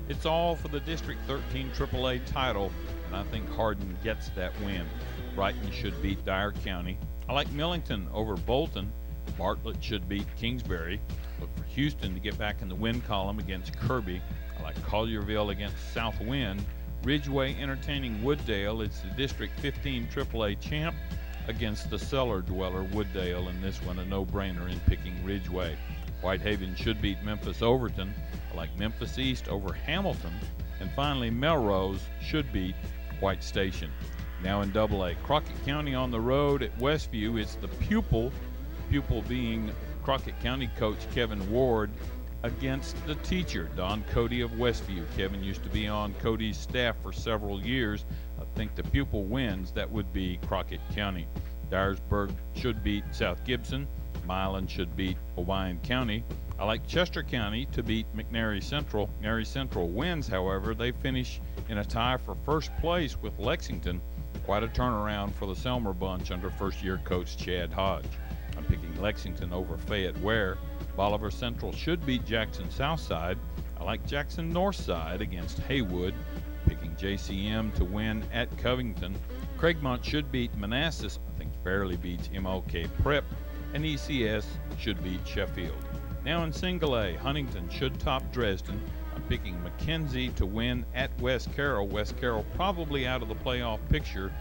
It's all for the District 13 AAA title, and I think Hardin gets that win. Brighton should beat Dyer County. I like Millington over Bolton. Bartlett should beat Kingsbury. Look for Houston to get back in the win column against Kirby. I like Collierville against Southwind. Ridgeway entertaining Wooddale. It's the District 15 AAA champ against the cellar dweller Wooddale, and this one a no-brainer in picking Ridgeway. Whitehaven should beat Memphis Overton. I like Memphis East over Hamilton. And finally, Melrose should beat White Station. Now in AA, Crockett County on the road at Westview. It's the pupil being Crockett County coach Kevin Ward against the teacher, Don Cody of Westview. Kevin used to be on Cody's staff for several years. I think the pupil wins. That would be Crockett County. Dyersburg should beat South Gibson. Milan should beat Obion County. I like Chester County to beat McNary Central. McNary Central wins, however. They finish in a tie for first place with Lexington. Quite a turnaround for the Selmer bunch under first-year coach Chad Hodge. I'm picking Lexington over Fayette Ware. Bolivar Central should beat Jackson Southside. I like Jackson Northside against Haywood. Picking JCM to win at Covington. Craigmont should beat Manassas. I think fairly beats MLK Prep. And ECS should beat Sheffield. Now in Single A, Huntington should top Dresden. I'm picking McKenzie to win at West Carroll. West Carroll probably out of the playoff picture.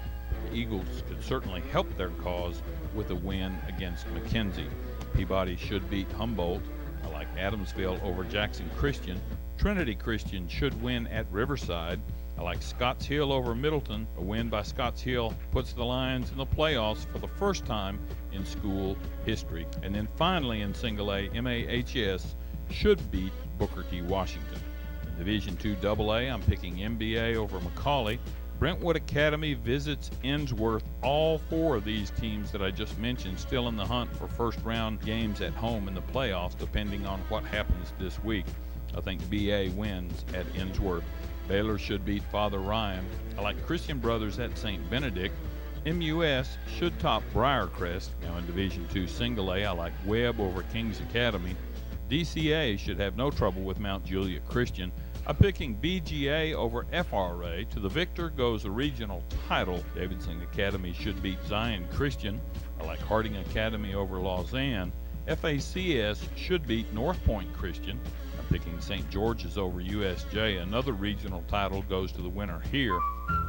The Eagles could certainly help their cause with a win against McKenzie. Peabody should beat Humboldt. I like Adamsville over Jackson Christian. Trinity Christian should win at Riverside. I like Scotts Hill over Middleton. A win by Scotts Hill puts the Lions in the playoffs for the first time in school history. And then finally in Single A, MAHS should beat Booker T. Washington. In Division II AA, I'm picking MBA over McCauley. Brentwood Academy visits Innsworth. All four of these teams that I just mentioned still in the hunt for first-round games at home in the playoffs, depending on what happens this week. I think BA wins at Innsworth. Baylor should beat Father Ryan. I like Christian Brothers at St. Benedict. MUS should top Briarcrest. Now in Division II Single A, I like Webb over Kings Academy. DCA should have no trouble with Mount Juliet Christian. I'm picking BGA over FRA. To the victor goes the regional title. Davidson Academy should beat Zion Christian. I like Harding Academy over Lausanne. FACS should beat North Point Christian. I'm picking St. George's over USJ. Another regional title goes to the winner here.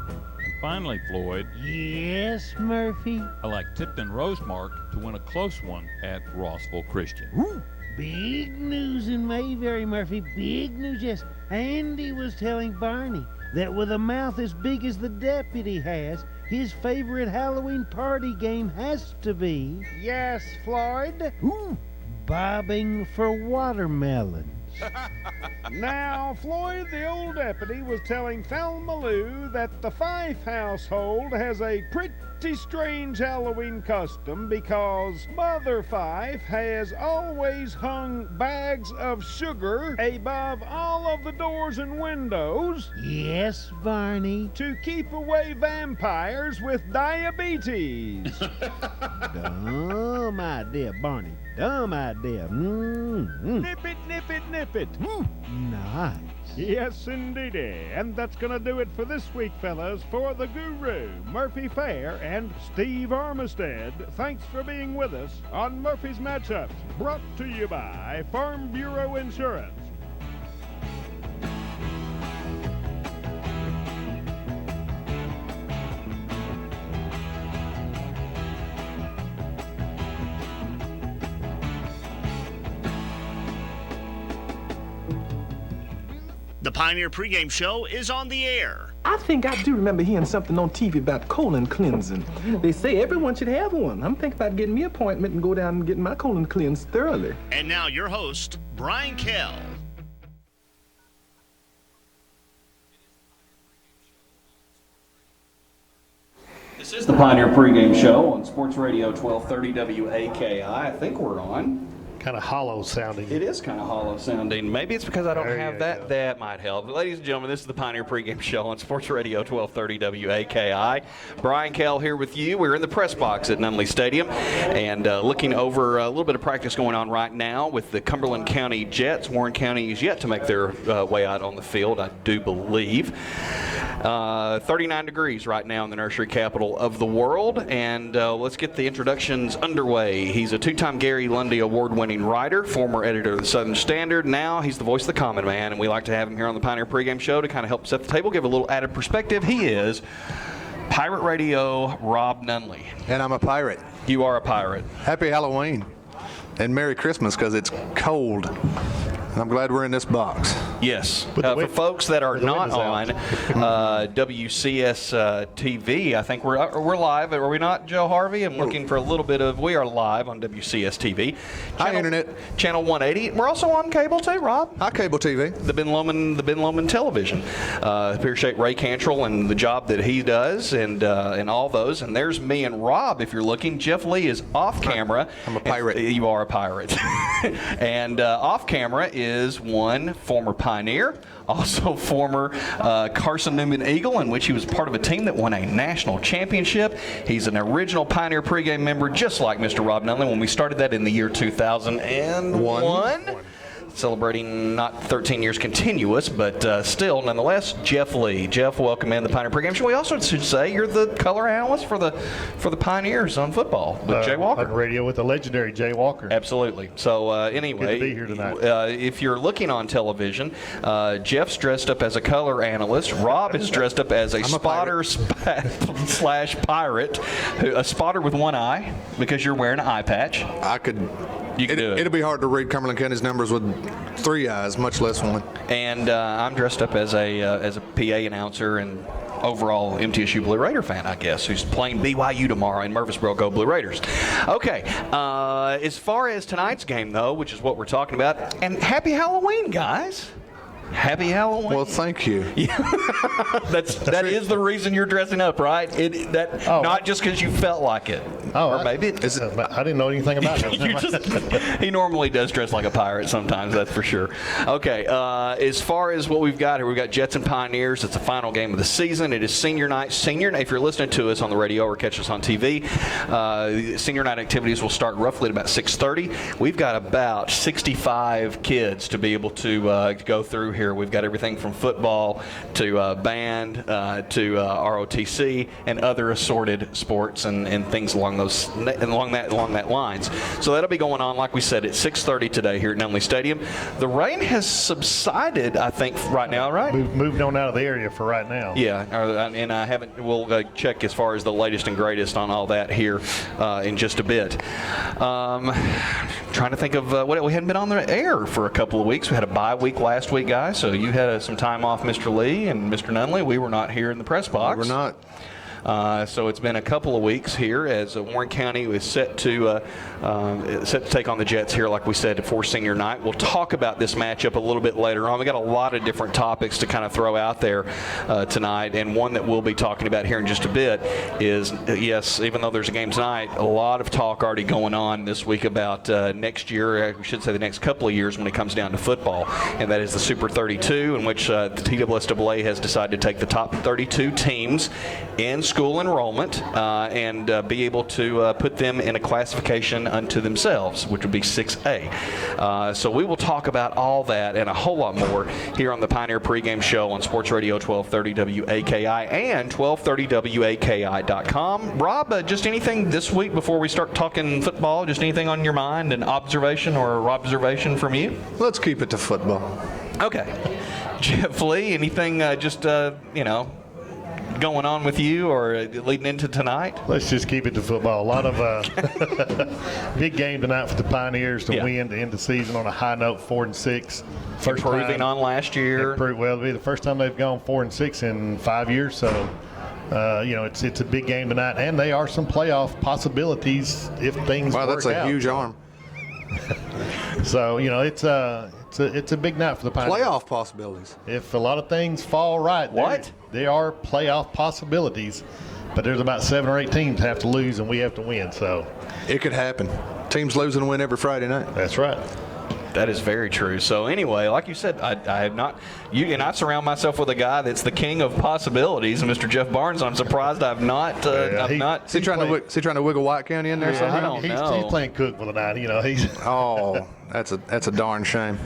And finally, Floyd. Yes, Murphy? I like Tipton Rosemark to win a close one at Rossville Christian. Ooh, big news in Mayberry, Murphy. Big news, yes. Andy was telling Barney that with a mouth as big as the deputy has, his favorite Halloween party game has to be... Yes, Floyd? Ooh, bobbing for watermelons. Now, Floyd, the old deputy, was telling Thelma Lou that the Fife household has a pretty strange Halloween custom because Mother Fife has always hung bags of sugar above all of the doors and windows. Yes, Barney. To keep away vampires with diabetes. Dumb idea, Barney. Dumb idea. Mm-hmm. Nip it, nip it, nip it. Nice. Yes, indeedy. And that's going to do it for this week, fellas, for the Guru, Murphy Fair, and Steve Armistead. Thanks for being with us on Murphy's Matchups, brought to you by Farm Bureau Insurance. The Pioneer Pregame Show is on the air. I think I do remember hearing something on TV about colon cleansing. They say everyone should have one. I'm thinking about getting me an appointment and go down and getting my colon cleansed thoroughly. And now your host, Brian Kell. This is the Pioneer Pregame Show on Sports Radio 1230 WAKI. I think we're on. kind of hollow sounding. It is kind of hollow sounding. Maybe it's because I don't There have you that. go. That might help. Ladies and gentlemen, this is the Pioneer Pregame Show on Sports Radio 1230 WAKI. Brian Kell here with you. We're in the press box at Nunley Stadium and looking over a little bit of practice going on right now with the Cumberland County Jets. Warren County is yet to make their way out on the field, I do believe. 39 degrees right now in the nursery capital of the world, and let's get the introductions underway. He's a two-time Gary Lundy Award-winning writer, former editor of the Southern Standard. Now he's the voice of the common man, and we like to have him here on the Pioneer Pregame Show to kind of help set the table, give a little added perspective. He is Pirate Radio Rob Nunley. And I'm a pirate. You are a pirate. Happy Halloween and Merry Christmas, because it's cold. And I'm glad we're in this box. Yes. For folks that are not on WCS TV, I think we're live. Are we not, Joe Harvey? I'm looking for a little bit of. We are live on WCS TV. Hi, Internet. Channel 180. We're also on cable too, Rob. Hi, cable TV. The Ben Lomond Television. Appreciate Ray Cantrell and the job that he does, and all those. And there's me and Rob. If you're looking, Jeff Lee is off camera. I'm a pirate. You are a pirate. And off camera is one former Pioneer, also former Carson Newman Eagle, in which he was part of a team that won a national championship. He's an original Pioneer Pregame member, just like Mr. Rob Nunley when we started that in the year 2001. Celebrating not 13 years continuous, but still, nonetheless, Jeff Lee. Jeff, welcome in the Pioneer Pregame Show. We also should say you're the color analyst for the Pioneers on football with Jay Walker. On radio with the legendary Jay Walker. Absolutely. So anyway, good to be here tonight. If you're looking on television, Jeff's dressed up as a color analyst. Rob is dressed up as a spotter slash pirate, a spotter with one eye because you're wearing an eye patch. You can do it. It'll be hard to read Cumberland County's numbers with 3 eyes, much less one. And I'm dressed up as a PA announcer and overall MTSU Blue Raider fan, I guess, who's playing BYU tomorrow in Murfreesboro. Go Blue Raiders. Okay, as far as tonight's game, though, which is what we're talking about, and happy Halloween, guys. Happy Halloween. Well, thank you. Yeah. that is the reason you're dressing up, right? Not just because you felt like it. Oh, or maybe I didn't know anything about it. He normally does dress like a pirate sometimes, that's for sure. Okay, as far as what we've got here, we've got Jets and Pioneers. It's the final game of the season. It is senior night. If you're listening to us on the radio or catch us on TV, senior night activities will start roughly at about 6:30. We've got about 65 kids to be able to go through here. We've got everything from football to band to ROTC and other assorted sports and things along that lines. So that'll be going on, like we said, at 6:30 today here at Nunley Stadium. The rain has subsided, I think, right now, right? We've moved on out of the area for right now. Yeah, and I haven't. We'll check as far as the latest and greatest on all that here in just a bit. Trying to think of what we hadn't been on the air for a couple of weeks. We had a bye week last week, guys. So you had some time off, Mr. Lee and Mr. Nunley. We were not here in the press box. We were not. So it's been a couple of weeks here as Warren County is set to take on the Jets here, like we said, for senior night. We'll talk about this matchup a little bit later on. We got a lot of different topics to kind of throw out there tonight, and one that we'll be talking about here in just a bit is, yes, even though there's a game tonight, a lot of talk already going on this week about next year, I should say the next couple of years when it comes down to football, and that is the Super 32, in which the TSSAA has decided to take the top 32 teams in school enrollment and be able to put them in a classification unto themselves, which would be 6A. So we will talk about all that and a whole lot more here on the Pioneer Pregame Show on Sports Radio 1230 WAKI and 1230WAKI.com. Rob, just anything this week before we start talking football, just anything on your mind, an observation or observation from you? Let's keep it to football. Okay. Jeff Lee, anything going on with you or leading into tonight? Let's just keep it to football. A lot of big game tonight for the Pioneers to win to end the season on a high note, 4-6. First improving on last year. Well, it'll be the first time they've gone 4-6 in 5 years. So, it's a big game tonight, and they are some playoff possibilities if things work out. Wow, that's a huge arm. So, it's a big night for the Pioneers. Playoff possibilities. If a lot of things fall right, there are playoff possibilities, but there's about 7 or 8 teams have to lose and we have to win. So it could happen. Teams lose and win every Friday night. That's right. That is very true. So anyway, like you said, I have not. I surround myself with a guy that's the king of possibilities, Mr. Jeff Barnes. I'm surprised I've not. Is he trying to wiggle White County in there? Yeah, I don't know. He's playing cook for the night. He's. Oh, that's a darn shame.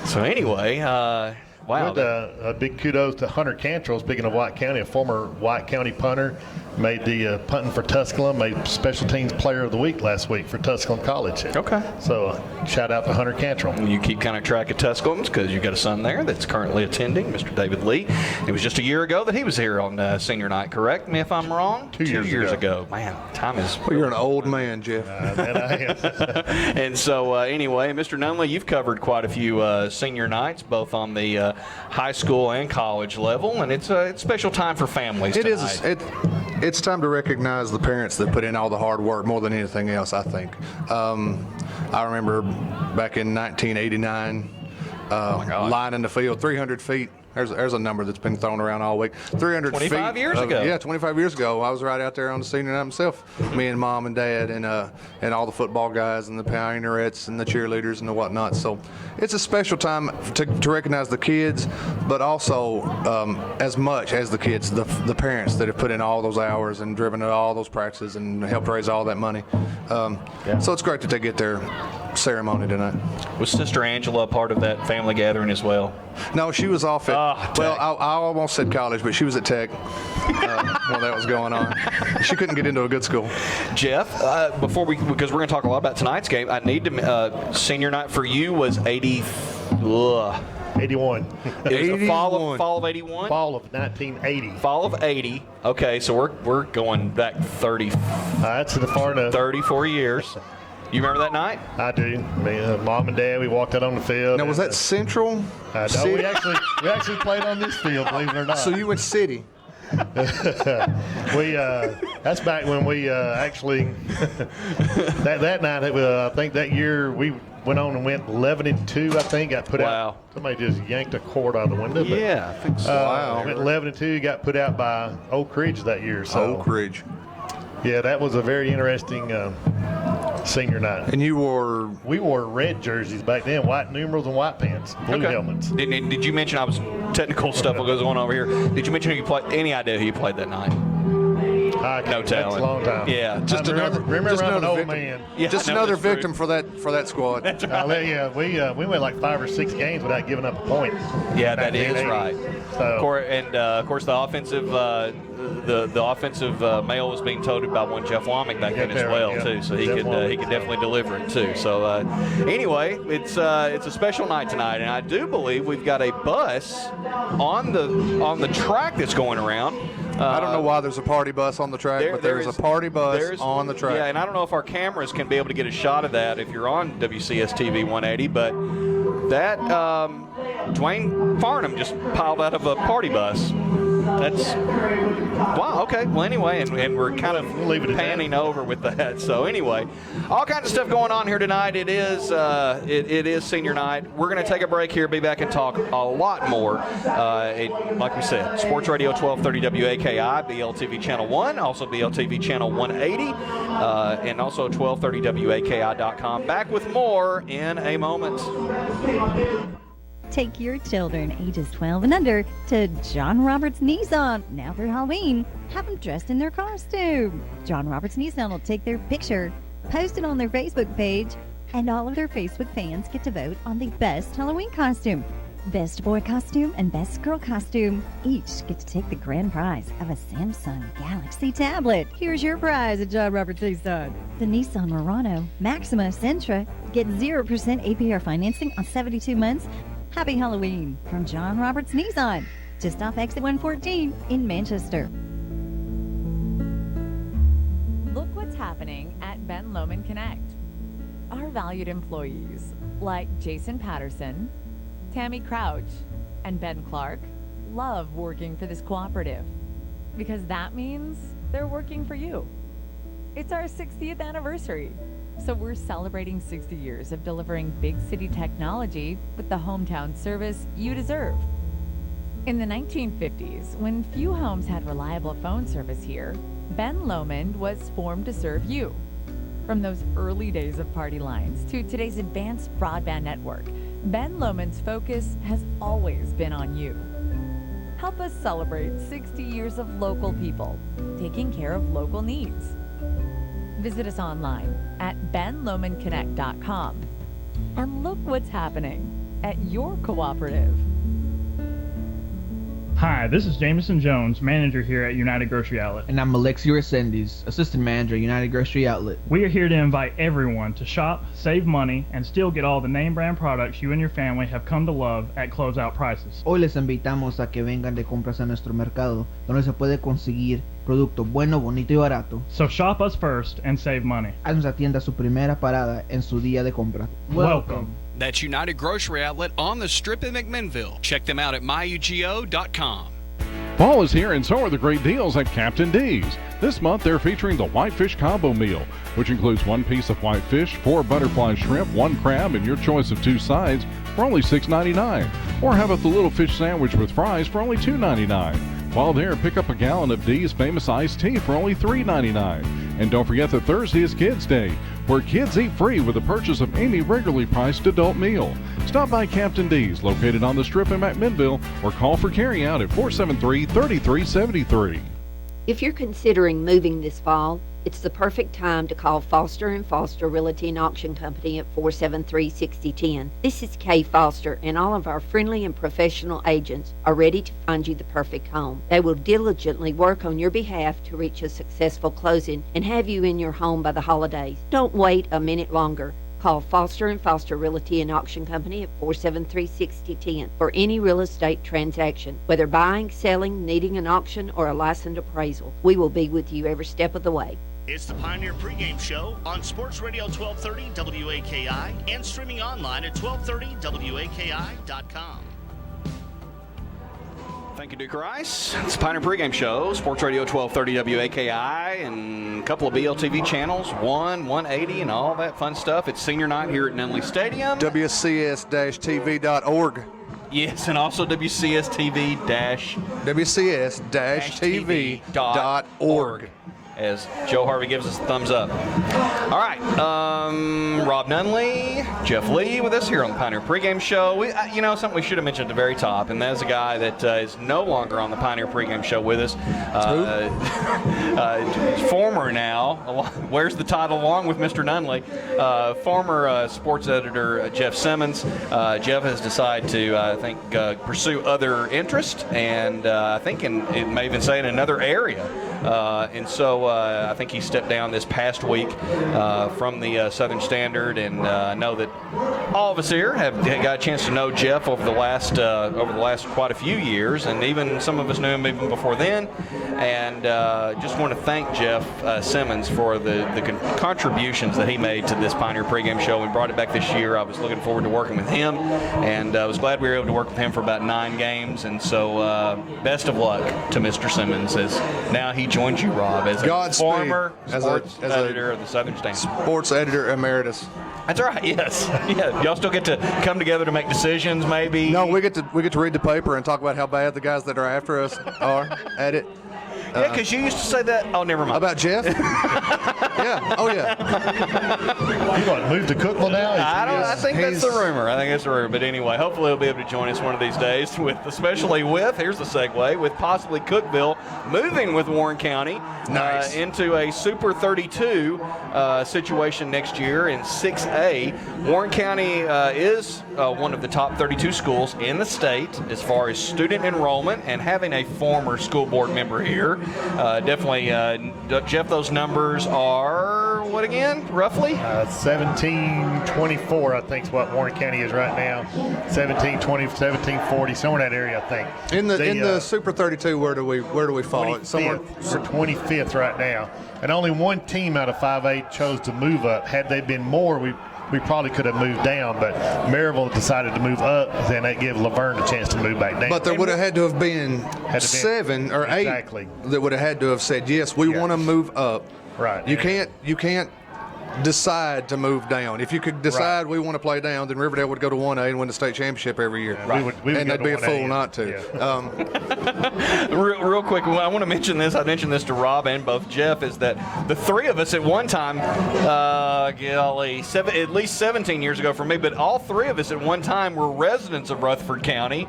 So anyway, wow. A big kudos to Hunter Cantrell. Speaking of White County, a former White County punter, made the punting for Tusculum, made Special Teams Player of the Week last week for Tusculum College. Okay. So shout out to Hunter Cantrell. You keep kind of track of Tusculums because you've got a son there that's currently attending, Mr. David Lee. It was just a year ago that he was here on senior night, correct me if I'm wrong? 2 years ago. Man, time is... Well, you're an old man, Jeff. That I am. And so anyway, Mr. Nunley, you've covered quite a few senior nights, both on the high school and college level, and it's a special time for families tonight. It's time to recognize the parents that put in all the hard work more than anything else, I think. I remember back in 1989, lining the field 300 feet. There's a number that's been thrown around all week. 300 feet. 25 years ago. Yeah, 25 years ago. I was right out there on the senior night myself. Me and Mom and Dad and all the football guys and the Pioneerettes and the cheerleaders and the whatnot. So it's a special time to recognize the kids, but also as much as the kids, the parents that have put in all those hours and driven to all those practices and helped raise all that money. So it's great that they get their ceremony tonight. Was Sister Angela a part of that family gathering as well? No, she was off at, well, I almost said college, but she was at Tech while that was going on. She couldn't get into a good school. Jeff, because we're going to talk a lot about tonight's game, I need to, senior night for you was 80. 81. It was the fall of 81? Fall of 1980. Fall of 80. Okay, so we're going back 30. That's the far enough. 34 years. You remember that night? I do. Mom and Dad, we walked out on the field. Now, was that Central? No, we actually played on this field, believe it or not. So you went City. That's back when we actually that night. I think that year we went on and went 11-2. I think got put out. Somebody just yanked a cord out of the window. Yeah, I think so. Wow. Went 11-2. Got put out by Oak Ridge that year. So Oak Ridge. Yeah, that was a very interesting senior night. And we wore red jerseys back then, white numerals and white pants, blue helmets. Did you mention, I was technical stuff that goes on over here. Did you mention who you played? Any idea who you played that night? No talent. That's a long time. Yeah, remember I'm an old man. Yeah, just another victim for that squad. That's right. Yeah, we went like 5 or 6 games without giving up a point. Yeah, that is right. So. Of course, the offensive the offensive mail was being toted by one Jeff Womack back then as well too. So he could definitely deliver it too. So anyway, it's a special night tonight, and I do believe we've got a bus on the track that's going around. I don't know why there's a party bus on the track, but there's a party bus on the track. Yeah, and I don't know if our cameras can be able to get a shot of that if you're on WCS TV 180, but that Dwayne Farnham just piled out of a party bus. That's wow. Okay. Well, anyway, and we're kind of panning over with that. So anyway, all kinds of stuff going on here tonight. It is senior night. We're going to take a break here. Be back and talk a lot more. Like we said, Sports Radio 1230 WAKI, BLTV Channel 1, also BLTV Channel 180, and also 1230WAKI.com. Back with more in a moment. Take your children ages 12 and under to John Roberts Nissan. Now through Halloween, have them dressed in their costume. John Roberts Nissan will take their picture, post it on their Facebook page, and all of their Facebook fans get to vote on the best Halloween costume. Best boy costume and best girl costume each get to take the grand prize of a Samsung Galaxy tablet. Here's your prize at John Roberts Nissan. The Nissan Murano Maxima Sentra. Get 0% APR financing on 72 months. Happy Halloween from John Roberts Nissan, just off exit 114 in Manchester. Look what's happening at Ben Lomond Connect. Our valued employees, like Jason Patterson, Tammy Crouch, and Ben Clark, love working for this cooperative because that means they're working for you. It's our 60th anniversary. So we're celebrating 60 years of delivering big city technology with the hometown service you deserve. In the 1950s, when few homes had reliable phone service here, Ben Lomond was formed to serve you. From those early days of party lines to today's advanced broadband network, Ben Loman's focus has always been on you. Help us celebrate 60 years of local people, taking care of local needs. Visit us online at benlomanconnect.com and look what's happening at your cooperative. Hi, this is Jameson Jones, manager here at United Grocery Outlet. And I'm Alexi Resendez, assistant manager at United Grocery Outlet. We are here to invite everyone to shop, save money, and still get all the name brand products you and your family have come to love at closeout prices. Hoy les invitamos a que vengan de compras a nuestro mercado, donde se puede conseguir producto bueno, bonito y barato. So shop us first and save money. Haz nuestra tienda su primera parada en su día de compra. Welcome. That's United Grocery Outlet on the Strip in McMinnville. Check them out at myugo.com. Fall is here and so are the great deals at Captain D's. This month they're featuring the Whitefish Combo Meal, which includes 1 piece of whitefish, 4 butterfly shrimp, 1 crab, and your choice of 2 sides for only $6.99. Or have a little fish sandwich with fries for only $2.99. While there, pick up a gallon of D's famous iced tea for only $3.99. And don't forget that Thursday is Kids Day, where kids eat free with the purchase of any regularly priced adult meal. Stop by Captain D's, located on the Strip in McMinnville, or call for carryout at 473-3373. If you're considering moving this fall, it's the perfect time to call Foster & Foster Realty and Auction Company at 473-6010. This is Kay Foster, and all of our friendly and professional agents are ready to find you the perfect home. They will diligently work on your behalf to reach a successful closing and have you in your home by the holidays. Don't wait a minute longer. Call Foster & Foster Realty and Auction Company at 473-6010 for any real estate transaction, whether buying, selling, needing an auction, or a licensed appraisal. We will be with you every step of the way. It's the Pioneer Pregame Show on Sports Radio 1230 WAKI and streaming online at 1230waki.com. Thank you, Duke Rice. It's the Pioneer Pregame Show, Sports Radio 1230 WAKI, and a couple of BLTV channels, 180, and all that fun stuff. It's senior night here at Nunley Stadium. WCS-TV.org. Yes, and also WCS-TV-TV.org. As Joe Harvey gives us a thumbs up. All right, Rob Nunley, Jeff Lee with us here on the Pioneer Pregame Show. Something we should have mentioned at the very top, and that is a guy that is no longer on the Pioneer Pregame Show with us. Former now, wears the title along with Mr. Nunley, former sports editor Jeff Simmons. Jeff has decided to, pursue other interests, and I think it may even say in another area. And so I think he stepped down this past week from the Southern Standard, and I know that all of us here have got a chance to know Jeff over the last quite a few years, and even some of us knew him even before then. And just want to thank Jeff Simmons for the contributions that he made to this Pioneer Pregame Show. We brought it back this year. I was looking forward to working with him, and I was glad we were able to work with him for about 9 games. And so best of luck to Mr. Simmons, as now he joins you, Rob, as a former sports editor of the Southern Standard. Sports editor emeritus. That's right. Yes. Yeah. Y'all still get to come together to make decisions, maybe. No, we get to read the paper and talk about how bad the guys that are after us are at it. Yeah, because you used to say that. Oh, never mind. About Jeff? Yeah. Oh, yeah. You want to move to Cookville now? I think that's the rumor. But anyway, hopefully he'll be able to join us one of these days, here's the segue, with possibly Cookville moving with Warren County into a Super 32 situation next year in 6A. Warren County is one of the top 32 schools in the state as far as student enrollment, and having a former school board member here. Definitely, Jeff, those numbers are what again, roughly? 1724, I think, is what Warren County is right now. 1720, 1740, somewhere in that area, I think. In the Super 32, where do we fall? 25th. We're 25th right now, and only one team out of 5A chose to move up. Had they been more, we probably could have moved down, but Maryville decided to move up, then that gave Laverne a chance to move back down. But there would have had to have been 7 or 8 that would have had to have said, yes, we want to move up. Right. You can't decide to move down. If you could decide we want to play down, then Riverdale would go to 1A and win the state championship every year. Yeah, we would and they'd be a fool not to. Yeah. Real quick, I want to mention this. I mentioned this to Rob and both Jeff, is that the three of us at one time, at least 17 years ago for me, but all three of us at one time were residents of Rutherford County.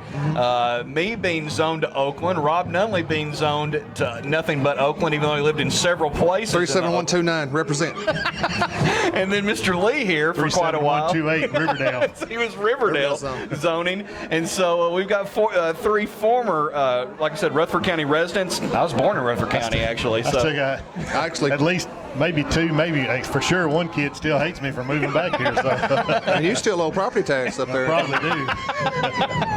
Me being zoned to Oakland, Rob Nunley being zoned to nothing but Oakland, even though he lived in several places. 37129, represent. And then Mr. Lee here for quite a while. 37128, Riverdale. He was Riverdale zoning. And so we've got three former, like I said, Rutherford County residents. I was born in Rutherford County, actually. So Actually, at least maybe two, maybe for sure one kid still hates me for moving back here. So. And you still owe property tax up there. I probably do.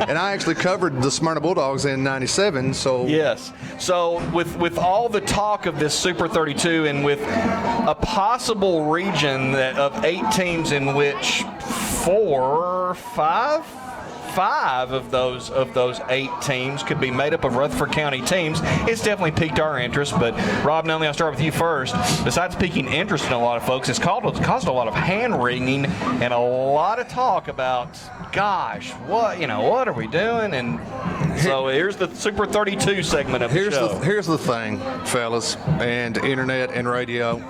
And I actually covered the Smyrna Bulldogs in '97. So yes. So with all the talk of this Super 32 and with a possible region of 8 teams in which 5 of those 8 teams could be made up of Rutherford County teams, it's definitely piqued our interest. But Rob Nunley, I'll start with you first. Besides piquing interest in a lot of folks, it's caused a lot of hand-wringing and a lot of talk about, gosh, what are we doing? And so here's the Super 32 segment of the show. Here's the thing, fellas, and internet and radio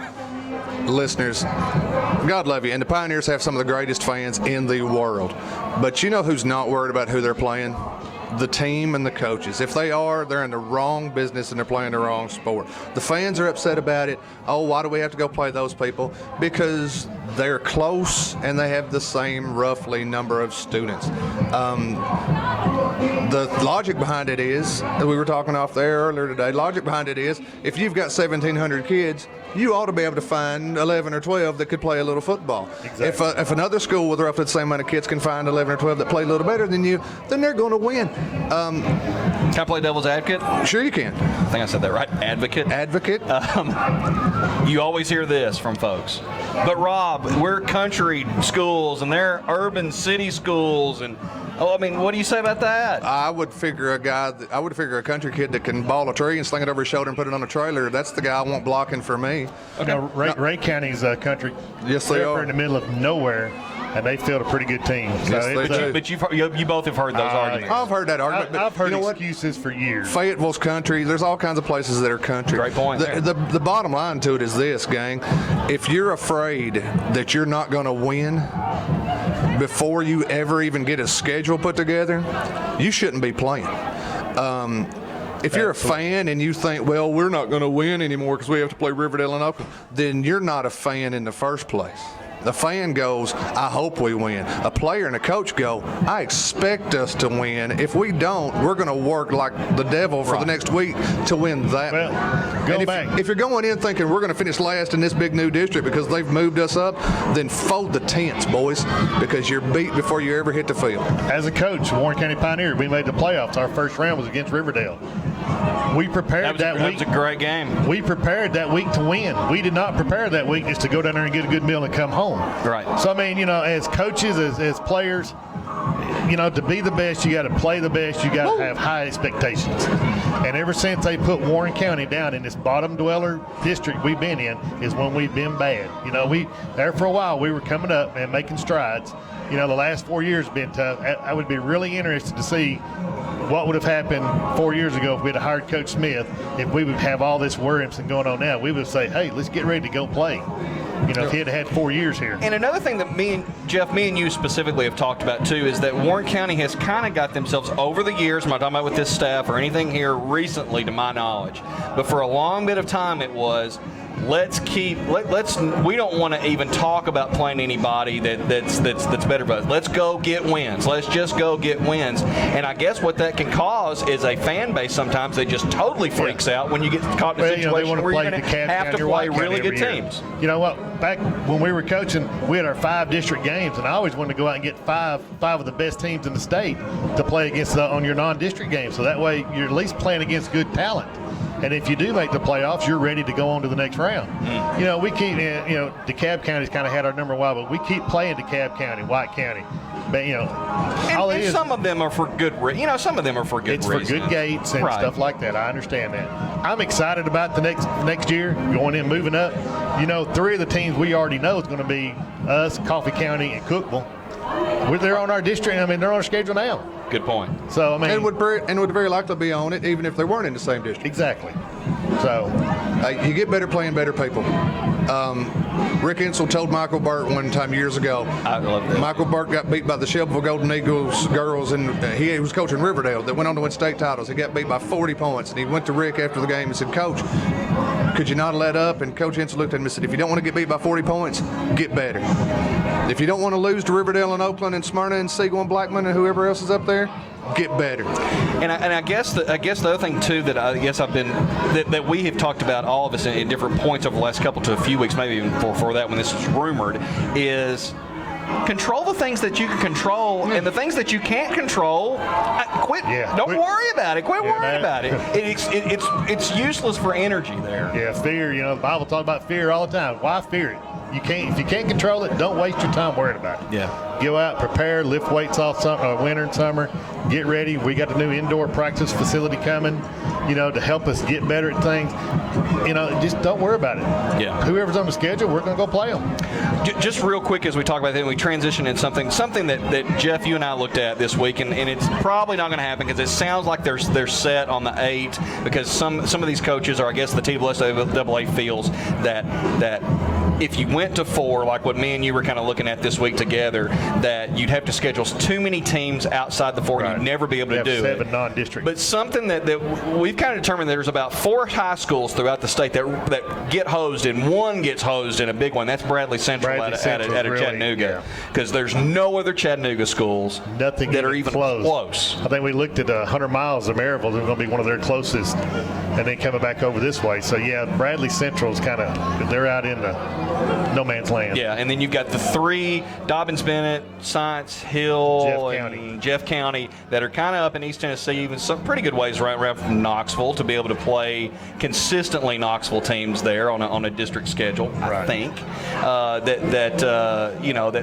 listeners, God love you, and the Pioneers have some of the greatest fans in the world. But you know who's not worried about who they're playing? The team and the coaches. If they are, they're in the wrong business and they're playing the wrong sport. The fans are upset about it. Oh, why do we have to go play those people? Because they're close and they have the same roughly number of students. The logic behind it is, we were talking off the air earlier today, logic behind it is, if you've got 1,700 kids, you ought to be able to find 11 or 12 that could play a little football. Exactly. If another school with roughly the same amount of kids can find 11 or 12 that play a little better than you, then they're going to win. Can I play devil's advocate? Sure you can. I think I said that right. Advocate. You always hear this from folks. But Rob, we're country schools and they're urban city schools, and what do you say about that? I would figure a country kid that can ball a tree and sling it over his shoulder and put it on a trailer. That's the guy I want blocking for me. Okay. Ray County's a country. Yes, they are. In the middle of nowhere, and they field a pretty good team. So but you both have heard those arguments. I've heard that argument. But I've heard excuses for years. Fayetteville's country. There's all kinds of places that are country. Great point. The bottom line to it is this, gang. If you're afraid that you're not going to win before you ever even get a schedule put together, you shouldn't be playing. If you're a fan and you think, well, we're not going to win anymore because we have to play Riverdale and Oakland, then you're not a fan in the first place. The fan goes, I hope we win. A player and a coach go, I expect us to win. If we don't, we're going to work like the devil for the next week to win that. Well, if you're going in thinking we're going to finish last in this big new district because they've moved us up, then fold the tents, boys, because you're beat before you ever hit the field. As a coach, Warren County Pioneer, we made the playoffs. Our first round was against Riverdale. We prepared that week. That was a great game. We prepared that week to win. We did not prepare that week just to go down there and get a good meal and come home. Right. So, as coaches, as players, to be the best, you got to play the best. You got to have high expectations. And ever since they put Warren County down in this bottom dweller district we've been in is when we've been bad. We there for a while we were coming up and making strides. The last 4 years have been tough. I would be really interested to see what would have happened 4 years ago if we'd have hired Coach Smith. If we would have all this Williamson going on now, we would say, hey, let's get ready to go play. If he had 4 years here. And another thing that me and you specifically have talked about too is that Warren County has kind of got themselves over the years, I'm not talking about with this staff or anything here recently to my knowledge, but for a long bit of time it was, we don't want to even talk about playing anybody that's better for us. Let's go get wins. Let's just go get wins. And I guess what that can cause is a fan base sometimes that just totally freaks out when you get caught in a situation where you're going to have to play really good teams. You know what? Back when we were coaching, we had our 5 district games, and I always wanted to go out and get five of the best teams in the state to play against on your non-district games. So that way you're at least playing against good talent. And if you do make the playoffs, you're ready to go on to the next round. You know, we keep, you know, DeKalb County's kind of had our number one, but we keep playing DeKalb County, White County. But, you know, and some of them are for good some of them are for good reasons. It's for good gates and stuff like that. I understand that. I'm excited about the next year, going in, moving up. You know, 3 of the teams we already know is going to be us, Coffee County, and Cookeville. They're on our district. I mean, they're on our schedule now. Good point. So, I mean, and would very likely be on it, even if they weren't in the same district. Exactly. So, you get better playing better people. Rick Insel told Michael Burt one time years ago. I love that. Michael Burt got beat by the Shelbyville Golden Eagles girls, and he was coaching Riverdale that went on to win state titles. He got beat by 40 points, and he went to Rick after the game and said, "Coach, could you not let up?" And Coach Insel looked at him and said, "If you don't want to get beat by 40 points, get better. If you don't want to lose to Riverdale and Oakland and Smyrna and Siegel and Blackman and whoever else is up there, get better." And I guess the other thing too that I guess that we have talked about, all of us in different points over the last couple to a few weeks, maybe even before that when this was rumored, is control the things that you can control, and the things that you can't control, quit. Don't worry about it. Quit worrying about it. It's useless for energy there. Yeah, fear. You know, the Bible talks about fear all the time. Why fear it? If you can't control it, don't waste your time worrying about it. Yeah. Go out, prepare, lift weights all winter and summer. Get ready. We got the new indoor practice facility coming, you know, to help us get better at things. You know, just don't worry about it. Yeah. Whoever's on the schedule, we're going to go play them. Just real quick as we talk about that, we transition in something that Jeff, you and I looked at this week, and it's probably not going to happen because it sounds like they're set on the 8 because some of these coaches, or I guess the TSSAA feels that if you went to 4, like what me and you were kind of looking at this week together, that you'd have to schedule too many teams outside the 4 and you'd never be able to do 7 non-district. But something that we've kind of determined there's about 4 high schools throughout the state that get hosed, and one gets hosed in a big one. That's Bradley Central out of Chattanooga, because there's no other Chattanooga schools that are even close. I think we looked at 100 miles of Maryville. They're going to be one of their closest, and then coming back over this way. So, yeah, Bradley Central's kind of, they're out in the no man's land. Yeah, and then you've got the 3, Dobbins-Bennett, Science Hill, and Jeff County, that are kind of up in East Tennessee, even some pretty good ways right around from Knoxville to be able to play consistently Knoxville teams there on a district schedule. I think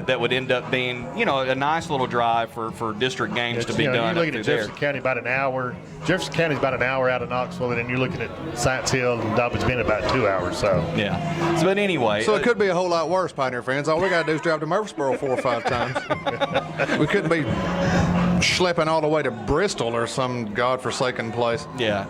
that would end up being, you know, a nice little drive for district games to be done. You're looking at Jefferson County about an hour. Jefferson County's about an hour out of Knoxville, and then you're looking at Science Hill and Dobbins-Bennett about 2 hours. So yeah. But anyway, so it could be a whole lot worse, Pioneer fans. All we got to do is drive to Murfreesboro 4 or 5 times. We couldn't be schlepping all the way to Bristol or some godforsaken place. Yeah.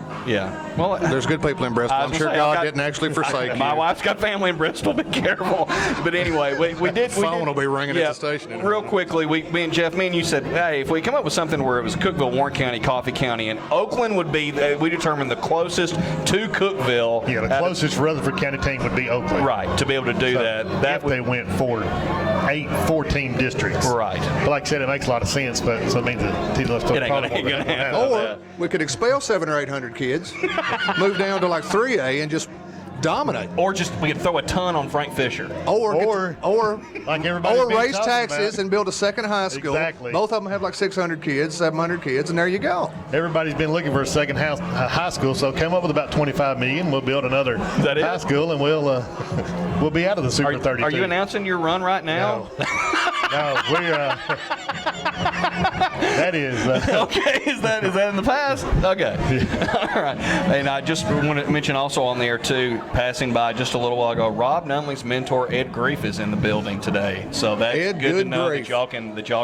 Well, there's good people in Bristol. I'm sure God didn't actually forsake you. My wife's got family in Bristol. Be careful. But anyway, we did. Phone will be ringing at the station. Real quickly, me and Jeff, you said, hey, if we come up with something where it was Cookeville, Warren County, Coffee County, and Oakland would be, we determined the closest to Cookeville. Yeah, the closest Rutherford County team would be Oakland. Right, to be able to do that. If they went for 14 districts. Right. But like I said, it makes a lot of sense, but so it means that it ain't gonna happen. Or we could expel 700 or 800 kids, move down to like 3A and just dominate. Or just we could throw a ton on Frank Fisher. Or like everybody. Or raise taxes and build a second high school. Exactly. Both of them have like 600 kids, 700 kids, and there you go. Everybody's been looking for a second high school, so come up with about $25 million. We'll build another high school, and we'll be out of the Super 32. Are you announcing your run right now? No, we're. That is. Okay, is that in the past? Okay. All right. And I just want to mention also on there, too, passing by just a little while ago, Rob Nunley's mentor, Ed Grief, is in the building today. So that's good to know that y'all can hook up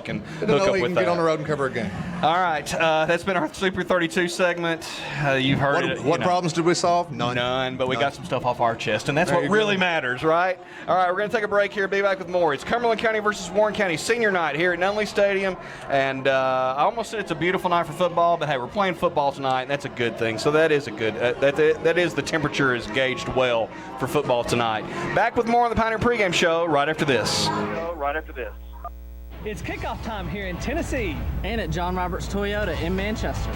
with that. Get on the road and cover a game. All right. That's been our Super 32 segment. You've heard it. What problems did we solve? None, but we got some stuff off our chest, and that's what really matters, right? All right, we're going to take a break here. Be back with more. It's Cumberland County versus Warren County Senior Night here at Nunley Stadium, and I almost said it's a beautiful night for football, but hey, we're playing football tonight, and that's a good thing. So that is a good. That is the temperature is gauged well for football tonight. Back with more on the Pioneer Pregame Show right after this. It's kickoff time here in Tennessee and at John Roberts Toyota in Manchester.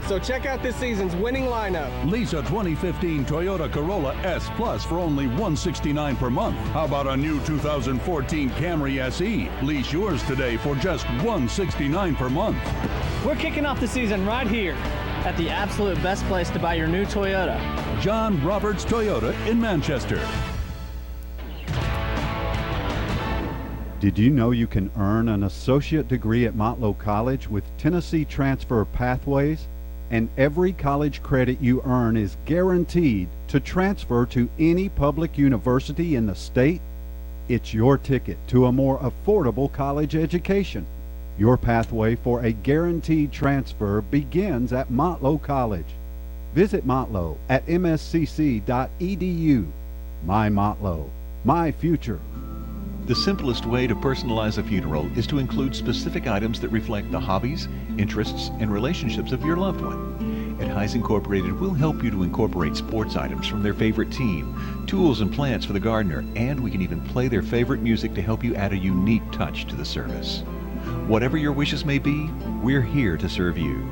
So check out this season's winning lineup. Lease a 2015 Toyota Corolla S Plus for only $169 per month. How about a new 2014 Camry SE? Lease yours today for just $169 per month. We're kicking off the season right here at the absolute best place to buy your new Toyota. John Roberts Toyota in Manchester. Did you know you can earn an associate degree at Motlow College with Tennessee Transfer Pathways? And every college credit you earn is guaranteed to transfer to any public university in the state? It's your ticket to a more affordable college education. Your pathway for a guaranteed transfer begins at Motlow College. Visit Motlow at mscc.edu. My Motlow, my future. The simplest way to personalize a funeral is to include specific items that reflect the hobbies, interests, and relationships of your loved one. At Heise Incorporated, we'll help you to incorporate sports items from their favorite team, tools and plants for the gardener, and we can even play their favorite music to help you add a unique touch to the service. Whatever your wishes may be, we're here to serve you.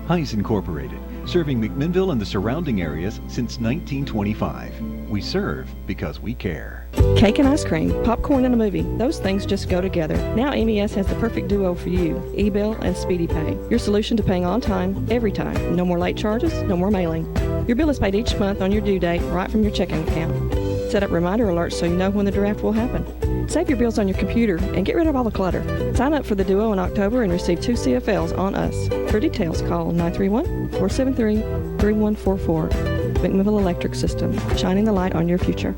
Heise Incorporated, serving McMinnville and the surrounding areas since 1925. We serve because we care. Cake and ice cream, popcorn and a movie, those things just go together. Now MES has the perfect duo for you, eBill and Speedy Pay. Your solution to paying on time, every time. No more late charges, no more mailing. Your bill is paid each month on your due date right from your checking account. Set up reminder alerts so you know when the draft will happen. Save your bills on your computer and get rid of all the clutter. Sign up for the duo in October and receive 2 CFLs on us. For details, call 931-473-3144. McMinnville Electric System, shining the light on your future.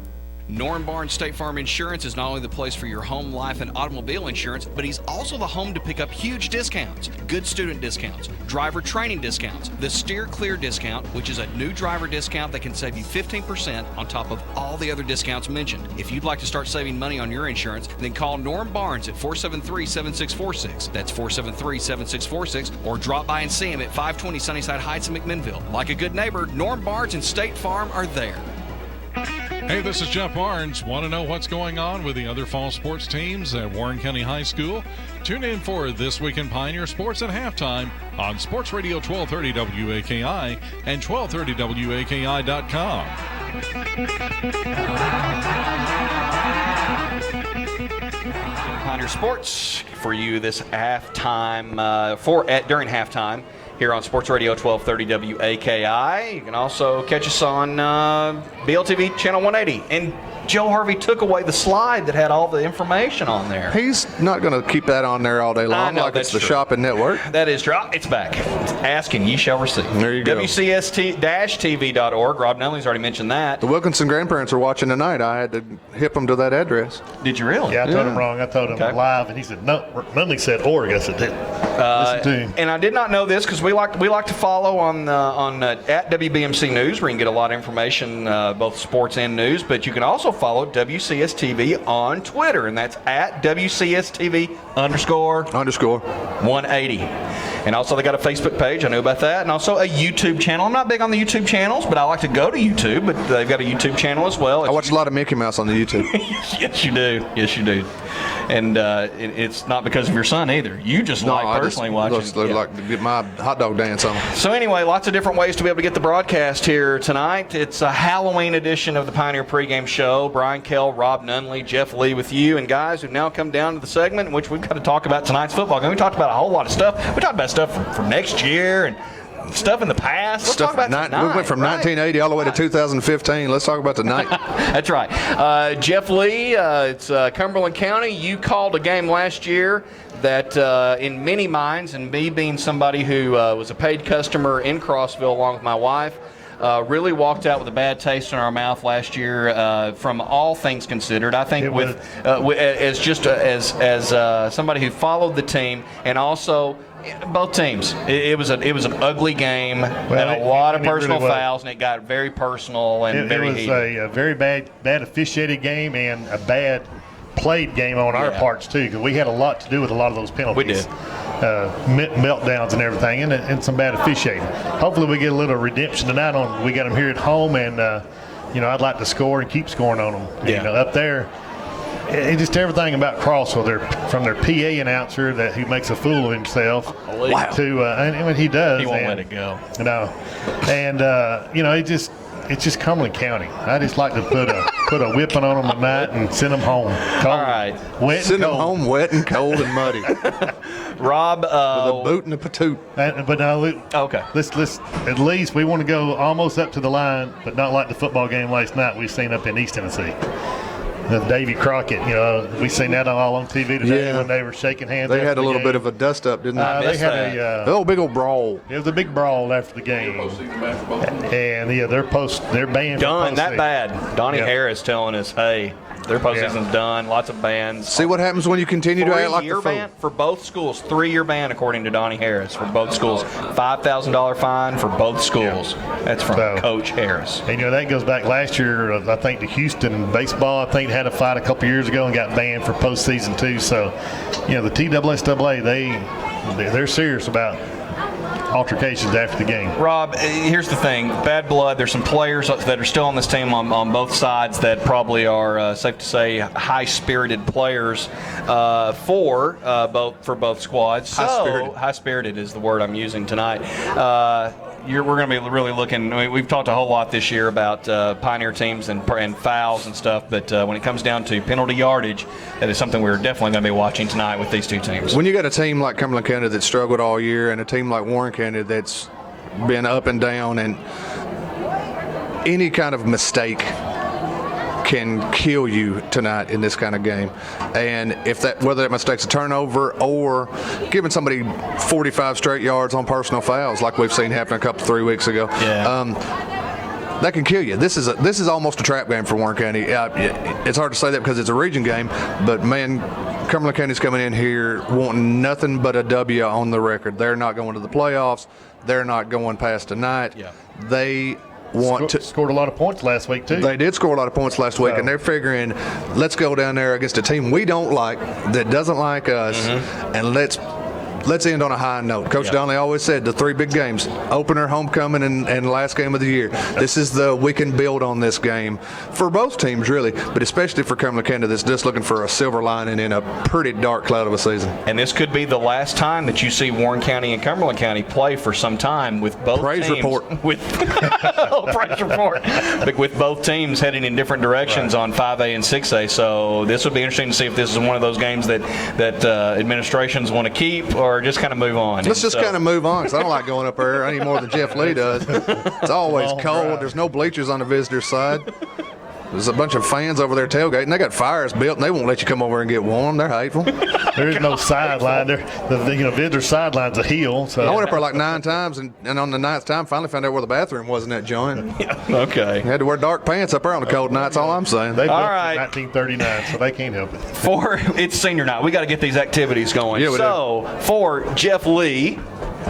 Norm Barnes State Farm Insurance is not only the place for your home, life, and automobile insurance, but he's also the home to pick up huge discounts. Good student discounts, driver training discounts, the Steer Clear discount, which is a new driver discount that can save you 15% on top of all the other discounts mentioned. If you'd like to start saving money on your insurance, then call Norm Barnes at 473-7646. That's 473-7646, or drop by and see him at 520 Sunnyside Heights in McMinnville. Like a good neighbor, Norm Barnes and State Farm are there. Hey, this is Jeff Barnes. Want to know what's going on with the other fall sports teams at Warren County High School? Tune in for This Week in Pioneer Sports at halftime on Sports Radio 1230 WAKI and 1230WAKI.com. Pioneer Sports for you this halftime, during halftime here on Sports Radio 1230 WAKI. You can also catch us on BLTV Channel 180. And Joe Harvey took away the slide that had all the information on there. He's not going to keep that on there all day long. I know, like it's the true. shopping network. That is true. It's back. Ask and ye shall receive. There you go. WCST-TV.org. Rob Nunley's already mentioned that. The Wilkinson grandparents are watching tonight. I had to hip them to that address. Did you really? Yeah, I told him wrong. I told him live, and he said, no, Nunley said org. I said, listen to him. And I did not know this because we like to follow on at WBMC News, where you can get a lot of information, both sports and news. But you can also follow WCSTV on Twitter, and that's at WCSTV_180. And also they got a Facebook page. I know about that. And also a YouTube channel. I'm not big on the YouTube channels, but I like to go to YouTube. But they've got a YouTube channel as well. I watch a lot of Mickey Mouse on the YouTube. Yes, you do. Yes, you do. And it's not because of your son either. You just watching. Like to get my hot dog dance on. So anyway, lots of different ways to be able to get the broadcast here tonight. It's a Halloween edition of the Pioneer Pregame Show. Brian Kell, Rob Nunley, Jeff Lee with you. And guys, we've now come down to the segment in which we've got to talk about tonight's football game. We talked about a whole lot of stuff. We talked about stuff from next year and stuff in the past. Let's talk about tonight. We went from 1980 all the way to 2015. Let's talk about tonight. That's right. Jeff Lee, it's Cumberland County. You called a game last year that in many minds, and me being somebody who was a paid customer in Crossville along with my wife, really walked out with a bad taste in our mouth last year from all things considered. I think as somebody who followed the team and also both teams, it was an ugly game, and a lot of personal fouls, and it got very personal and very heated. It was a very bad officiated game and a bad played game on our parts too, because we had a lot to do with a lot of those penalties. We did. Meltdowns and everything, and some bad officiating. Hopefully we get a little redemption tonight. We got them here at home, and I'd like to score and keep scoring on them. Yeah. Up there, just everything about Crossville, from their PA announcer who makes a fool of himself to and he does. He won't let it go. And it's just Cumberland County. I just like to put a put a whipping on them tonight and send them home. Cold. All right. Wet Send and them cold. home wet and cold and muddy. Rob, With a boot and a patoot. But now, okay. Let's at least we want to go almost up to the line, but not like the football game last night we've seen up in East Tennessee. The Davy Crockett, we seen that all on TV today when they were shaking hands. They after had a the little game. bit of a dust up, didn't they? They had a big old brawl. It was a big brawl after the game. And they're banned. Done that bad. Donnie Harris telling us, hey, their postseason's done. Lots of bans. See what happens when you continue to act like the fool. ban for both schools. 3-year ban according to Donnie Harris for both schools. $5,000 fine for both schools. That's from Coach Harris. And that goes back last year. I think the Houston baseball, I think, had a fight a couple years ago and got banned for postseason too. So, the TSSAA, they're serious about altercations after the game. Rob, here's the thing. Bad blood. There's some players that are still on this team on both sides that probably are, safe to say, high-spirited players for both squads. High-spirited is the word I'm using tonight. We're going to be really looking. We've talked a whole lot this year about Pioneer teams and fouls and stuff, but when it comes down to penalty yardage, that is something we're definitely going to be watching tonight with these two teams. When you got a team like Cumberland County that struggled all year and a team like Warren County that's been up and down, and any kind of mistake can kill you tonight in this kind of game. And whether that mistake's a turnover or giving somebody 45 straight yards on personal fouls like we've seen happen 3 weeks ago, that can kill you. This is almost a trap game for Warren County. It's hard to say that because it's a region game, but man, Cumberland County's coming in here wanting nothing but a W on the record. They're not going to the playoffs. They're not going past tonight. They scored a lot of points last week too. They did score a lot of points last week, and they're figuring, let's go down there against a team we don't like, that doesn't like us, and let's end on a high note. Coach Donnelly always said the 3 big games: opener, homecoming, and last game of the year. This is we can build on this game for both teams, really, but especially for Cumberland County that's just looking for a silver lining in a pretty dark cloud of a season. And this could be the last time that you see Warren County and Cumberland County play for some time with both teams. Report. Praise report. But with both teams heading in different directions on 5A and 6A. So this would be interesting to see if this is one of those games that administrations want to keep or just kind of move on. Let's just kind of move on, because I don't like going up there any more than Jeff Lee does. It's always cold. There's no bleachers on the visitor side. There's a bunch of fans over there tailgating. They got fires built, and they won't let you come over and get warm. They're hateful. There is no sideline. The visitor sideline's a hill. So. I went up there like 9 times, and on the 9th time, finally found out where the bathroom was in that joint. Okay. You had to wear dark pants up there on the cold nights. All I'm saying. They built in 1939, so they can't help it. It's senior night. We got to get these activities going. Yeah, we do. For Jeff Lee,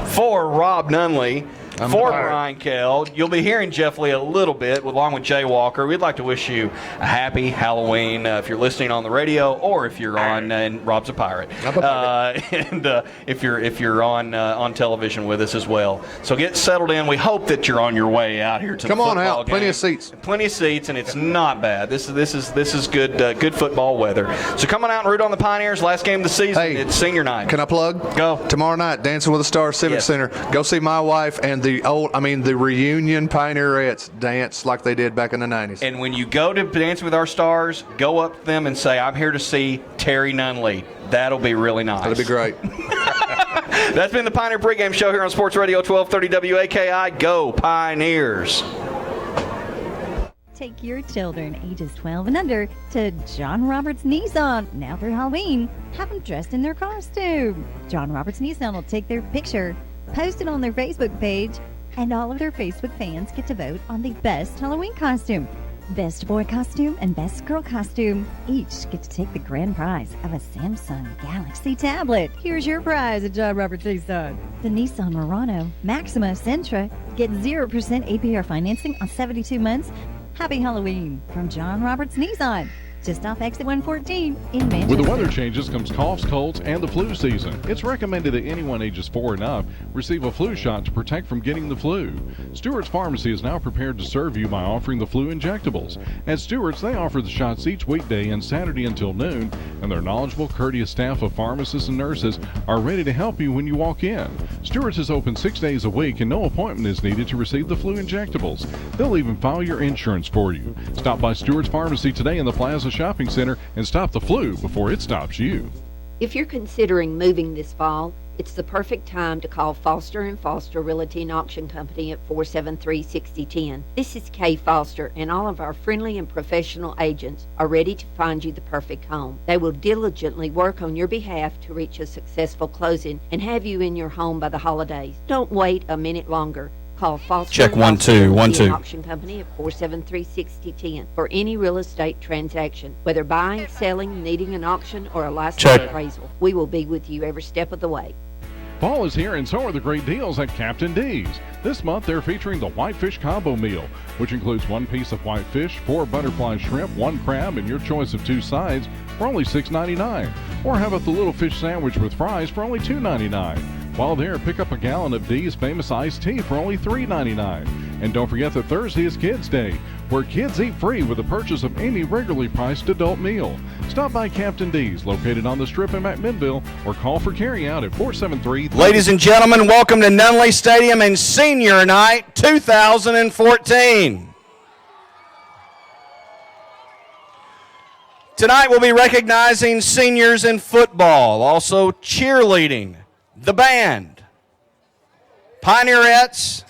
for Rob Nunley, for Brian Kell, you'll be hearing Jeff Lee a little bit along with Jay Walker. We'd like to wish you a happy Halloween if you're listening on the radio or if you're on, and Rob's a pirate, and if you're on television with us as well. So get settled in. We hope that you're on your way out here to come the on football out. game. Plenty of seats, and it's not bad. This is good football weather. So come on out and root on the Pioneers. Last game of the season. It's senior night. Can I plug? Go. Tomorrow night, Dancing with the Stars Civic Center. Go see my wife and the reunion Pioneerettes dance like they did back in the 90s. And when you go to Dance with Our Stars, go up to them and say, I'm here to see Terry Nunley. That'll be really nice. That'll be great. That's been the Pioneer Pregame Show here on Sports Radio 1230 WAKI. Go Pioneers. Take your children ages 12 and under to John Roberts Nissan. Now through Halloween, have them dressed in their costume. John Roberts Nissan will take their picture, post it on their Facebook page, and all of their Facebook fans get to vote on the best Halloween costume. Best boy costume and best girl costume each get to take the grand prize of a Samsung Galaxy tablet. Here's your prize at John Roberts Nissan. The Nissan Murano Maxima Sentra. Get 0% APR financing on 72 months. Happy Halloween from John Roberts Nissan. just off exit 114 in Manchester. With the weather changes comes coughs, colds, and the flu season. It's recommended that anyone ages 4 and up receive a flu shot to protect from getting the flu. Stewart's Pharmacy is now prepared to serve you by offering the flu injectables. At Stewart's, they offer the shots each weekday and Saturday until noon, and their knowledgeable, courteous staff of pharmacists and nurses are ready to help you when you walk in. Stewart's is open 6 days a week, and no appointment is needed to receive the flu injectables. They'll even file your insurance for you. Stop by Stewart's Pharmacy today in the Plaza Shopping Center and stop the flu before it stops you. If you're considering moving this fall, it's the perfect time to call Foster & Foster Realty and Auction Company at 473-6010. This is Kay Foster, and all of our friendly and professional agents are ready to find you the perfect home. They will diligently work on your behalf to reach a successful closing and have you in your home by the holidays. Don't wait a minute longer. Call Foster Check 1 2 1 2 Auction Company at 473-6010 for any real estate transaction, whether buying, selling, needing an auction, or a license appraisal. We will be with you every step of the way. Fall is here, and so are the great deals at Captain D's. This month, they're featuring the Whitefish Combo Meal, which includes 1 piece of whitefish, 4 butterfly shrimp, 1 crab, and your choice of 2 sides for only $6.99. Or how about the little fish sandwich with fries for only $2.99? While there, pick up a gallon of D's famous iced tea for only $3.99. And don't forget that Thursday is Kids Day, where kids eat free with the purchase of any regularly priced adult meal. Stop by Captain D's, located on the Strip in McMinnville, or call for carryout at 473. Ladies and gentlemen, welcome to Nunley Stadium and Senior Night 2014. Tonight we'll be recognizing seniors in football, also cheerleading, the band, Pioneerettes,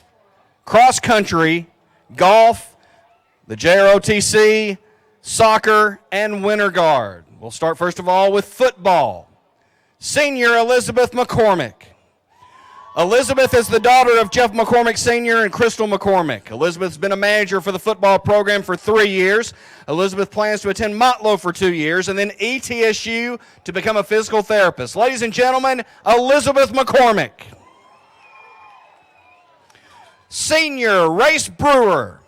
cross country, golf, the JROTC, soccer, and Winter Guard. We'll start first of all with football. Senior Elizabeth McCormick. Elizabeth is the daughter of Jeff McCormick Sr. and Crystal McCormick. Elizabeth's been a manager for the football program for 3 years. Elizabeth plans to attend Motlow for 2 years and then ETSU to become a physical therapist. Ladies and gentlemen, Elizabeth McCormick. Senior Race Brewer.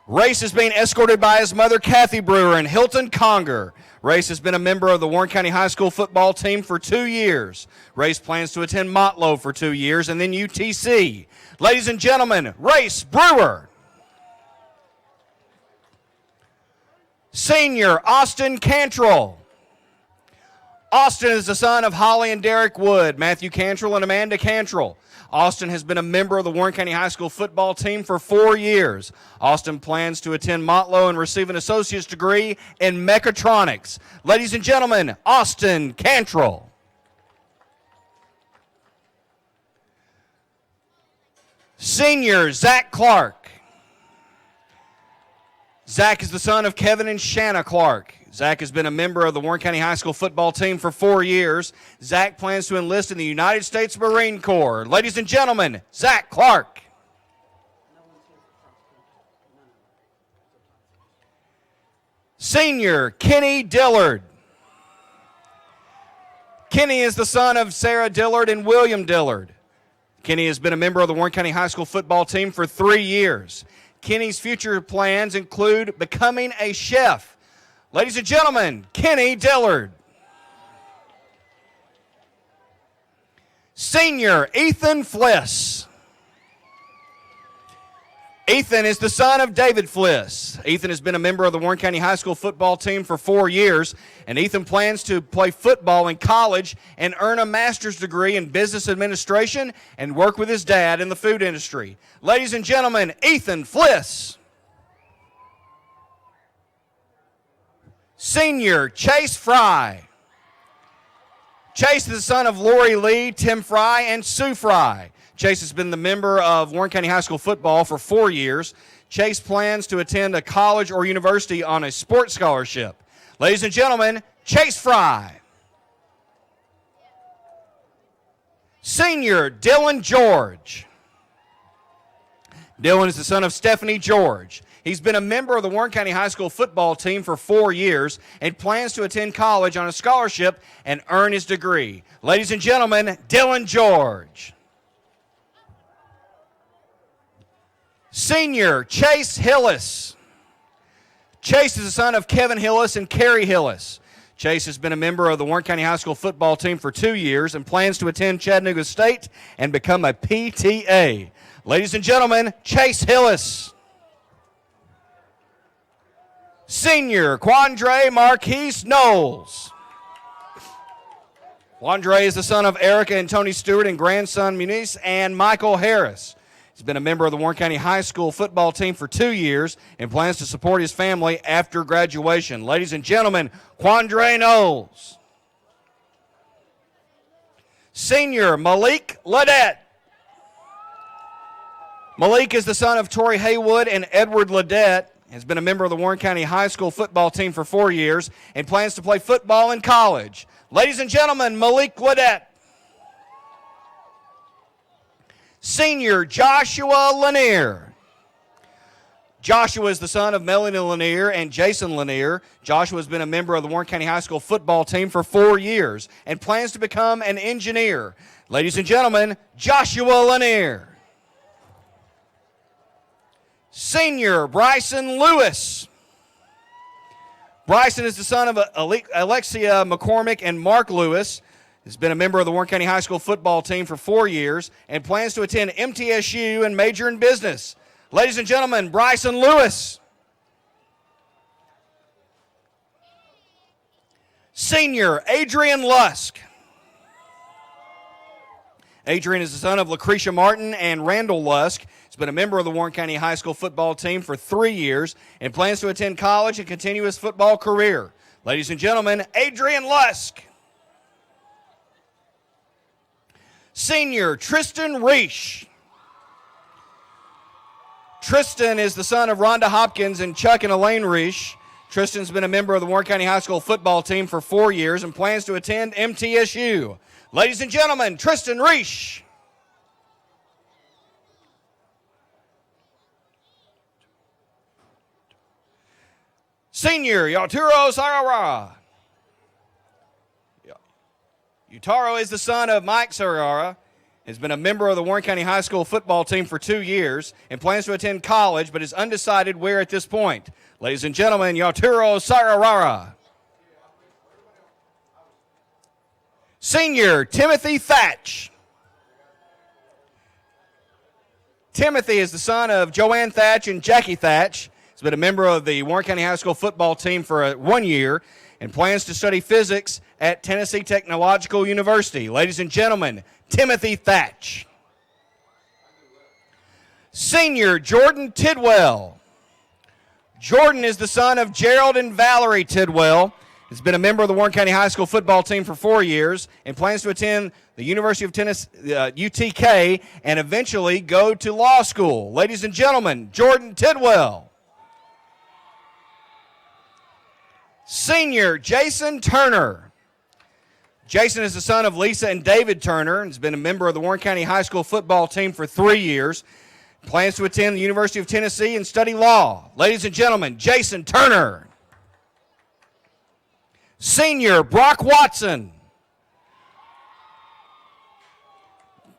Race is being escorted by his mother, Kathy Brewer, and Hilton Conger. Race has been a member of the Warren County High School football team for 2 years. Race plans to attend Motlow for 2 years and then UTC. Ladies and gentlemen, Race Brewer. Senior Austin Cantrell. Austin is the son of Holly and Derek Wood, Matthew Cantrell and Amanda Cantrell. Austin has been a member of the Warren County High School football team for 4 years. Austin plans to attend Motlow and receive an associate's degree in mechatronics. Ladies and gentlemen, Austin Cantrell. Senior Zach Clark. Zach is the son of Kevin and Shanna Clark. Zach has been a member of the Warren County High School football team for 4 years. Zach plans to enlist in the United States Marine Corps. Ladies and gentlemen, Zach Clark. Senior Kenny Dillard. Kenny is the son of Sarah Dillard and William Dillard. Kenny has been a member of the Warren County High School football team for 3 years. Kenny's future plans include becoming a chef. Ladies and gentlemen, Kenny Dillard. Senior Ethan Fliss. Ethan is the son of David Fliss. Ethan has been a member of the Warren County High School football team for 4 years, and Ethan plans to play football in college and earn a master's degree in business administration and work with his dad in the food industry. Ladies and gentlemen, Ethan Fliss. Senior Chase Fry. Chase is the son of Lori Lee, Tim Fry, and Sue Fry. Chase has been the member of Warren County High School football for 4 years. Chase plans to attend a college or university on a sports scholarship. Ladies and gentlemen, Chase Fry. Senior Dylan George. Dylan is the son of Stephanie George. He's been a member of the Warren County High School football team for 4 years and plans to attend college on a scholarship and earn his degree. Ladies and gentlemen, Dylan George. Senior Chase Hillis. Chase is the son of Kevin Hillis and Carrie Hillis. Chase has been a member of the Warren County High School football team for 2 years and plans to attend Chattanooga State and become a PTA. Ladies and gentlemen, Chase Hillis. Senior, Quandre Marquise Knowles. Quandre is the son of Erica and Tony Stewart and grandson Muniz and Michael Harris. He's been a member of the Warren County High School football team for 2 years and plans to support his family after graduation. Ladies and gentlemen, Quandre Knowles. Senior, Malik Ledette. Malik is the son of Tori Haywood and Edward Ledette. Has been a member of the Warren County High School football team for 4 years and plans to play football in college. Ladies and gentlemen, Malik Ledette. Senior, Joshua Lanier. Joshua is the son of Melanie Lanier and Jason Lanier. Joshua has been a member of the Warren County High School football team for 4 years and plans to become an engineer. Ladies and gentlemen, Joshua Lanier. Senior, Bryson Lewis. Bryson is the son of Alexia McCormick and Mark Lewis. Has been a member of the Warren County High School football team for 4 years and plans to attend MTSU and major in business. Ladies and gentlemen, Bryson Lewis. Senior, Adrian Lusk. Adrian is the son of Lucretia Martin and Randall Lusk. He's been a member of the Warren County High School football team for 3 years and plans to attend college and continue his football career. Ladies and gentlemen, Adrian Lusk. Senior, Tristan Reish. Tristan is the son of Rhonda Hopkins and Chuck and Elaine Reish. Tristan's been a member of the Warren County High School football team for 4 years and plans to attend MTSU. Ladies and gentlemen, Tristan Reish. Senior, Yaturo Sarara. Yutaro is the son of Mike Sarara. Has been a member of the Warren County High School football team for 2 years and plans to attend college but is undecided where at this point. Ladies and gentlemen, Yaturo Sarara. Senior, Timothy Thatch. Timothy is the son of Joanne Thatch and Jackie Thatch. He's been a member of the Warren County High School football team for 1 year and plans to study physics at Tennessee Technological University. Ladies and gentlemen, Timothy Thatch. Senior, Jordan Tidwell. Jordan is the son of Gerald and Valerie Tidwell. He's been a member of the Warren County High School football team for 4 years and plans to attend the University of Tennessee, UTK, and eventually go to law school. Ladies and gentlemen, Jordan Tidwell. Senior, Jason Turner. Jason is the son of Lisa and David Turner and has been a member of the Warren County High School football team for 3 years. Plans to attend the University of Tennessee and study law. Ladies and gentlemen, Jason Turner. Senior, Brock Watson.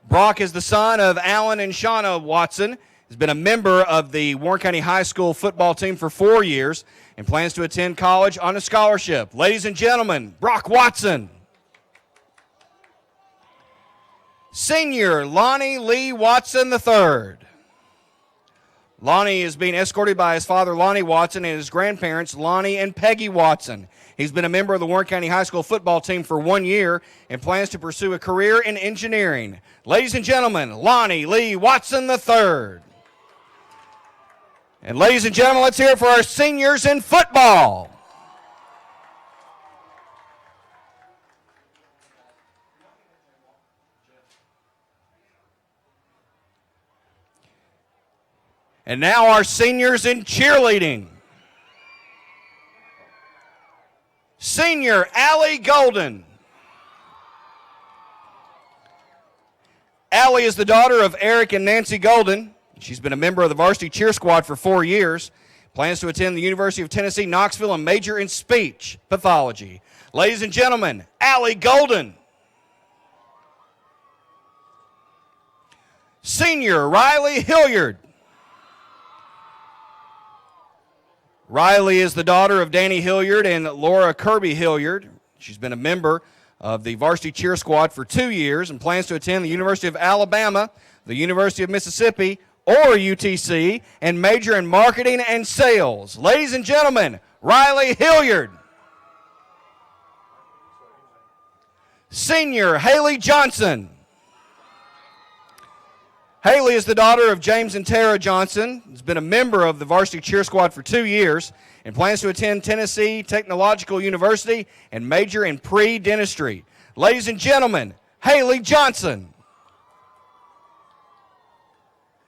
Brock is the son of Alan and Shauna Watson. Has been a member of the Warren County High School football team for 4 years and plans to attend college on a scholarship. Ladies and gentlemen, Brock Watson. Senior, Lonnie Lee Watson III. Lonnie is being escorted by his father, Lonnie Watson, and his grandparents, Lonnie and Peggy Watson. He's been a member of the Warren County High School football team for 1 year and plans to pursue a career in engineering. Ladies and gentlemen, Lonnie Lee Watson III. And ladies and gentlemen, let's hear it for our seniors in football. And now our seniors in cheerleading. Senior, Allie Golden. Allie is the daughter of Eric and Nancy Golden. She's been a member of the varsity cheer squad for 4 years. Plans to attend the University of Tennessee, Knoxville, and major in speech pathology. Ladies and gentlemen, Allie Golden. Senior, Riley Hilliard. Riley is the daughter of Danny Hilliard and Laura Kirby Hilliard. She's been a member of the varsity cheer squad for 2 years and plans to attend the University of Alabama, the University of Mississippi, or UTC, and major in marketing and sales. Ladies and gentlemen, Riley Hilliard. Senior Haley Johnson. Haley is the daughter of James and Tara Johnson. Has been a member of the varsity cheer squad for 2 years and plans to attend Tennessee Technological University and major in pre-dentistry. Ladies and gentlemen, Haley Johnson.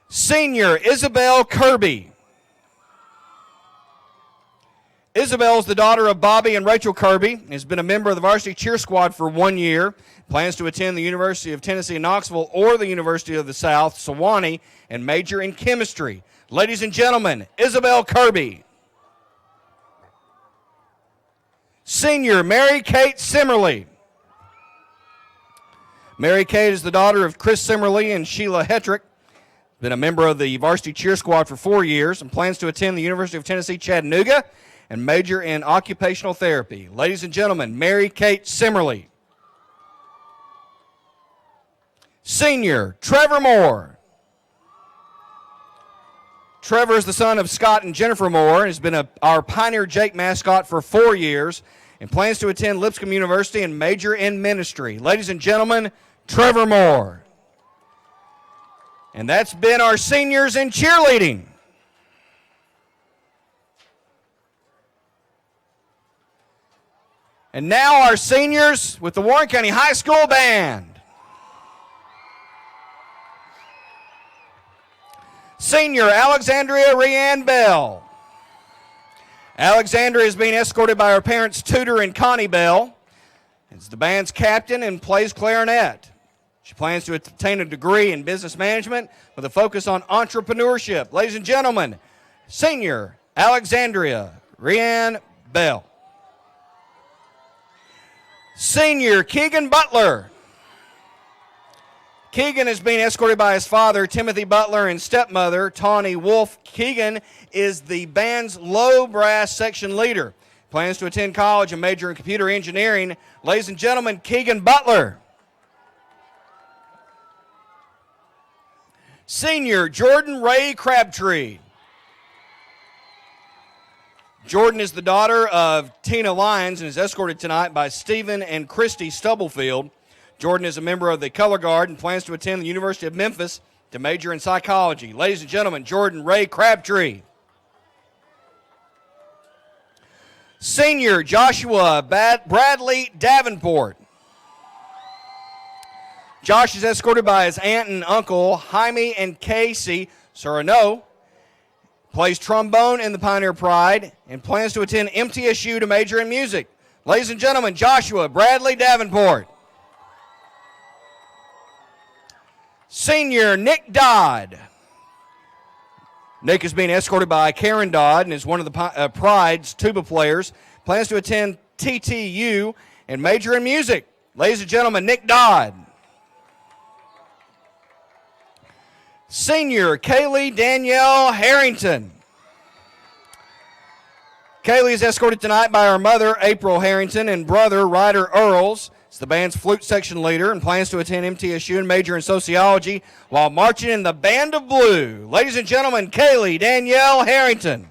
Senior Isabel Kirby. Isabel is the daughter of Bobby and Rachel Kirby and has been a member of the varsity cheer squad for 1 year. Plans to attend the University of Tennessee Knoxville or the University of the South, Sewanee, and major in chemistry. Ladies and gentlemen, Isabel Kirby. Senior Mary Kate Simmerly. Mary Kate is the daughter of Chris Simmerly and Sheila Hetrick. Been a member of the varsity cheer squad for 4 years and plans to attend the University of Tennessee Chattanooga and major in occupational therapy. Ladies and gentlemen, Mary Kate Simmerly. Senior Trevor Moore. Trevor is the son of Scott and Jennifer Moore and has been our Pioneer Jake mascot for 4 years and plans to attend Lipscomb University and major in ministry. Ladies and gentlemen, Trevor Moore. And that's been our seniors in cheerleading. And now our seniors with the Warren County High School Band. Senior Alexandria Rianne Bell. Alexandria is being escorted by her parents, Tudor and Connie Bell. Is the band's captain and plays clarinet. She plans to obtain a degree in business management with a focus on entrepreneurship. Ladies and gentlemen, Senior Alexandria Rianne Bell. Senior Keegan Butler. Keegan is being escorted by his father, Timothy Butler, and stepmother, Tawny Wolf. Keegan is the band's low brass section leader. Plans to attend college and major in computer engineering. Ladies and gentlemen, Keegan Butler. Senior Jordan Ray Crabtree. Jordan is the daughter of Tina Lyons and is escorted tonight by Stephen and Christy Stubblefield. Jordan is a member of the Color Guard and plans to attend the University of Memphis to major in psychology. Ladies and gentlemen, Jordan Ray Crabtree. Senior Joshua Bradley Davenport. Josh is escorted by his aunt and uncle, Jaime and Casey Serrano. Plays trombone in the Pioneer Pride and plans to attend MTSU to major in music. Ladies and gentlemen, Joshua Bradley Davenport. Senior Nick Dodd. Nick is being escorted by Karen Dodd and is one of the Pride's tuba players. Plans to attend TTU and major in music. Ladies and gentlemen, Nick Dodd. Senior Kaylee Danielle Harrington. Kaylee is escorted tonight by her mother, April Harrington, and brother, Ryder Earls. It's the band's flute section leader and plans to attend MTSU and major in sociology while marching in the Band of Blue. Ladies and gentlemen, Kaylee Danielle Harrington.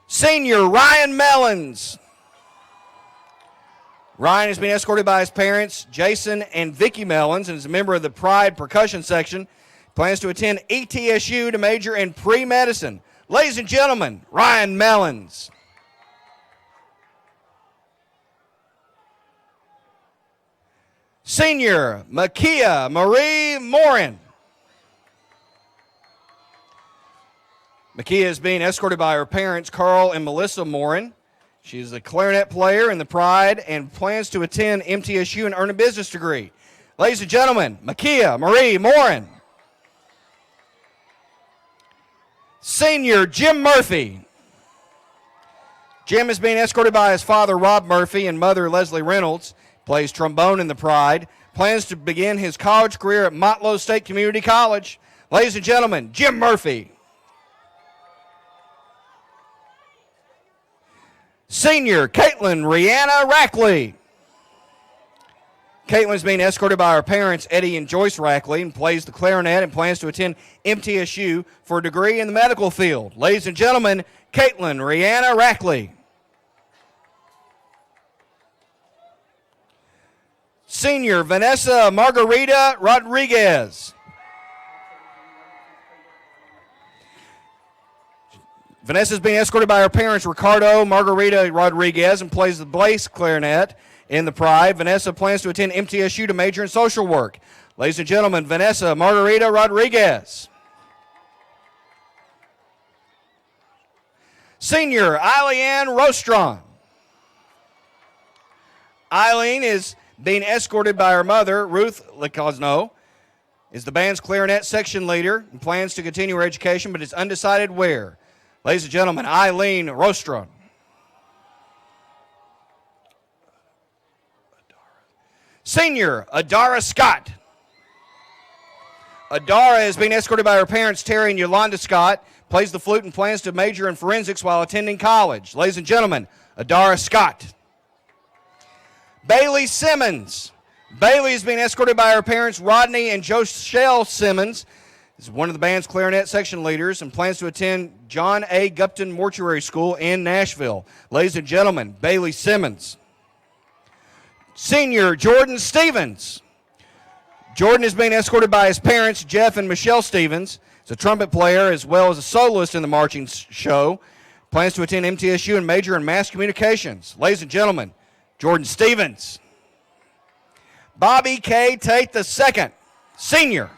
Senior Ryan Mellons. Ryan has been escorted by his parents, Jason and Vicky Mellons, and is a member of the Pride percussion section. Plans to attend ETSU to major in pre-medicine. Ladies and gentlemen, Ryan Mellons. Senior Makia Marie Morin. Makia is being escorted by her parents, Carl and Melissa Morin. She is a clarinet player in the Pride and plans to attend MTSU and earn a business degree. Ladies and gentlemen, Makia Marie Morin. Senior Jim Murphy. Jim is being escorted by his father, Rob Murphy, and mother, Leslie Reynolds. Plays trombone in the Pride. Plans to begin his college career at Motlow State Community College. Ladies and gentlemen, Jim Murphy. Senior Caitlin Rihanna Rackley. Caitlin's being escorted by her parents, Eddie and Joyce Rackley, and plays the clarinet and plans to attend MTSU for a degree in the medical field. Ladies and gentlemen, Caitlin Rihanna Rackley. Senior Vanessa Margarita Rodriguez. Vanessa's being escorted by her parents, Ricardo Margarita Rodriguez, and plays the bass clarinet in the Pride. Vanessa plans to attend MTSU to major in social work. Ladies and gentlemen, Vanessa Margarita Rodriguez. Senior Eileen Rostron. Eileen is being escorted by her mother, Ruth Lecosno, is the band's clarinet section leader and plans to continue her education, but is undecided where. Ladies and gentlemen, Eileen Rostron. Senior Adara Scott. Adara is being escorted by her parents, Terry and Yolanda Scott, plays the flute and plans to major in forensics while attending college. Ladies and gentlemen, Adara Scott. Bailey Simmons. Bailey is being escorted by her parents, Rodney and Joshelle Simmons, is one of the band's clarinet section leaders and plans to attend John A. Gupton Mortuary School in Nashville. Ladies and gentlemen, Bailey Simmons. Senior Jordan Stevens. Jordan is being escorted by his parents, Jeff and Michelle Stevens. He's a trumpet player as well as a soloist in the marching show. Plans to attend MTSU and major in mass communications. Ladies and gentlemen, Jordan Stevens. Bobby K. Tate II, senior.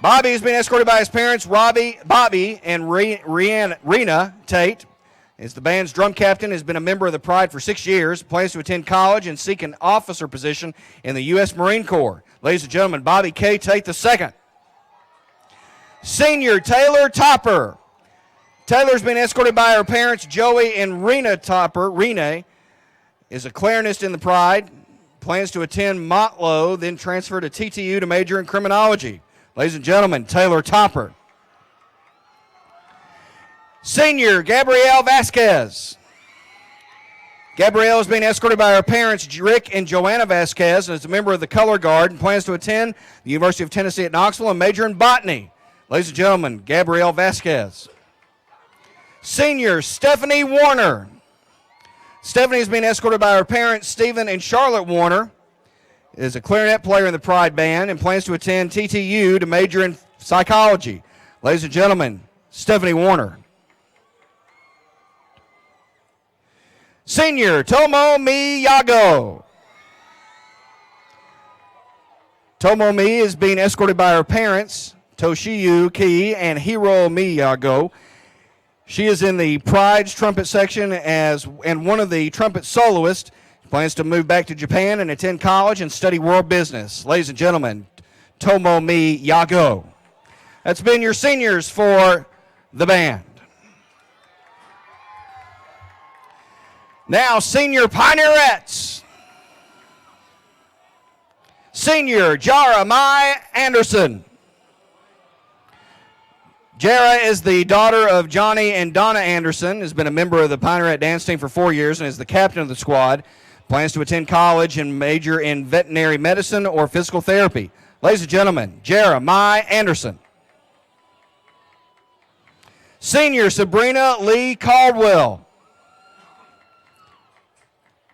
Bobby has been escorted by his parents, Bobby and Rena Tate. Is the band's drum captain, has been a member of the Pride for 6 years, plans to attend college and seek an officer position in the U.S. Marine Corps. Ladies and gentlemen, Bobby K. Tate II. Senior Taylor Topper. Taylor's been escorted by her parents, Joey and Rena Topper. Rene is a clarinist in the Pride, plans to attend Motlow, then transfer to TTU to major in criminology. Ladies and gentlemen, Taylor Topper. Senior Gabrielle Vasquez. Gabrielle is being escorted by her parents, Rick and Joanna Vasquez, and is a member of the Color Guard and plans to attend the University of Tennessee at Knoxville and major in botany. Ladies and gentlemen, Gabrielle Vasquez. Senior Stephanie Warner. Stephanie is being escorted by her parents, Stephen and Charlotte Warner, is a clarinet player in the Pride Band and plans to attend TTU to major in psychology. Ladies and gentlemen, Stephanie Warner. Senior Tomo Miyago. Tomo Mi is being escorted by her parents, Toshiyu Ki and Hiro Miyago. She is in the Pride's trumpet section and one of the trumpet soloists. Plans to move back to Japan and attend college and study world business. Ladies and gentlemen, Tomo Miyago. That's been your seniors for the band. Now, senior pioneerettes. Senior Jara Mai Anderson. Jara is the daughter of Johnny and Donna Anderson, has been a member of the Pioneerette dance team for 4 years and is the captain of the squad. Plans to attend college and major in veterinary medicine or physical therapy. Ladies and gentlemen, Jara Mai Anderson. Senior Sabrina Lee Caldwell.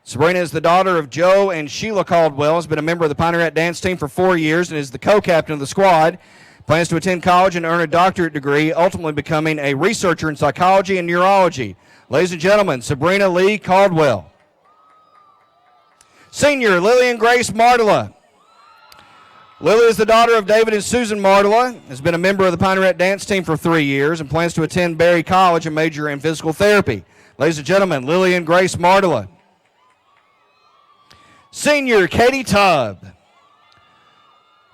Sabrina is the daughter of Joe and Sheila Caldwell, has been a member of the Pioneerette dance team for 4 years and is the co-captain of the squad. Plans to attend college and earn a doctorate degree, ultimately becoming a researcher in psychology and neurology. Ladies and gentlemen, Sabrina Lee Caldwell. Senior Lillian Grace Martela. Lily is the daughter of David and Susan Martela, has been a member of the Pioneerette dance team for 3 years and plans to attend Berry College and major in physical therapy. Ladies and gentlemen, Lillian Grace Martela. Senior Katie Tubb.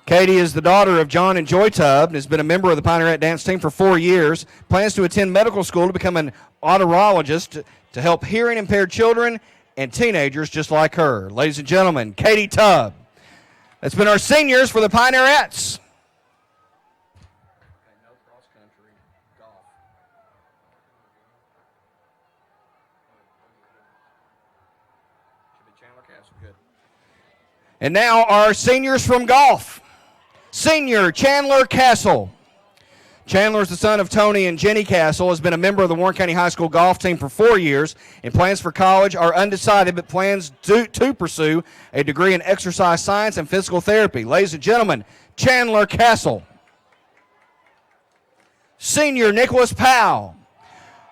Katie is the daughter of John and Joy Tubb and has been a member of the Pioneerette dance team for 4 years. Plans to attend medical school to become an otologist to help hearing impaired children and teenagers just like her. Ladies and gentlemen, Katie Tubb. That's been our seniors for the Pioneerettes. And now our seniors from golf. Senior Chandler Castle. Chandler is the son of Tony and Jenny Castle, has been a member of the Warren County High School golf team for 4 years, and plans for college are undecided, but plans to pursue a degree in exercise science and physical therapy. Ladies and gentlemen, Chandler Castle. Senior Nicholas Powell.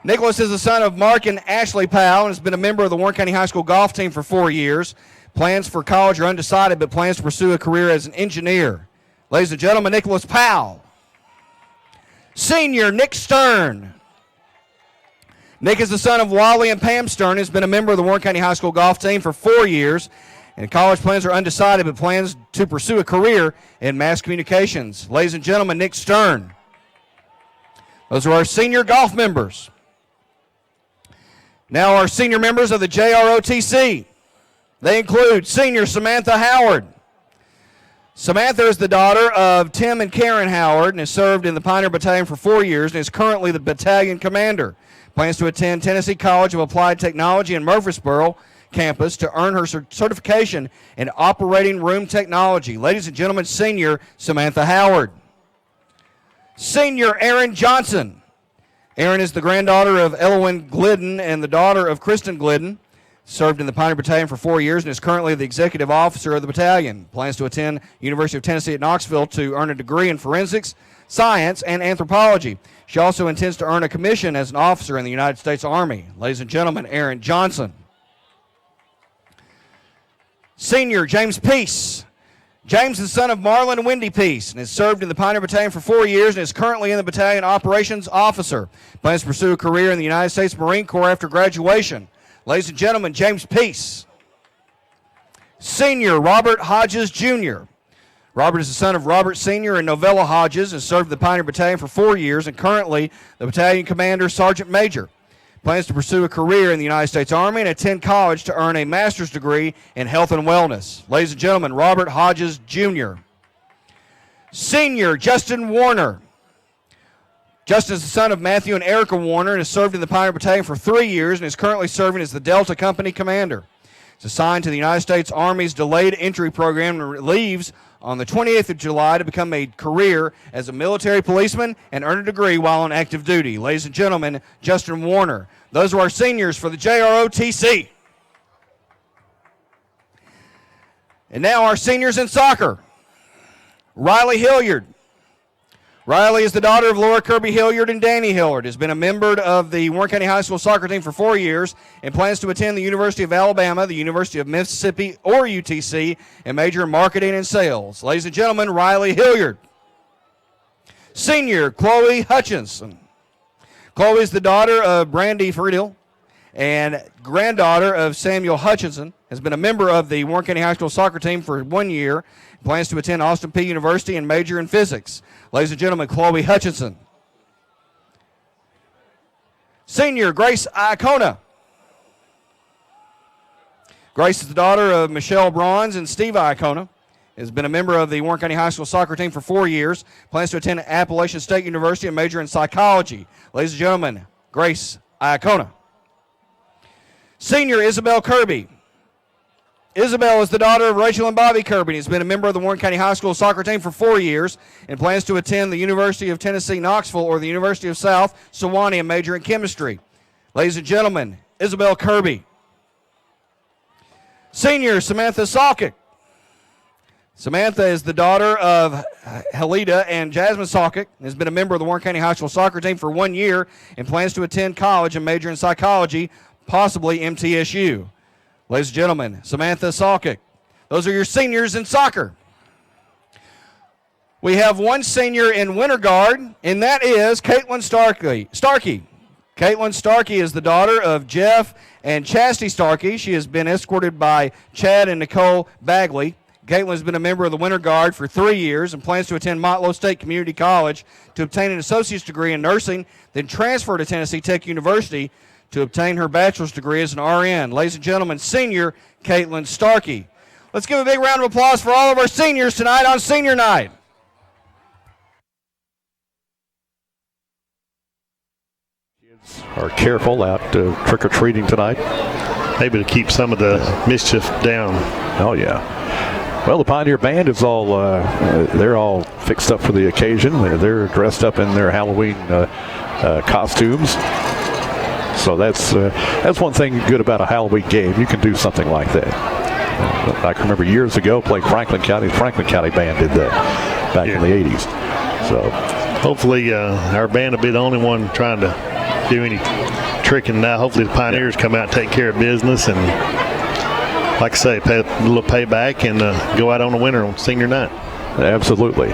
Nicholas is the son of Mark and Ashley Powell and has been a member of the Warren County High School golf team for 4 years. Plans for college are undecided, but plans to pursue a career as an engineer. Ladies and gentlemen, Nicholas Powell. Senior Nick Stern. Nick is the son of Wally and Pam Stern, has been a member of the Warren County High School golf team for 4 years, and college plans are undecided, but plans to pursue a career in mass communications. Ladies and gentlemen, Nick Stern. Those are our senior golf members. Now our senior members of the JROTC. They include senior Samantha Howard. Samantha is the daughter of Tim and Karen Howard and has served in the Pioneer Battalion for 4 years and is currently the battalion commander. Plans to attend Tennessee College of Applied Technology in Murfreesboro campus to earn her certification in operating room technology. Ladies and gentlemen, senior Samantha Howard. Senior Erin Johnson. Erin is the granddaughter of Elwyn Glidden and the daughter of Kristen Glidden. Served in the Pioneer Battalion for 4 years and is currently the executive officer of the battalion. Plans to attend University of Tennessee at Knoxville to earn a degree in forensics, science, and anthropology. She also intends to earn a commission as an officer in the United States Army. Ladies and gentlemen, Erin Johnson. Senior James Peace. James is the son of Marlon and Wendy Peace and has served in the Pioneer Battalion for 4 years and is currently in the battalion operations officer. Plans to pursue a career in the United States Marine Corps after graduation. Ladies and gentlemen, James Peace. Senior Robert Hodges Jr. Robert is the son of Robert Sr. and Novella Hodges and served in the Pioneer Battalion for 4 years and currently the battalion commander, sergeant major. Plans to pursue a career in the United States Army and attend college to earn a master's degree in health and wellness. Ladies and gentlemen, Robert Hodges Jr. Senior Justin Warner. Justin is the son of Matthew and Erica Warner and has served in the Pioneer Battalion for 3 years and is currently serving as the Delta Company commander. He's assigned to the United States Army's Delayed Entry Program and leaves on the 28th of July to become a career as a military policeman and earn a degree while on active duty. Ladies and gentlemen, Justin Warner. Those are our seniors for the JROTC. And now our seniors in soccer. Riley Hilliard. Riley is the daughter of Laura Kirby Hilliard and Danny Hilliard, has been a member of the Warren County High School soccer team for 4 years and plans to attend the University of Alabama, the University of Mississippi, or UTC, and major in marketing and sales. Ladies and gentlemen, Riley Hilliard. Senior Chloe Hutchinson. Chloe is the daughter of Brandy Friedel and granddaughter of Samuel Hutchinson, has been a member of the Warren County High School soccer team for 1 year, plans to attend Austin Peay University and major in physics. Ladies and gentlemen, Chloe Hutchinson. Senior Grace Iacona. Grace is the daughter of Michelle Bronze and Steve Iacona. Has been a member of the Warren County High School soccer team for 4 years. Plans to attend Appalachian State University and major in psychology. Ladies and gentlemen, Grace Iacona. Senior Isabel Kirby. Isabel is the daughter of Rachel and Bobby Kirby and has been a member of the Warren County High School soccer team for 4 years and plans to attend the University of Tennessee Knoxville or the University of South Sewanee and major in chemistry. Ladies and gentlemen, Isabel Kirby. Senior Samantha Salkick. Samantha is the daughter of Helida and Jasmine Salkick and has been a member of the Warren County High School soccer team for 1 year and plans to attend college and major in psychology, possibly MTSU. Ladies and gentlemen, Samantha Salkick. Those are your seniors in soccer. We have one senior in winter guard, and that is Caitlin Starkey. Caitlin Starkey is the daughter of Jeff and Chastity Starkey. She has been escorted by Chad and Nicole Bagley. Caitlin has been a member of the winter guard for 3 years and plans to attend Motlow State Community College to obtain an associate's degree in nursing, then transfer to Tennessee Tech University to obtain her bachelor's degree as an RN. Ladies and gentlemen, senior Caitlin Starkey. Let's give a big round of applause for all of our seniors tonight on senior night. Kids are careful out trick-or-treating tonight. able to keep some of the mischief down. Oh, yeah. Well, the Pioneer Band is all, they're all fixed up for the occasion. They're dressed up in their Halloween costumes. So that's one thing good about a Halloween game. You can do something like that. I can remember years ago playing Franklin County. The Franklin County Band did that back in the 80s. So hopefully our band will be the only one trying to do any tricking now. Hopefully the Pioneers come out and take care of business and, like I say, pay a little payback and go out on a winner on senior night. Absolutely.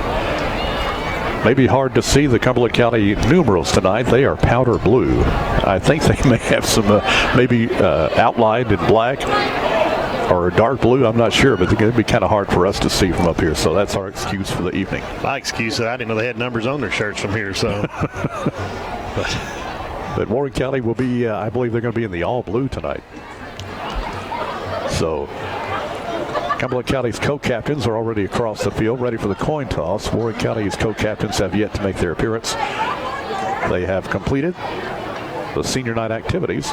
Maybe hard to see the Cumberland County numerals tonight. They are powder blue. I think they may have some maybe outlined in black or dark blue. I'm not sure, but it's going to be kind of hard for us to see from up here. So that's our excuse for the evening. My excuse, I didn't know they had numbers on their shirts from here. So, but Warren County will be, I believe they're going to be in the all blue tonight. So Cumberland County's co-captains are already across the field, ready for the coin toss. Warren County's co-captains have yet to make their appearance. They have completed the senior night activities.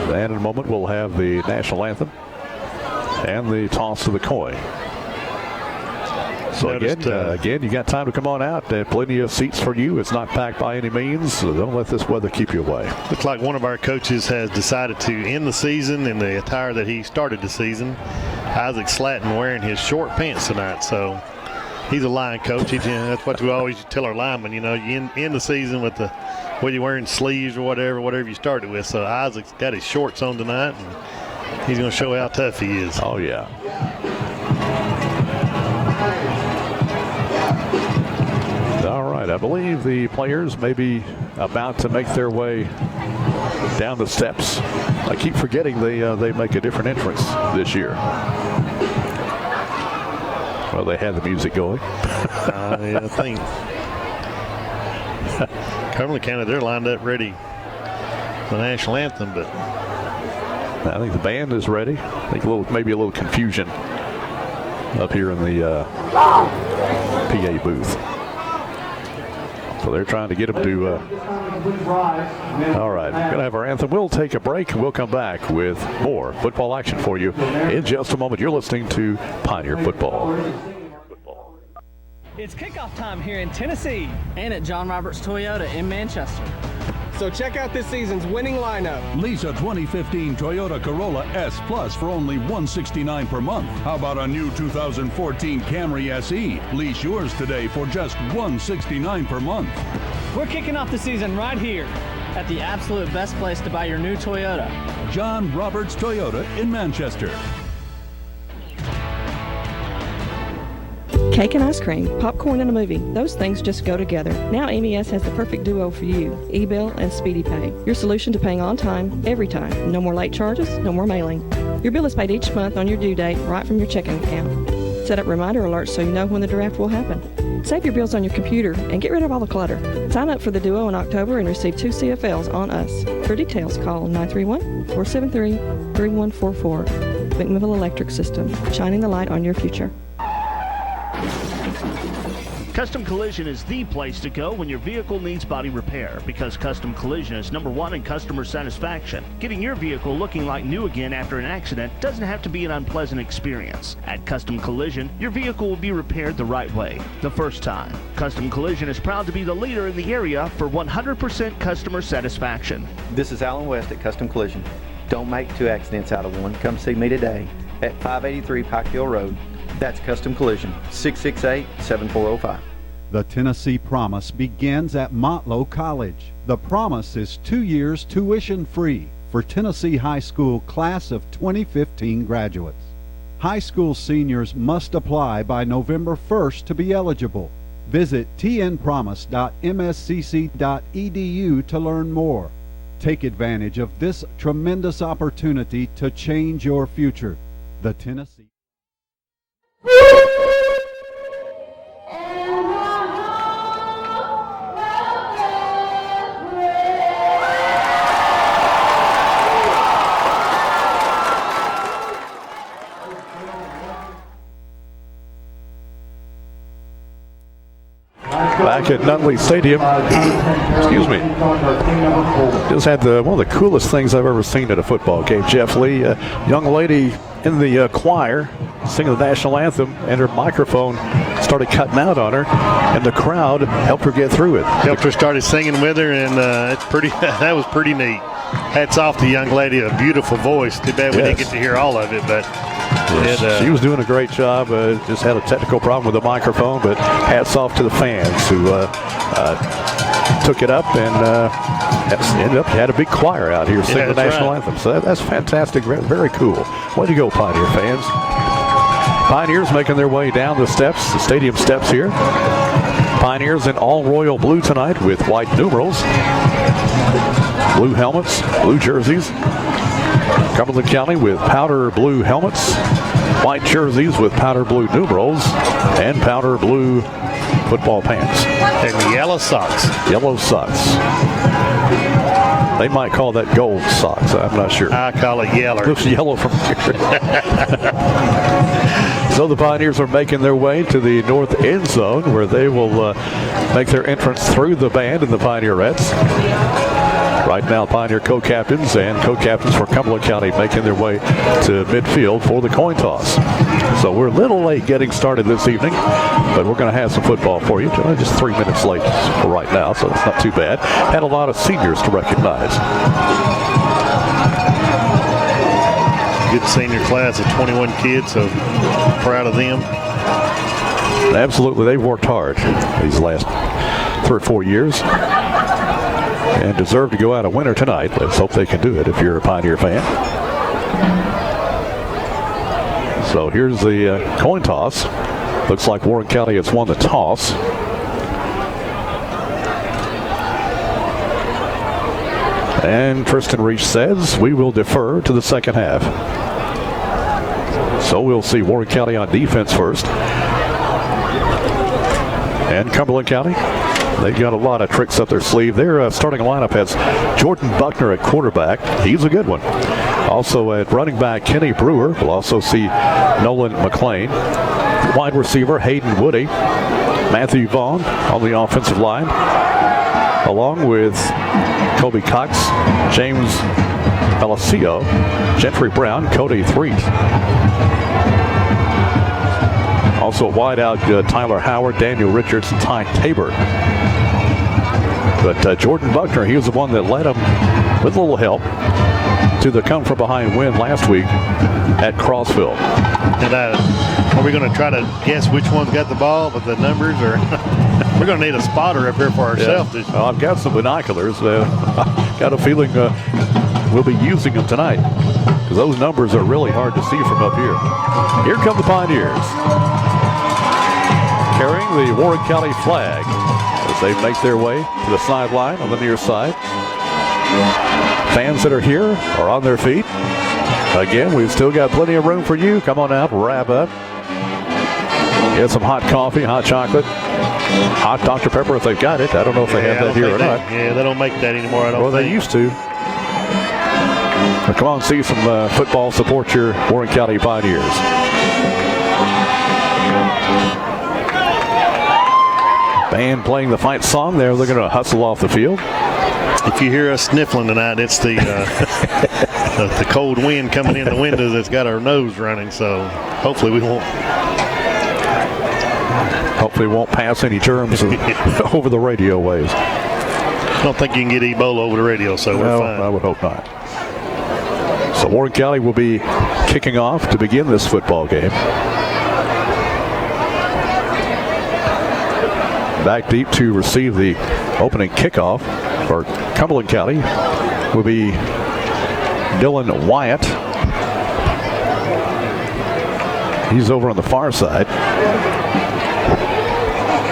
And in a moment, we'll have the national anthem and the toss of the coin. So again, you got time to come on out. Plenty of seats for you. It's not packed by any means, so don't let this weather keep you away. Looks like one of our coaches has decided to end the season in the attire that he started the season. Isaac Slatton wearing his short pants tonight, so he's a line coach. That's what we always tell our linemen. You end the season with whether you're wearing sleeves or whatever you started with. So Isaac's got his shorts on tonight, and he's going to show how tough he is. Oh, yeah. All right, I believe the players may be about to make their way down the steps. I keep forgetting they make a different entrance this year. Well, they had the music going. I think Cumberland County, they're lined up ready for the national anthem, but I think the band is ready. I think maybe a little confusion up here in the PA booth. So they're trying to get them to. All right, we're going to have our anthem. We'll take a break and we'll come back with more football action for you in just a moment. You're listening to Pioneer Football. It's kickoff time here in Tennessee and at John Roberts Toyota in Manchester. So check out this season's winning lineup. Lease a 2015 Toyota Corolla S Plus for only $169 per month. How about a new 2014 Camry SE? Lease yours today for just $169 per month. We're kicking off the season right here at the absolute best place to buy your new Toyota. John Roberts Toyota in Manchester. Cake and ice cream, popcorn and a movie, those things just go together. Now MES has the perfect duo for you, e-bill and Speedy Pay. Your solution to paying on time, every time. No more late charges, no more mailing. Your bill is paid each month on your due date right from your checking account. Set up reminder alerts so you know when the draft will happen. Save your bills on your computer and get rid of all the clutter. Sign up for the duo in October and receive 2 CFLs on us. For details, call 931-473-3144. McMinnville Electric System, shining the light on your future. Custom Collision is the place to go when your vehicle needs body repair, because Custom Collision is #1 in customer satisfaction. Getting your vehicle looking like new again after an accident doesn't have to be an unpleasant experience. At Custom Collision, your vehicle will be repaired the right way, the first time. Custom Collision is proud to be the leader in the area for 100% customer satisfaction. This is Alan West at Custom Collision. Don't make 2 accidents out of one. Come see me today at 583 Pikeville Road. That's Custom Collision, 668-7405. The Tennessee Promise begins at Motlow College. The Promise is 2 years tuition-free for Tennessee High School class of 2015 graduates. High school seniors must apply by November 1st to be eligible. Visit tnpromise.mscc.edu to learn more. Take advantage of this tremendous opportunity to change your future. The Tennessee. back at Nutley Stadium. Excuse me. Just had one of the coolest things I've ever seen at a football game. Jeff Lee, a young lady in the choir singing the national anthem, and her microphone started cutting out on her, and the crowd helped her get through it. Helped her started singing with her, and it's pretty. That was pretty neat. Hats off to the young lady, a beautiful voice. Too bad we didn't get to hear all of it, but she was doing a great job. Just had a technical problem with the microphone, but hats off to the fans who took it up and ended up had a big choir out here singing the national anthem. So that's fantastic, very cool. Way to go, Pioneer fans. Pioneers making their way down the steps, the stadium steps here. Pioneers in all royal blue tonight with white numerals, blue helmets, blue jerseys. Cumberland County with powder blue helmets, white jerseys with powder blue numerals, and powder blue football pants. And yellow socks. Yellow socks. They might call that gold socks. I'm not sure. I call it yellow. Looks yellow from here. So the Pioneers are making their way to the north end zone where they will make their entrance through the band and the Pioneerettes. Right now, Pioneer co-captains and co-captains for Cumberland County making their way to midfield for the coin toss. So we're a little late getting started this evening, but we're going to have some football for you. Just 3 minutes late for right now, so it's not too bad. Had a lot of seniors to recognize. Good senior class of 21 kids, so proud of them. Absolutely, they've worked hard these last 3 or 4 years and deserve to go out a winner tonight. Let's hope they can do it if you're a Pioneer fan. So here's the coin toss. Looks like Warren County has won the toss. And Tristan Reach says we will defer to the second half. So we'll see Warren County on defense first. And Cumberland County, they've got a lot of tricks up their sleeve. Their starting lineup has Jordan Buckner at quarterback. He's a good one. Also at running back, Kenny Brewer. We'll also see Nolan McLean. Wide receiver, Hayden Woody. Matthew Vaughn on the offensive line, along with Kobe Cox, James Palacio, Gentry Brown, Cody Threet. Also wide out, Tyler Howard, Daniel Richards, and Ty Tabor. But Jordan Buckner, he was the one that led them with a little help to the come-from-behind win last week at Crossville. And are we going to try to guess which one's got the ball with the numbers, or we're going to need a spotter up here for ourselves? Yeah. Well, I've got some binoculars. Got a feeling we'll be using them tonight because those numbers are really hard to see from up here. Here come the Pioneers, carrying the Warren County flag as they make their way to the sideline on the near side. Fans that are here are on their feet. Again, we've still got plenty of room for you. Come on out, wrap up. Get some hot coffee, hot chocolate, hot Dr. Pepper if they've got it. I don't know if they have that here or not. Yeah, they don't make that anymore, I don't think. Well, they used to. But come on, see some football. Support your Warren County Pioneers. Band playing the fight song there. They're going to hustle off the field. If you hear us sniffling tonight, it's the the cold wind coming in the windows that's got our nose running. So hopefully we won't. Hopefully won't pass any germs over the radio waves. I don't think you can get Ebola over the radio, so we're fine. I would hope not. So Warren County will be kicking off to begin this football game. Back deep to receive the opening kickoff for Cumberland County will be Dylan Wyatt. He's over on the far side.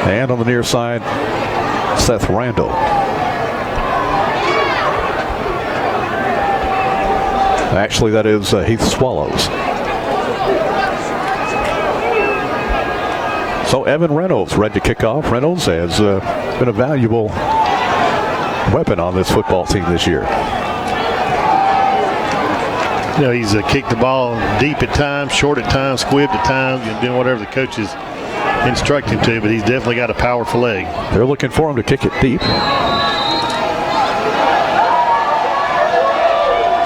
And on the near side, Seth Randall. Actually, that is Heath Swallows. So Evan Reynolds ready to kick off. Reynolds has been a valuable weapon on this football team this year. You know, he's kicked the ball deep at times, short at times, squibbed at times, and doing whatever the coaches instruct him to, but he's definitely got a powerful leg. They're looking for him to kick it deep.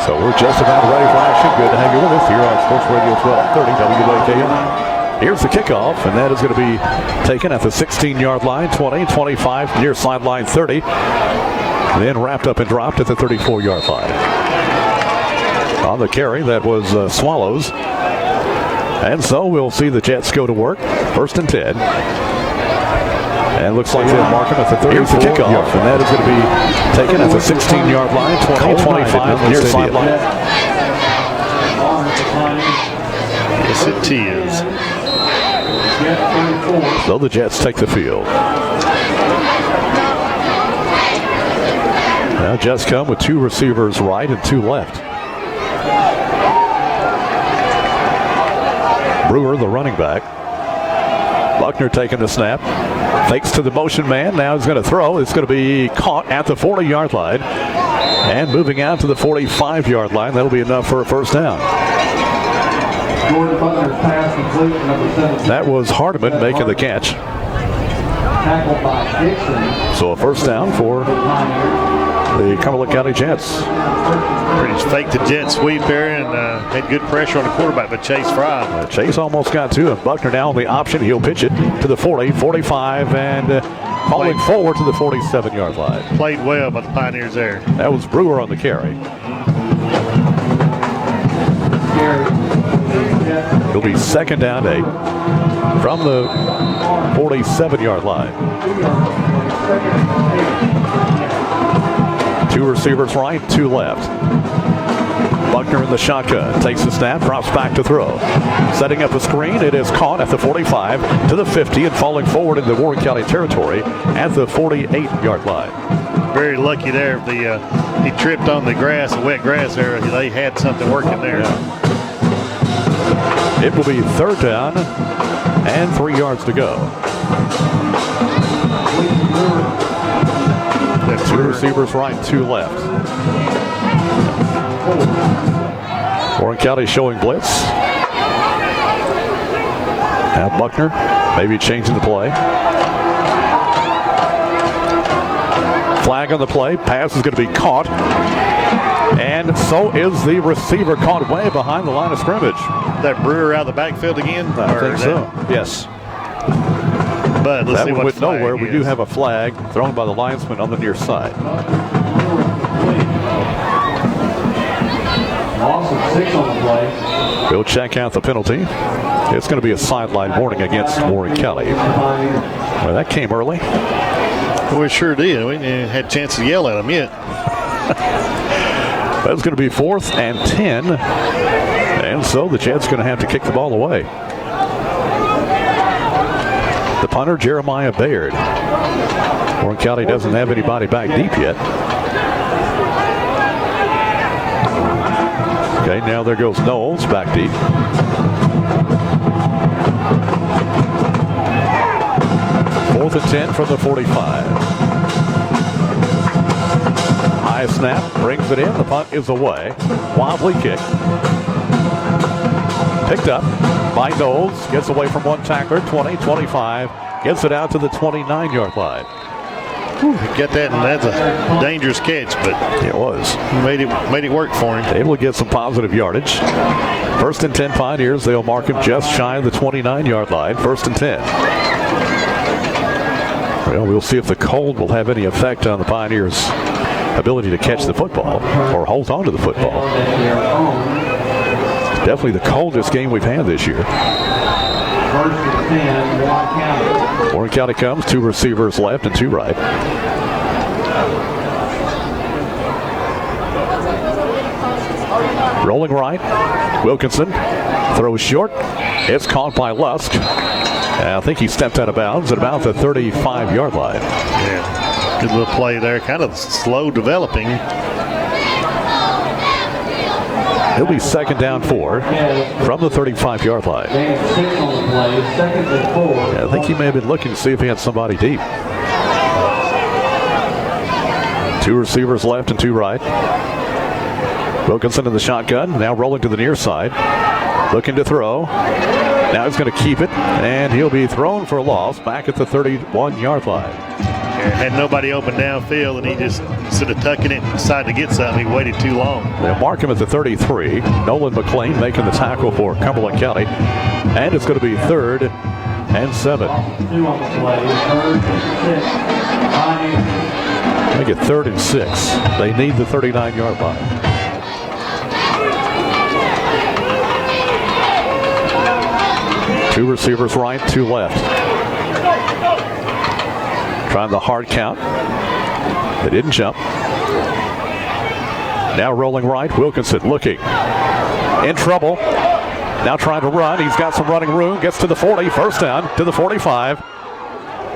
So we're just about ready for action. Good to have you with us here on Sports Radio 1230 WAKM. Here's the kickoff, and that is going to be taken at the 16-yard line, 20, 25, near sideline 30. Then wrapped up and dropped at the 34-yard line. On the carry, that was Swallows. And so we'll see the Jets go to work. 1st and 10. And looks like they'll mark him at the 34. Here's the kickoff, and that is going to be taken at the 16-yard line, 20, 25, near sideline. Yes, it is. So the Jets take the field. Now Jets come with 2 receivers right and 2 left. Brewer, the running back. Buckner taking the snap. Fakes to the motion man. Now he's going to throw. It's going to be caught at the 40-yard line. And moving out to the 45-yard line. That'll be enough for a first down. That was Hardiman making the catch. So a first down for the Cumberland County Jets. Pretty just faked the jet sweep there and had good pressure on the quarterback, but Chase Fry. Chase almost got to him. Buckner now on the option. He'll pitch it to the 40, 45, and falling forward to the 47-yard line. Played well by the Pioneers there. That was Brewer on the carry. It'll be 2nd down 8 from the 47-yard line. 2 receivers right, 2 left. Buckner in the shotgun, takes the snap, drops back to throw. Setting up a screen, it is caught at the 45 to the 50 and falling forward into Warren County territory at the 48-yard line. Very lucky there. He tripped on the grass, the wet grass there. They had something working there. Yeah. It will be 3rd down and 3 yards to go. 2 receivers right, 2 left. Warren County showing blitz. Now Buckner maybe changing the play. Flag on the play. Pass is going to be caught. And so is the receiver, caught way behind the line of scrimmage. That Brewer out of the backfield again? I think so. Yes. But let's see what went nowhere. We do have a flag thrown by the linesman on the near side. Loss of 6 on the play. We'll check out the penalty. It's going to be a sideline warning against Warren County. Well, that came early. Well, we sure did. We didn't had a chance to yell at them yet. That's going to be 4th and 10. And so the Jets going to have to kick the ball away. The punter, Jeremiah Baird. Warren County doesn't have anybody back deep yet. Okay, now there goes Knowles back deep. Fourth and 10 from the 45. High snap, brings it in. The punt is away. Wobbly kick. Picked up by Knowles. Gets away from one tackler. 20, 25. Gets it out to the 29-yard line. Get that, and that's a dangerous catch, but it was. Made it work for him. Able to get some positive yardage. 1st and 10 Pioneers. They'll mark him just shy of the 29-yard line. 1st and 10. Well, we'll see if the cold will have any effect on the Pioneers' ability to catch the football or hold on to the football. It's definitely the coldest game we've had this year. 1st and 10, Warren County. Warren County comes, 2 receivers left and 2 right. Rolling right. Wilkinson throws short. It's caught by Lusk. I think he stepped out of bounds at about the 35-yard line. Yeah, good little play there. Kind of slow developing. It'll be 2nd down 4 from the 35-yard line. 6 on the play, 2nd and 4. Yeah, I think he may have been looking to see if he had somebody deep. 2 receivers left and 2 right. Wilkinson in the shotgun, now rolling to the near side. Looking to throw. Now he's going to keep it, and he'll be thrown for a loss back at the 31-yard line. Had nobody open downfield, and he just, instead of tucking it and decided to get something, he waited too long. They'll mark him at the 33. Nolan McLean making the tackle for Cumberland County. And it's going to be 3rd and 7. Make it 3rd and 6. They need the 39-yard line. Two receivers right, two left. Trying the hard count. They didn't jump. Now rolling right, Wilkinson looking. In trouble. Now trying to run. He's got some running room. Gets to the 40. First down to the 45.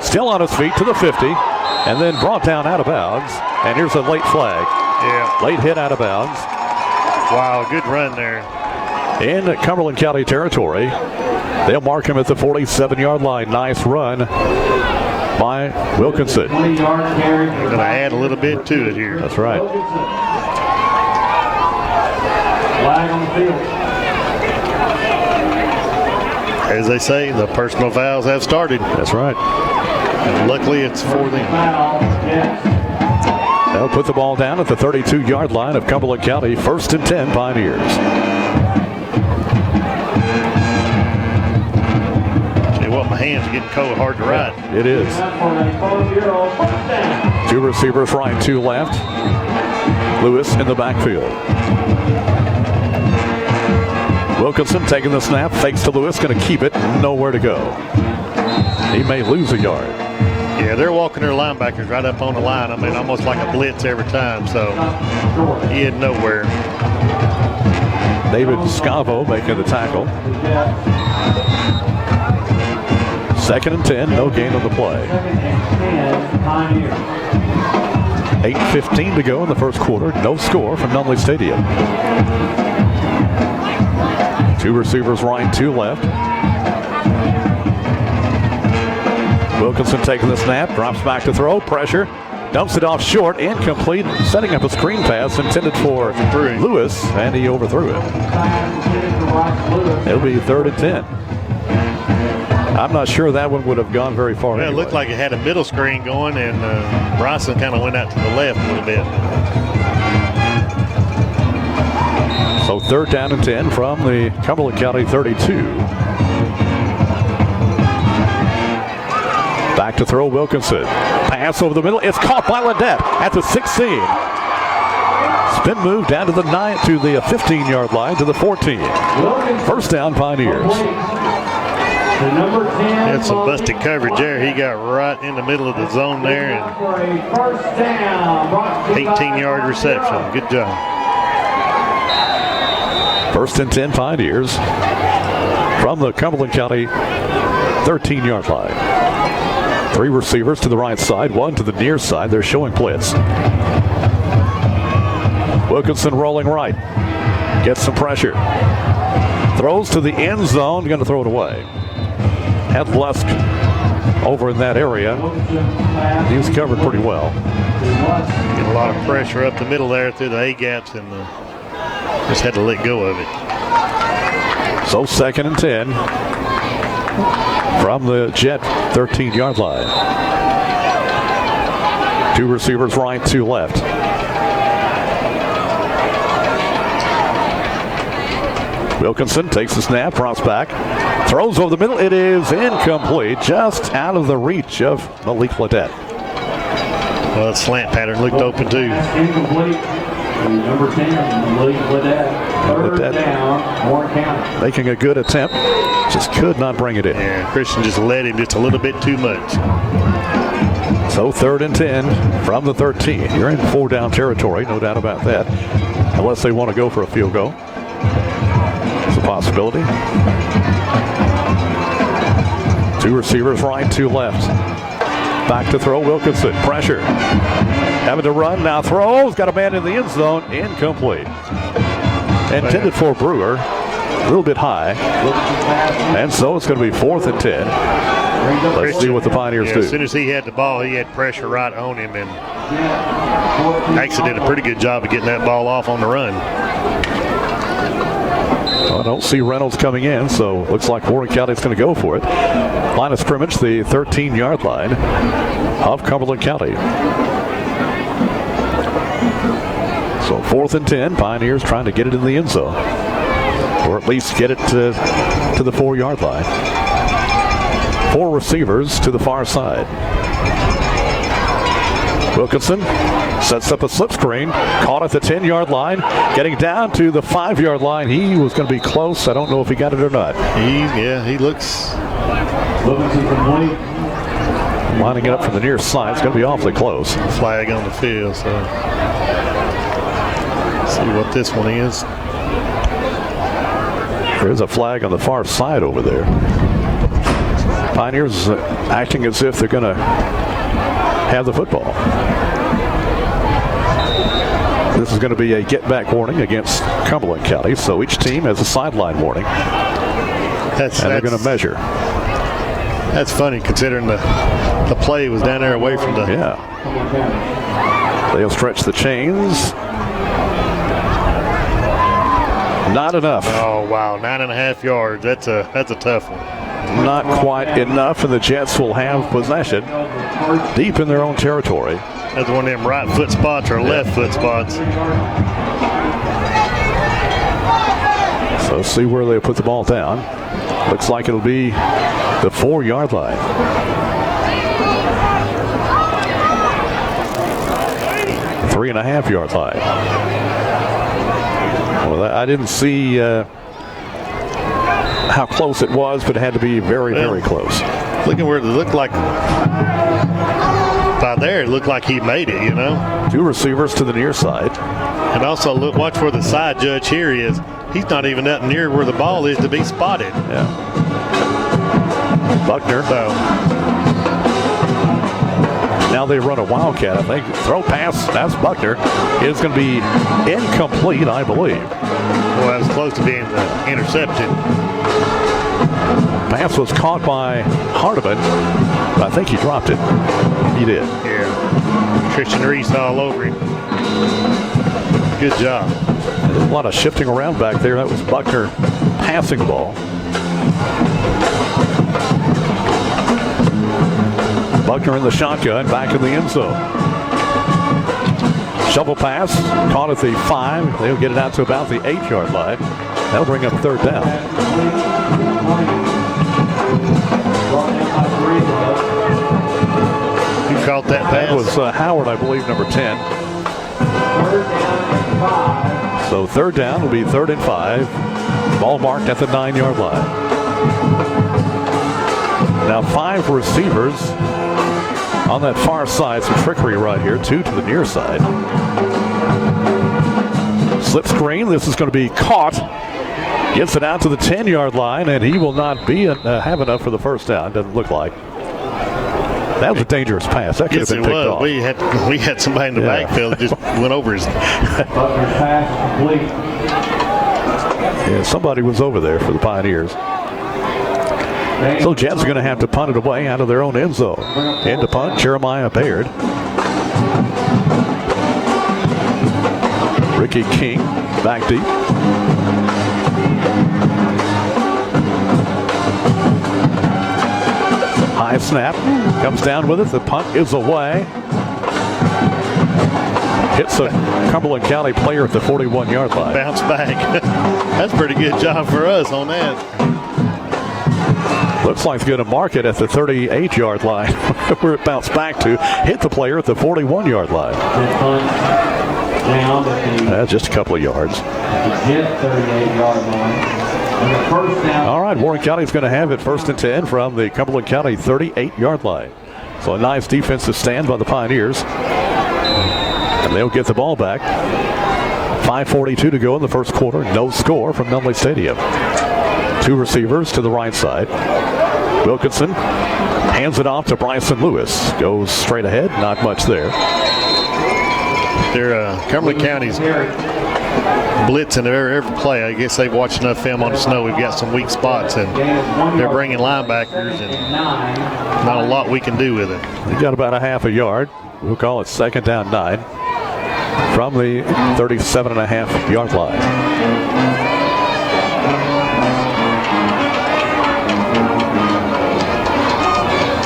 Still on his feet to the 50. And then brought down out of bounds. And here's a late flag. Yeah. Late hit out of bounds. Wow, good run there. In Cumberland County territory. They'll mark him at the 47-yard line. Nice run by Wilkinson. Going to add a little bit to it here. That's right. Flag on the field. As they say, the personal fouls have started. That's right. And luckily, it's for them. They'll put the ball down at the 32-yard line of Cumberland County. 1st and 10, Pioneers. What, my hands are getting cold, hard to ride. It is. Two receivers right, two left. Lewis in the backfield. Wilkinson taking the snap, fakes to Lewis, going to keep it, nowhere to go. He may lose a yard. Yeah, they're walking their linebackers right up on the line. I mean, almost like a blitz every time, so he had nowhere. David Scavo making the tackle. 2nd and 10, no gain on the play. 8:15 to go in the first quarter. No score from Nunley Stadium. Two receivers right, two left. Wilkinson taking the snap, drops back to throw, pressure, dumps it off short, incomplete, setting up a screen pass intended for Lewis, and he overthrew it. It'll be 3rd and 10. I'm not sure that one would have gone very far. Well, anyway. It looked like it had a middle screen going, and Bryson kind of went out to the left a little bit. So 3rd down and 10 from the Cumberland County 32. Back to throw, Wilkinson. Pass over the middle. It's caught by Ledette at the 16. Spin move down to the 9 to the 15-yard line to the 14. 1st down, Pioneers. Had some busted coverage there. He got right in the middle of the zone there, and 18-yard reception. Good job. 1st and 10, Pioneers from the Cumberland County 13-yard line. 3 receivers to the right side, 1 to the near side. They're showing blitz. Wilkinson rolling right. Gets some pressure. Throws to the end zone. Going to throw it away. Had Lusk over in that area. He's covered pretty well. Get a lot of pressure up the middle there through the A-gaps, and just had to let go of it. So 2nd and 10 from the Jet 13-yard line. 2 receivers right, 2 left. Wilkinson takes the snap, drops back, throws over the middle. It is incomplete, just out of the reach of Malik Ledette. Well, the slant pattern looked open too. Incomplete. Number 10, Malik Ledette. 3rd down, Warren County. Making a good attempt, just could not bring it in. Yeah, Christian just led him just a little bit too much. So 3rd and 10 from the 13. You're in 4-down territory, no doubt about that, unless they want to go for a field goal. It's a possibility. 2 receivers right, 2 left. Back to throw, Wilkinson. Pressure. Having to run, now throws. Got a man in the end zone. Incomplete. Intended for Brewer. A little bit high. And so it's going to be 4th and 10. Let's see what the Pioneers do. As soon as he had the ball, he had pressure right on him, and actually did a pretty good job of getting that ball off on the run. Well, I don't see Reynolds coming in, so looks like Warren County's going to go for it. Line of scrimmage, the 13-yard line of Cumberland County. So 4th and 10, Pioneers trying to get it in the end zone, or at least get it to the 4-yard line. 4 receivers to the far side. Wilkinson sets up a slip screen, caught at the 10-yard line, getting down to the 5-yard line. He was going to be close. I don't know if he got it or not. He looks. Lining it up from the near side. It's going to be awfully close. Flag on the field, so let's see what this one is. There's a flag on the far side over there. Pioneers acting as if they're going to have the football. This is going to be a get-back warning against Cumberland County, so each team has a sideline warning. They're going to measure. That's funny considering the play was down there away from the. Yeah. They'll stretch the chains. Not enough. Oh wow, 9.5 yards. That's a tough one. Not quite enough, and the Jets will have possession deep in their own territory. That's one of them right foot spots or left foot spots. So let's see where they put the ball down. Looks like it'll be the 4-yard line. Three and a half yard line. Well, I didn't see how close it was, but it had to be very, very close. Looking where it looked like by there, it looked like he made it, you know. 2 receivers to the near side. And also watch where the side judge here is. He's not even up near where the ball is to be spotted. Yeah. Buckner. So now they run a wildcat, I think. Throw pass, that's Buckner. It's going to be incomplete, I believe. Well, that was close to being intercepted. Pass was caught by Hardiman, but I think he dropped it. He did. Yeah. Christian Reese all over him. Good job. A lot of shifting around back there. That was Buckner passing the ball. Buckner in the shotgun, back in the end zone. Shovel pass, caught at the 5. They'll get it out to about the 8-yard line. That'll bring up 3rd down. Who caught that pass? That was Howard, I believe, number 10. So 3rd down will be 3rd and 5. Ball marked at the 9-yard line. Now 5 receivers on that far side. Some trickery right here. 2 to the near side. Slip screen. This is going to be caught. Gets it out to the 10-yard line, and he will not be have enough for the 1st down. Doesn't look like. That was a dangerous pass. That could have been picked off. We had somebody in the backfield that just went over his. Yeah, somebody was over there for the Pioneers. So Jets are going to have to punt it away out of their own end zone. In to punt, Jeremiah Baird. Ricky King back deep. High snap, comes down with it. The punt is away. Hits a Cumberland County player at the 41-yard line. Bounce back. That's a pretty good job for us on that. Looks like it's going to mark it at the 38-yard line where it bounced back to. Hit the player at the 41-yard line. That's just a couple of yards. 38-yard line. All right, Warren County is going to have it 1st and 10 from the Cumberland County 38-yard line. So a nice defensive stand by the Pioneers. And they'll get the ball back. 5:42 to go in the 1st quarter. No score from Nunley Stadium. 2 receivers to the right side. Wilkinson hands it off to Bryson Lewis. Goes straight ahead. Not much there. They're Cumberland County's blitzing every play. I guess they've watched enough film on the snow. We've got some weak spots, and they're bringing linebackers, and not a lot we can do with it. They got about a half a yard. We'll call it 2nd down 9 from the 37.5-yard line.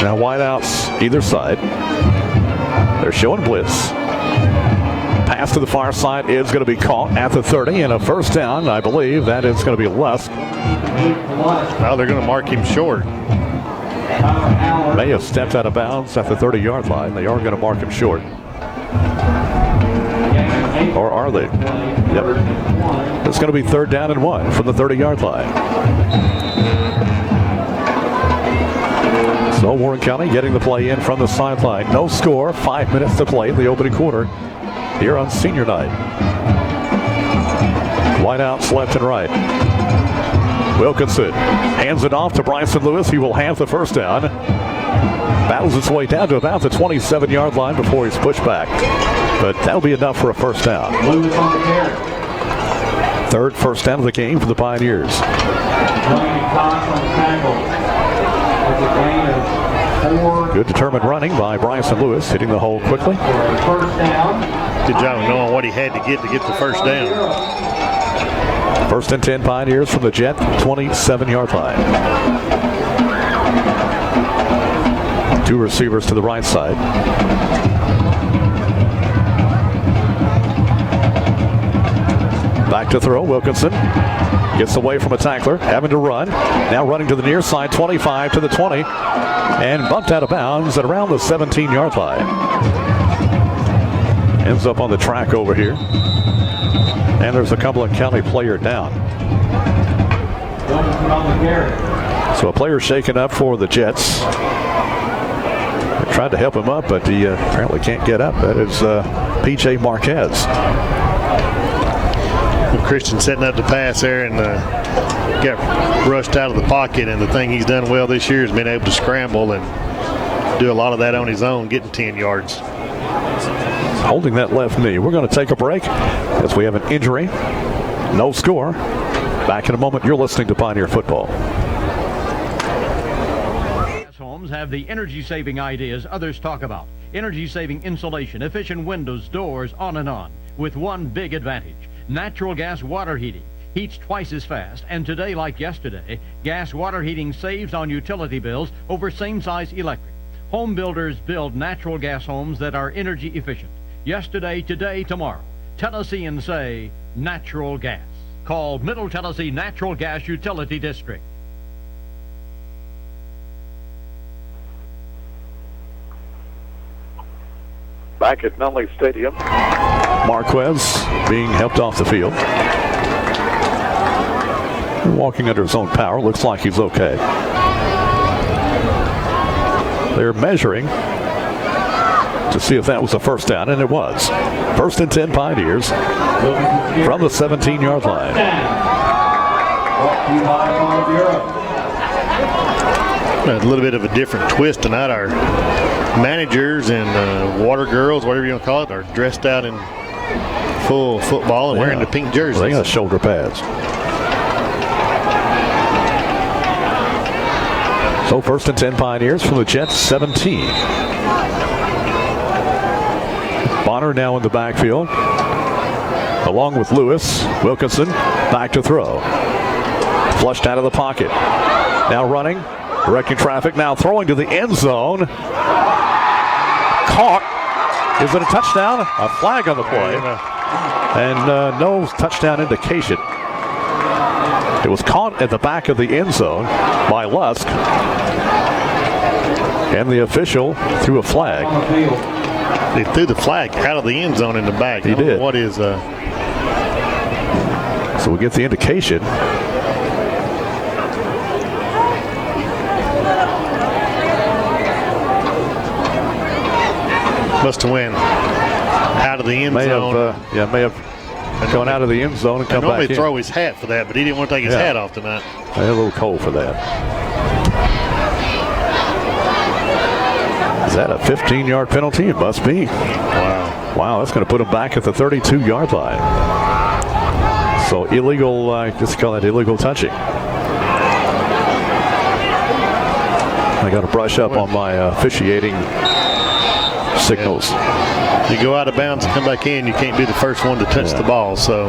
Now wideouts either side. They're showing blitz. Pass to the far side is going to be caught at the 30, and a first down. I believe that is going to be Lusk. Well, they're going to mark him short. May have stepped out of bounds at the 30-yard line. They are going to mark him short. Or are they? Yep. It's going to be 3rd down and 1 from the 30-yard line. So Warren County getting the play in from the sideline. No score. 5 minutes to play in the opening quarter here on senior night. Wideouts left and right. Wilkinson hands it off to Bryson Lewis. He will have the first down. Battles its way down to about the 27-yard line before he's pushed back. But that'll be enough for a first down. Lewis on the carry. 3rd first down of the game for the Pioneers. Good determined running by Bryson Lewis, hitting the hole quickly. First down. Good job of knowing what he had to get the first down. 1st and 10 Pioneers from the Jet 27-yard line. 2 receivers to the right side. Back to throw. Wilkinson gets away from a tackler, having to run. Now running to the near side, 25 to the 20, and bumped out of bounds at around the 17-yard line. Ends up on the track over here. And there's a Cumberland County player down. So a player shaken up for the Jets. They tried to help him up, but he apparently can't get up. That is P.J. Marquez. Christian setting up the pass there and got rushed out of the pocket, and the thing he's done well this year has been able to scramble and do a lot of that on his own, getting 10 yards. Holding that left knee. We're going to take a break as we have an injury. No score. Back in a moment. You're listening to Pioneer Football. Homes have the energy-saving ideas others talk about. Energy-saving insulation, efficient windows, doors, on and on. With one big advantage. Natural gas water heating. Heats twice as fast, and today, like yesterday, gas water heating saves on utility bills over same-size electric. Home builders build natural gas homes that are energy efficient. Yesterday, today, tomorrow. Tennessee and say natural gas. Call Middle Tennessee Natural Gas Utility District. Back at Nunley Stadium. Marquez being helped off the field. Walking under his own power. Looks like he's okay. They're measuring to see if that was a first down, and it was. 1st and 10 Pioneers from the 17-yard line. A little bit of a different twist tonight. Our managers and water girls, whatever you want to call it, are dressed out in full football and wearing the pink jerseys. They got shoulder pads. So 1st and 10 Pioneers from the Jets 17. Bonner now in the backfield, along with Lewis. Wilkinson back to throw. Flushed out of the pocket. Now running, directing traffic, now throwing to the end zone. Caught. Is it a touchdown? A flag on the play. And no touchdown indication. It was caught at the back of the end zone by Lusk. And the official threw a flag. They threw the flag out of the end zone in the back. He did. What is So we get the indication. Must have went out of the end zone. May have gone out of the end zone and come back in. Normally throw his hat for that, but he didn't want to take his hat off tonight. A little cold for that. Is that a 15-yard penalty? It must be. Wow, that's going to put him back at the 32-yard line. So illegal, just call that illegal touching. I got to brush up on my officiating signals. You go out of bounds and come back in, you can't be the first one to touch the ball. So,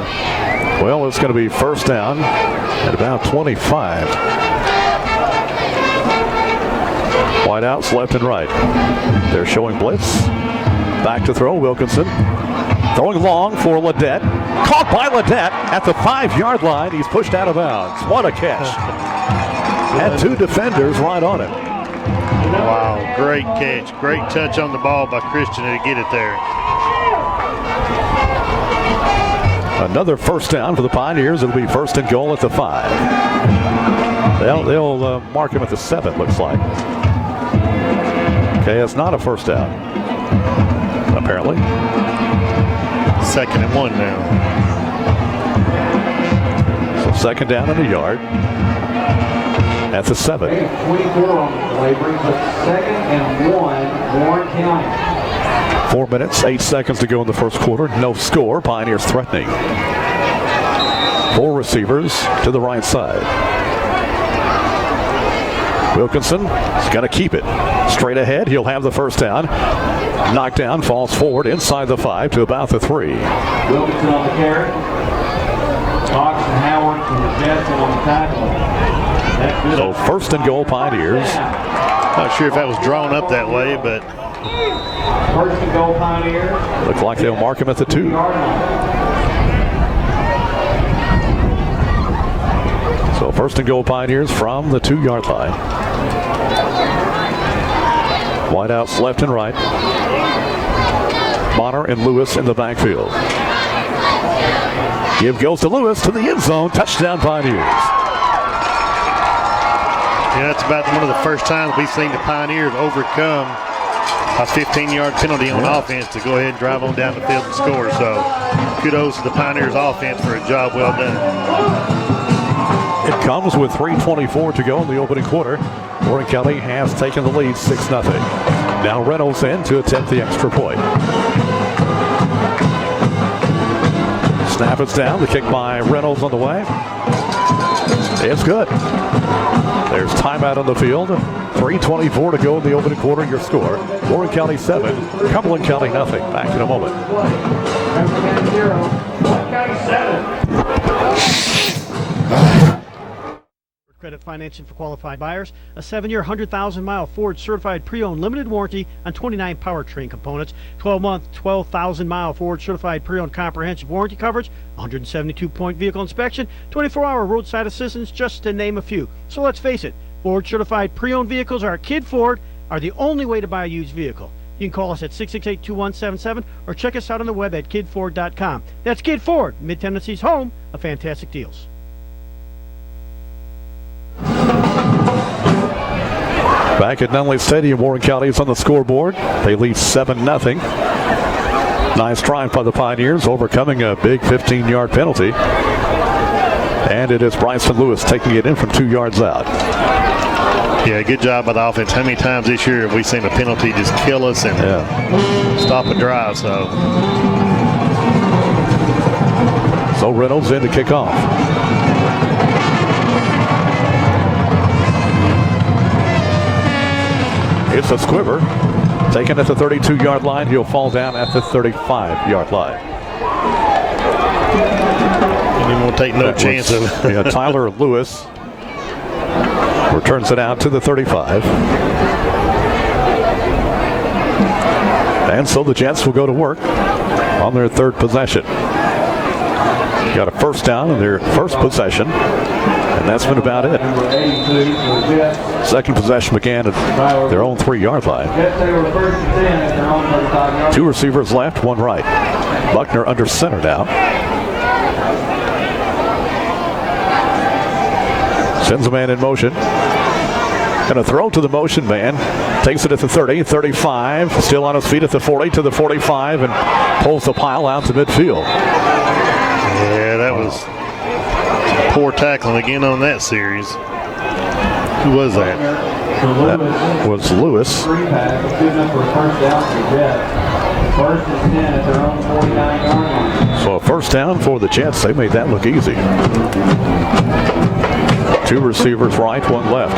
well, it's going to be first down at about 25. Wideouts left and right. They're showing blitz. Back to throw, Wilkinson. Throwing long for Ledette. Caught by Ledette at the 5-yard line. He's pushed out of bounds. What a catch. Had 2 defenders right on him. Wow, great catch. Great touch on the ball by Christian to get it there. Another first down for the Pioneers. It'll be 1st and goal at the 5. They'll mark him at the 7, looks like. Okay, it's not a first down, apparently. 2nd and 1 now. So 2nd down and a yard at the 7. 24 on the play brings up 2nd and 1, Warren County. 4 minutes, 8 seconds to go in the first quarter. No score. Pioneers threatening. 4 receivers to the right side. Wilkinson is going to keep it. Straight ahead, he'll have the first down. Knocked down, falls forward inside the 5 to about the 3. Wilkinson on the carry. Cox and Howard from the Jets on the tackle. So 1st and goal, Pioneers. Not sure if that was drawn up that way, but 1st and goal, Pioneers. Looks like they'll mark him at the 2. So 1st and goal, Pioneers from the 2-yard line. Wideouts left and right. Bonner and Lewis in the backfield. Give goes to Lewis to the end zone. Touchdown, Pioneers. yeah, that's about one of the first times we've seen the Pioneers overcome a 15-yard penalty on offense to go ahead and drive on down the field and score. So kudos to the Pioneers offense for a job well done. It comes with 3:24 to go in the opening quarter. Warren County has taken the lead 6-0. Now Reynolds in to attempt the extra point. Snap is down. The kick by Reynolds on the way. It's good. There's timeout on the field. 3:24 to go in the opening quarter. Your score: Warren County 7, Cumberland County nothing. Back in a moment. Credit financing for qualified buyers. A 7-year, 100,000-mile Ford certified pre-owned limited warranty on 29 powertrain components. 12-month, 12,000-mile Ford certified pre-owned comprehensive warranty coverage. 172-point vehicle inspection. 24-hour roadside assistance, just to name a few. So let's face it, Ford certified pre-owned vehicles are Kid Ford are the only way to buy a used vehicle. You can call us at 668-2177 or check us out on the web at kidford.com. That's Kid Ford, Mid-Tennessee's home of fantastic deals. Back at Nunley Stadium, Warren County is on the scoreboard. They lead 7-0. Nice drive by the Pioneers, overcoming a big 15-yard penalty. And it is Bryson Lewis taking it in from 2 yards out. Yeah, good job by the offense. How many times this year have we seen a penalty just kill us and stop a drive? So Reynolds in to kick off. It's a squiver. Taken at the 32-yard line. He'll fall down at the 35-yard line. You didn't want to take no chance of it. Yeah, Tyler Lewis returns it out to the 35. And so the Jets will go to work on their 3rd possession. Got a first down in their first possession. And that's been about it. 2nd possession began at their own 3-yard line. 2 receivers left, 1 right. Buckner under center now. Sends a man in motion. Going to throw to the motion man. Takes it at the 30, 35. Still on his feet at the 40 to the 45 and pulls the pile out to midfield. Yeah, that was poor tackling again on that series. Who was that? That was Lewis. Good enough for a first down for the Jets. 1st and 10 at their own 49-yard line. So a first down for the Jets. They made that look easy. 2 receivers right, 1 left.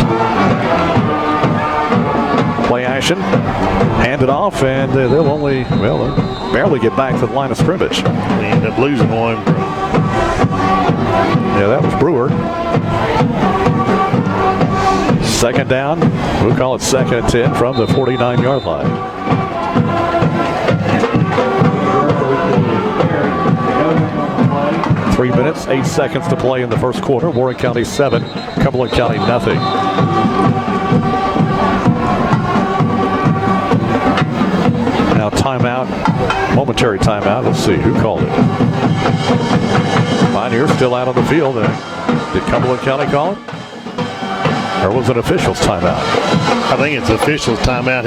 Play action. Hand it off, and they'll only, they'll barely get back to the line of scrimmage. They end up losing one. Yeah, that was Brewer. Second down. We'll call it 2nd and 10 from the 49-yard line. Three minutes, 8 seconds to play in the first quarter. Warren County 7, Cumberland County nothing. Now timeout, momentary timeout. Let's see who called it. Pioneers still out on the field. Did Cumberland County call it? Or was it officials timeout? I think it's officials timeout.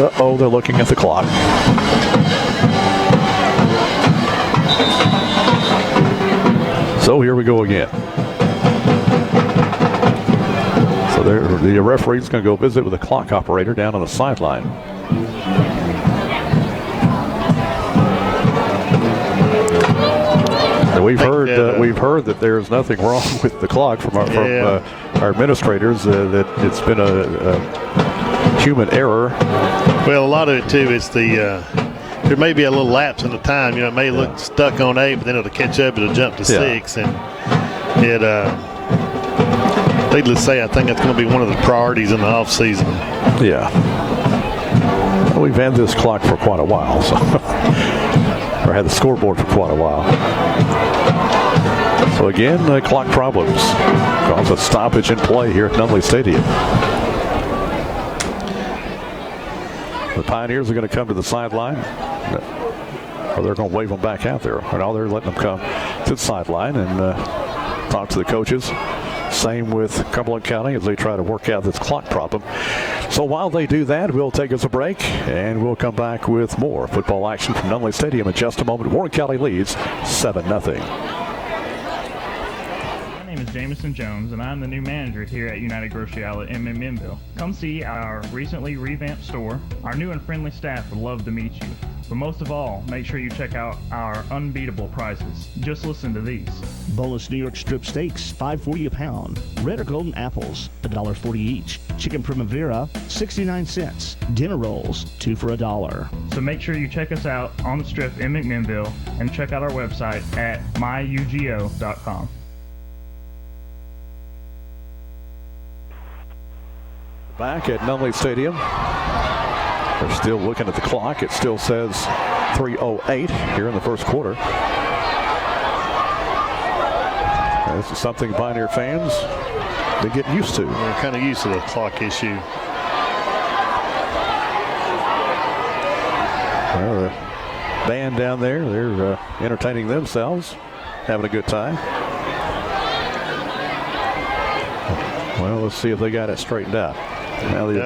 Uh-oh, they're looking at the clock. So here we go again. So the referee's going to go visit with the clock operator down on the sideline. And we've heard that there's nothing wrong with the clock from our administrators. That it's been a human error. Well, a lot of it too is there may be a little lapse in the time. It may look stuck on 8, but then it'll catch up. It'll jump to 6, and needless to say, I think that's going to be one of the priorities in the off season. Yeah. Well, we've had this clock for quite a while, so or had the scoreboard for quite a while. So again, clock problems cause a stoppage in play here at Nunley Stadium. The Pioneers are going to come to the sideline, or they're going to wave them back out there. And they're letting them come to the sideline and talk to the coaches. Same with Cumberland County as they try to work out this clock problem. So while they do that, we'll take us a break, and we'll come back with more football action from Nunley Stadium in just a moment. Warren County leads 7-0. My name is Jamison Jones, and I'm the new manager here at United Grocery Outlet in Minville. Come see our recently revamped store. Our new and friendly staff would love to meet you. But most of all, make sure you check out our unbeatable prices. Just listen to these. Boneless New York strip steaks, $5.40 a pound. Red or golden apples, $1.40 each. Chicken Primavera, 69 cents. Dinner rolls, 2 for $1. So make sure you check us out on the strip in McMinnville and check out our website at myugo.com. Back at Nunley Stadium. They're still looking at the clock. It still says 3:08 here in the first quarter. This is something Pioneer fans they get used to. We're kind of used to the clock issue. Well, the band down there, they're entertaining themselves, having a good time. Well, let's see if they got it straightened out. Now the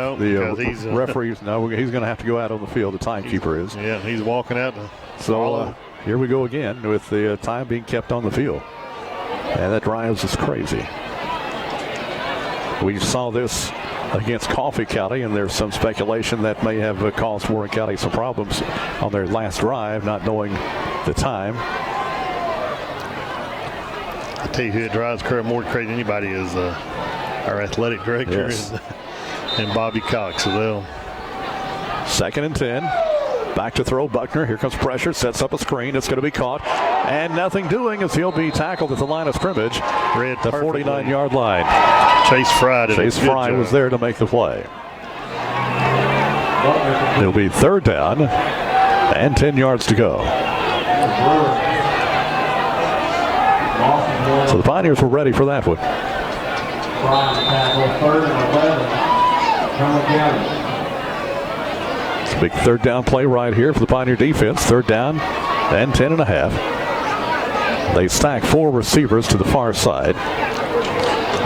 referee's he's going to have to go out on the field. The timekeeper is. Yeah, he's walking out. So here we go again with the time being kept on the field, and that drives us crazy. We saw this against Coffee County, and there's some speculation that may have caused Warren County some problems on their last drive, not knowing the time. I tell you who it drives more crazy than anybody is our athletic director. Yes. And Bobby Cox as well. 2nd and 10. Back to throw. Buckner. Here comes pressure. Sets up a screen. It's going to be caught. And nothing doing as he'll be tackled at the line of scrimmage. Read the 49-yard line. Chase Fry was there to make the play. It'll be 3rd down and 10 yards to go. So the Pioneers were ready for that one. It's a big 3rd down play right here for the Pioneer defense. 3rd down and 10.5. They stack 4 receivers to the far side,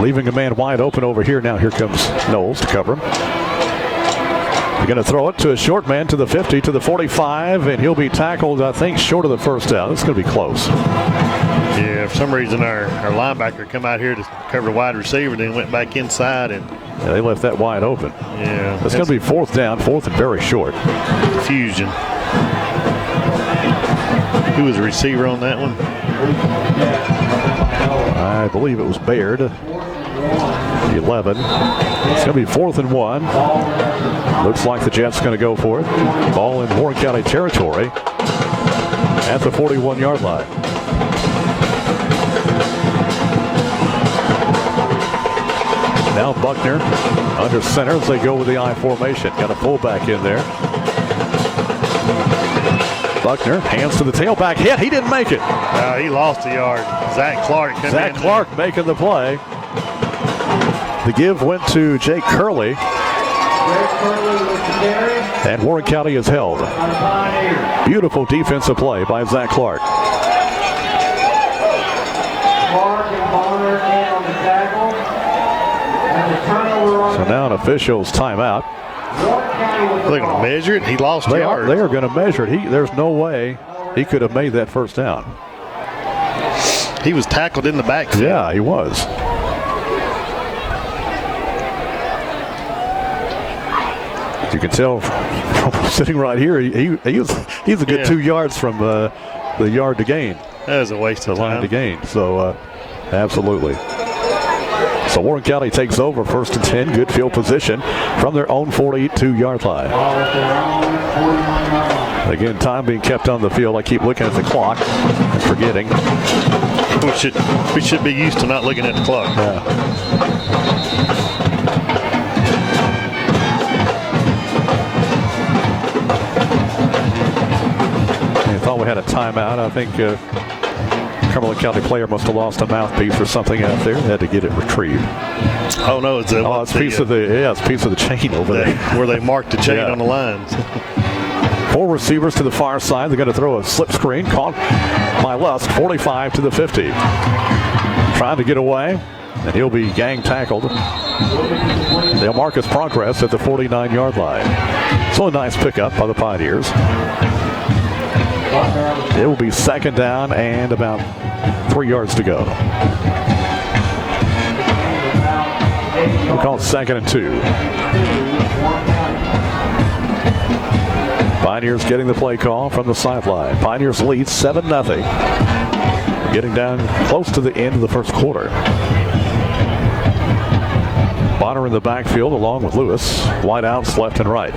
leaving a man wide open over here. Now here comes Knowles to cover him. They're going to throw it to a short man to the 50, to the 45, and he'll be tackled, I think, short of the 1st down. It's going to be close. Yeah, for some reason our linebacker come out here to cover the wide receiver, then went back inside, and they left that wide open. Yeah, it's going to be 4th down, 4th and very short. Confusion. Who was the receiver on that one? I believe it was Baird. 11. It's going to be 4th and 1. Looks like the Jets going to go for it. Ball in Warren County territory at the 41-yard line. Now Buckner under center as they go with the I formation. Got a fullback in there. Buckner, hands to the tailback, hit. He didn't make it. He lost a yard. Zach Clark making the play. The give went to Jake Curley. And Warren County is held. Beautiful defensive play by Zach Clark. So now an official's timeout. They're going to measure it. He lost yards. They are going to measure it. There's no way he could have made that first down. He was tackled in the backfield. Yeah, he was. As you can tell from sitting right here, he's a good 2 yards from the yard to gain. That was a waste of line time. to gain. So, absolutely. So Warren County takes over 1st and 10. Good field position from their own 42-yard line. Again, time being kept on the field. I keep looking at the clock and forgetting. We should be used to not looking at the clock. Yeah. I thought we had a timeout. I think Cumberland County player must have lost a mouthpiece or something out there. Had to get it retrieved. Oh no, it's it's piece of the chain over there where they marked the chain on the lines. 4 receivers to the far side. They're going to throw a slip screen caught by Lusk, 45 to the 50. Trying to get away, and he'll be gang tackled. They'll mark his progress at the 49-yard line. So a nice pickup by the Pioneers. It will be 2nd down and about 3 yards to go. We'll call it 2nd and 2. Pioneers getting the play call from the sideline. Pioneers lead 7-0. Getting down close to the end of the first quarter. Bonner in the backfield along with Lewis. Wide outs left and right.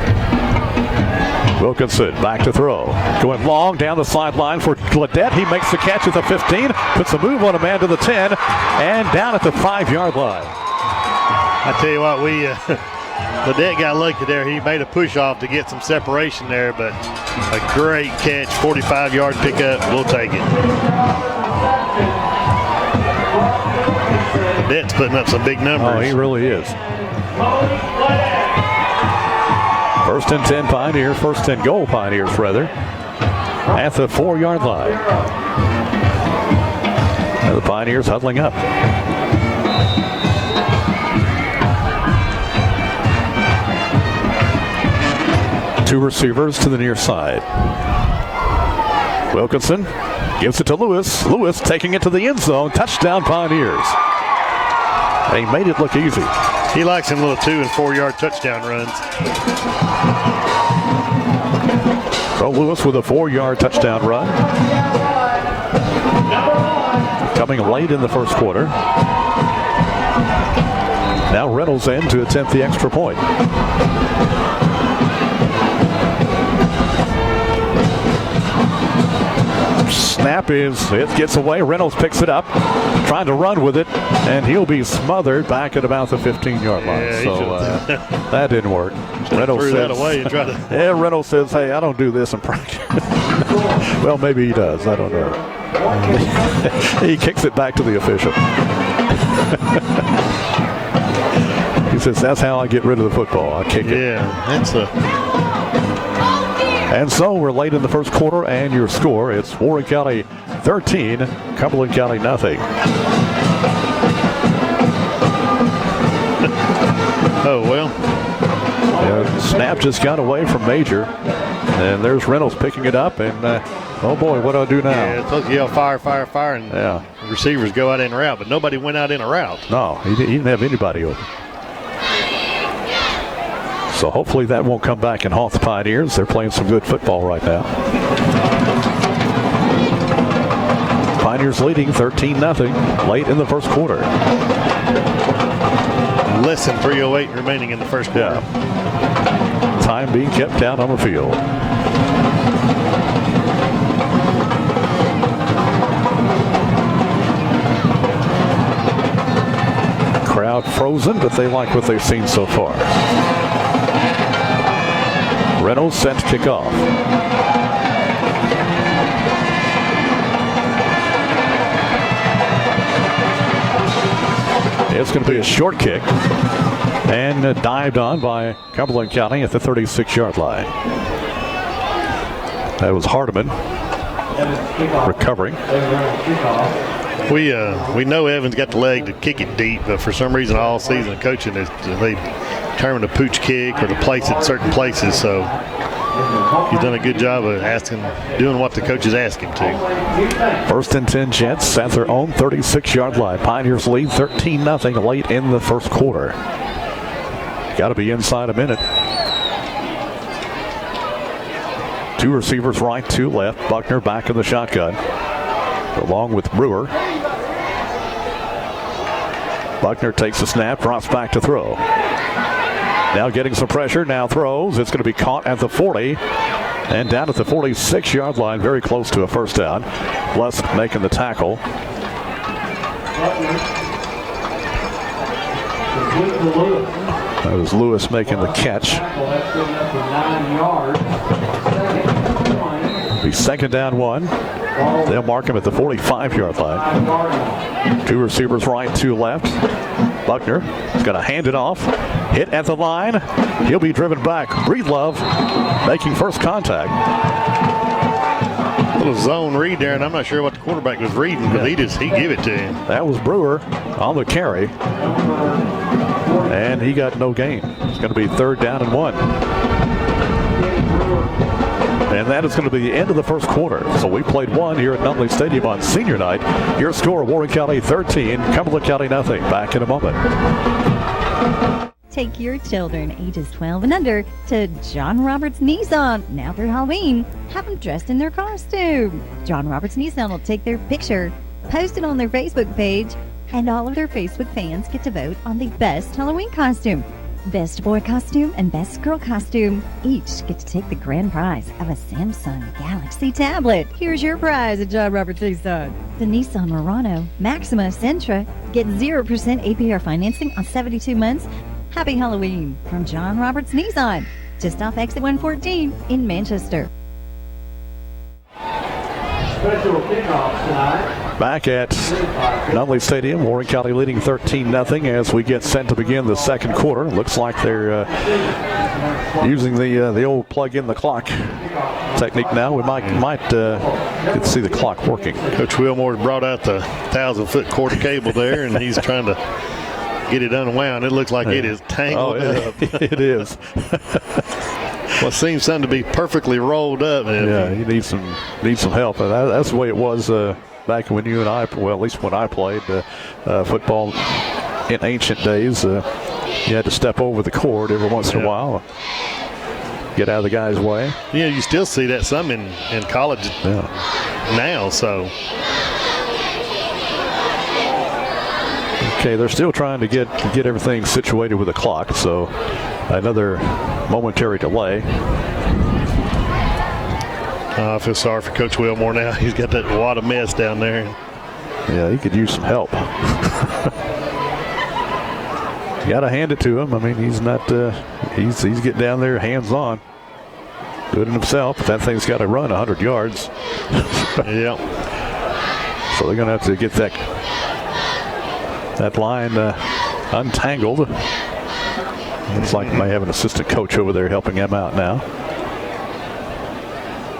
Wilkinson back to throw. Going long down the sideline for Gladette. He makes the catch at the 15. Puts a move on a man to the 10. And down at the 5-yard line. I tell you what, Gladette got lucky there. He made a push off to get some separation there, but a great catch, 45-yard pickup. We'll take it. Gladette's putting up some big numbers. Oh, he really is. 1st and 10 Pioneers, 1st and goal Pioneers rather, at the 4-yard line. And the Pioneers huddling up. Two receivers to the near side. Wilkinson gives it to Lewis. Lewis taking it to the end zone. Touchdown Pioneers. They made it look easy. He likes them little 2- and 4-yard touchdown runs. So Lewis with a 4-yard touchdown run. Coming late in the first quarter. Now Reynolds in to attempt the extra point. Snap it gets away. Reynolds picks it up, trying to run with it, and he'll be smothered back at about the 15-yard line. Yeah, so that didn't work. Reynolds threw says, that away and tried to. Yeah, Reynolds says, "Hey, I don't do this in practice." Well, maybe he does. I don't know. He kicks it back to the official. He says, "That's how I get rid of the football. I kick it." Yeah, that's a. And so we're late in the first quarter, and your score, it's Warren County 13, Cumberland County nothing. Oh, well. Snap just got away from Major, and there's Reynolds picking it up, and oh boy, what do I do now? Yeah, it's supposed to yell fire, fire, fire, and the receivers go out in a route, but nobody went out in a route. No, he didn't have anybody open. So hopefully that won't come back and haunt the Pioneers. They're playing some good football right now. Pioneers leading 13-0 late in the first quarter. Less than 3:08 remaining in the first quarter. Yeah. Time being kept down on the field. Crowd frozen chosen, but they like what they've seen so far. Reynolds set to kick off. It's going to be a short kick and dived on by Cumberland County at the 36-yard line. That was Hardiman recovering. We know Evans got the leg to kick it deep, but for some reason all season coaching is they determine to pooch kick or to place it certain places. So he's done a good job of doing what the coaches ask him to. First and 10 Jets at their own 36-yard line. Pioneers lead 13-0 late in the first quarter. Got to be inside a minute. Two receivers right, two left. Buckner back in the shotgun, along with Brewer. Buckner takes a snap, drops back to throw. Now getting some pressure, now throws. It's going to be caught at the 40 and down at the 46-yard line, very close to a first down. Blessed making the tackle. That was Lewis making the catch. Be second down 1. They'll mark him at the 45-yard line. Two receivers right, two left. Buckner is going to hand it off. Hit at the line. He'll be driven back. Breedlove making first contact. A little zone read there, and I'm not sure what the quarterback was reading, but he gave it to him. That was Brewer on the carry. And he got no gain. It's going to be third down and 1. And that is going to be the end of the first quarter. So we played one here at Nunley Stadium on senior night. Your score, Warren County 13, Cumberland County nothing. Back in a moment. Take your children ages 12 and under to John Roberts Nissan. Now through Halloween, have them dressed in their costume. John Roberts Nissan will take their picture, post it on their Facebook page, and all of their Facebook fans get to vote on the best Halloween costume. Best boy costume and best girl costume each get to take the grand prize of a Samsung Galaxy tablet. Here's your prize at John Roberts Nissan. The Nissan Murano Maxima Sentra. Get 0% APR financing on 72 months. Happy Halloween from John Roberts Nissan, just off exit 114 in Manchester. Special kickoffs tonight. Back at Nunley Stadium, Warren County leading 13-0 as we get set to begin the second quarter. Looks like they're using the old plug in the clock technique now. We might get to see the clock working. Coach Wilmore brought out the 1,000-foot quarter cable there, and he's trying to get it unwound. It looks like it is tangled up. It is. Well, it seems something to be perfectly rolled up. Yeah, he needs some help. That's the way it was back when you and I, well, at least when I played football in ancient days. You had to step over the cord every once in a while, get out of the guy's way. Yeah, you still see that some in college now. So. Okay, they're still trying to get everything situated with the clock, so another momentary delay. I feel sorry for Coach Wilmore now. He's got that wad of mess down there. Yeah, he could use some help. You got to hand it to him. I mean, he's not. He's getting down there hands-on, doing it himself. But that thing's got to run 100 yards. Yeah. So they're going to have to get that line untangled. Looks like they may have an assistant coach over there helping him out now.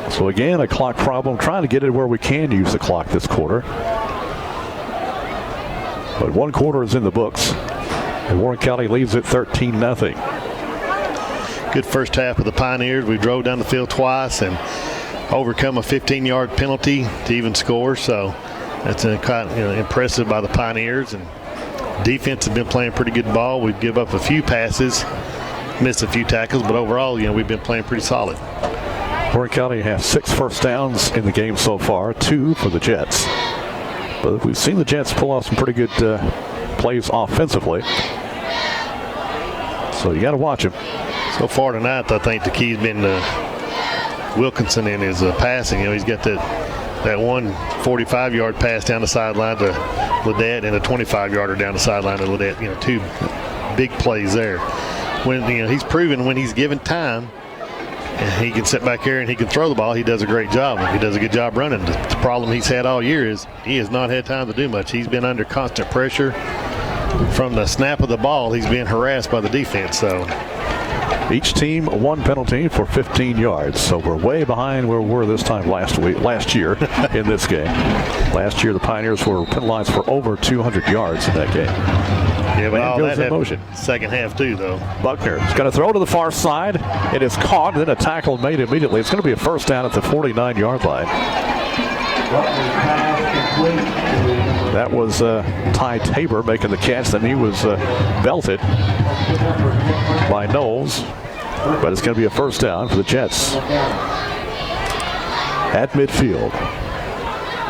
So again, a clock problem, trying to get it where we can use the clock this quarter. But one quarter is in the books, and Warren County leads it 13-0. Good first half of the Pioneers. We drove down the field twice and overcome a 15-yard penalty to even score. So that's impressive by the Pioneers. And defense has been playing pretty good ball. We've given up a few passes, missed a few tackles, but overall, we've been playing pretty solid. Warren County has 6 first downs in the game so far, 2 for the Jets. But we've seen the Jets pull off some pretty good plays offensively. So you got to watch him. So far tonight, I think the key's been Wilkinson in his passing. He's got that one 45-yard pass down the sideline to Ledette and a 25-yarder down the sideline to Ledette. Two big plays there. When he's proven when he's given time, and he can sit back here and he can throw the ball, he does a great job. He does a good job running. The problem he's had all year is he has not had time to do much. He's been under constant pressure. From the snap of the ball, he's being harassed by the defense. So each team one penalty for 15 yards. So we're way behind where we were this time last year in this game. Last year the Pioneers were penalized for over 200 yards in that game. Yeah, but all that in motion. Second half too, though. Buckner is going to throw to the far side. It is caught, then a tackle made immediately. It's going to be a first down at the 49-yard line. That was Ty Tabor making the catch. Then he was belted by Knowles. But it's going to be a first down for the Jets at midfield.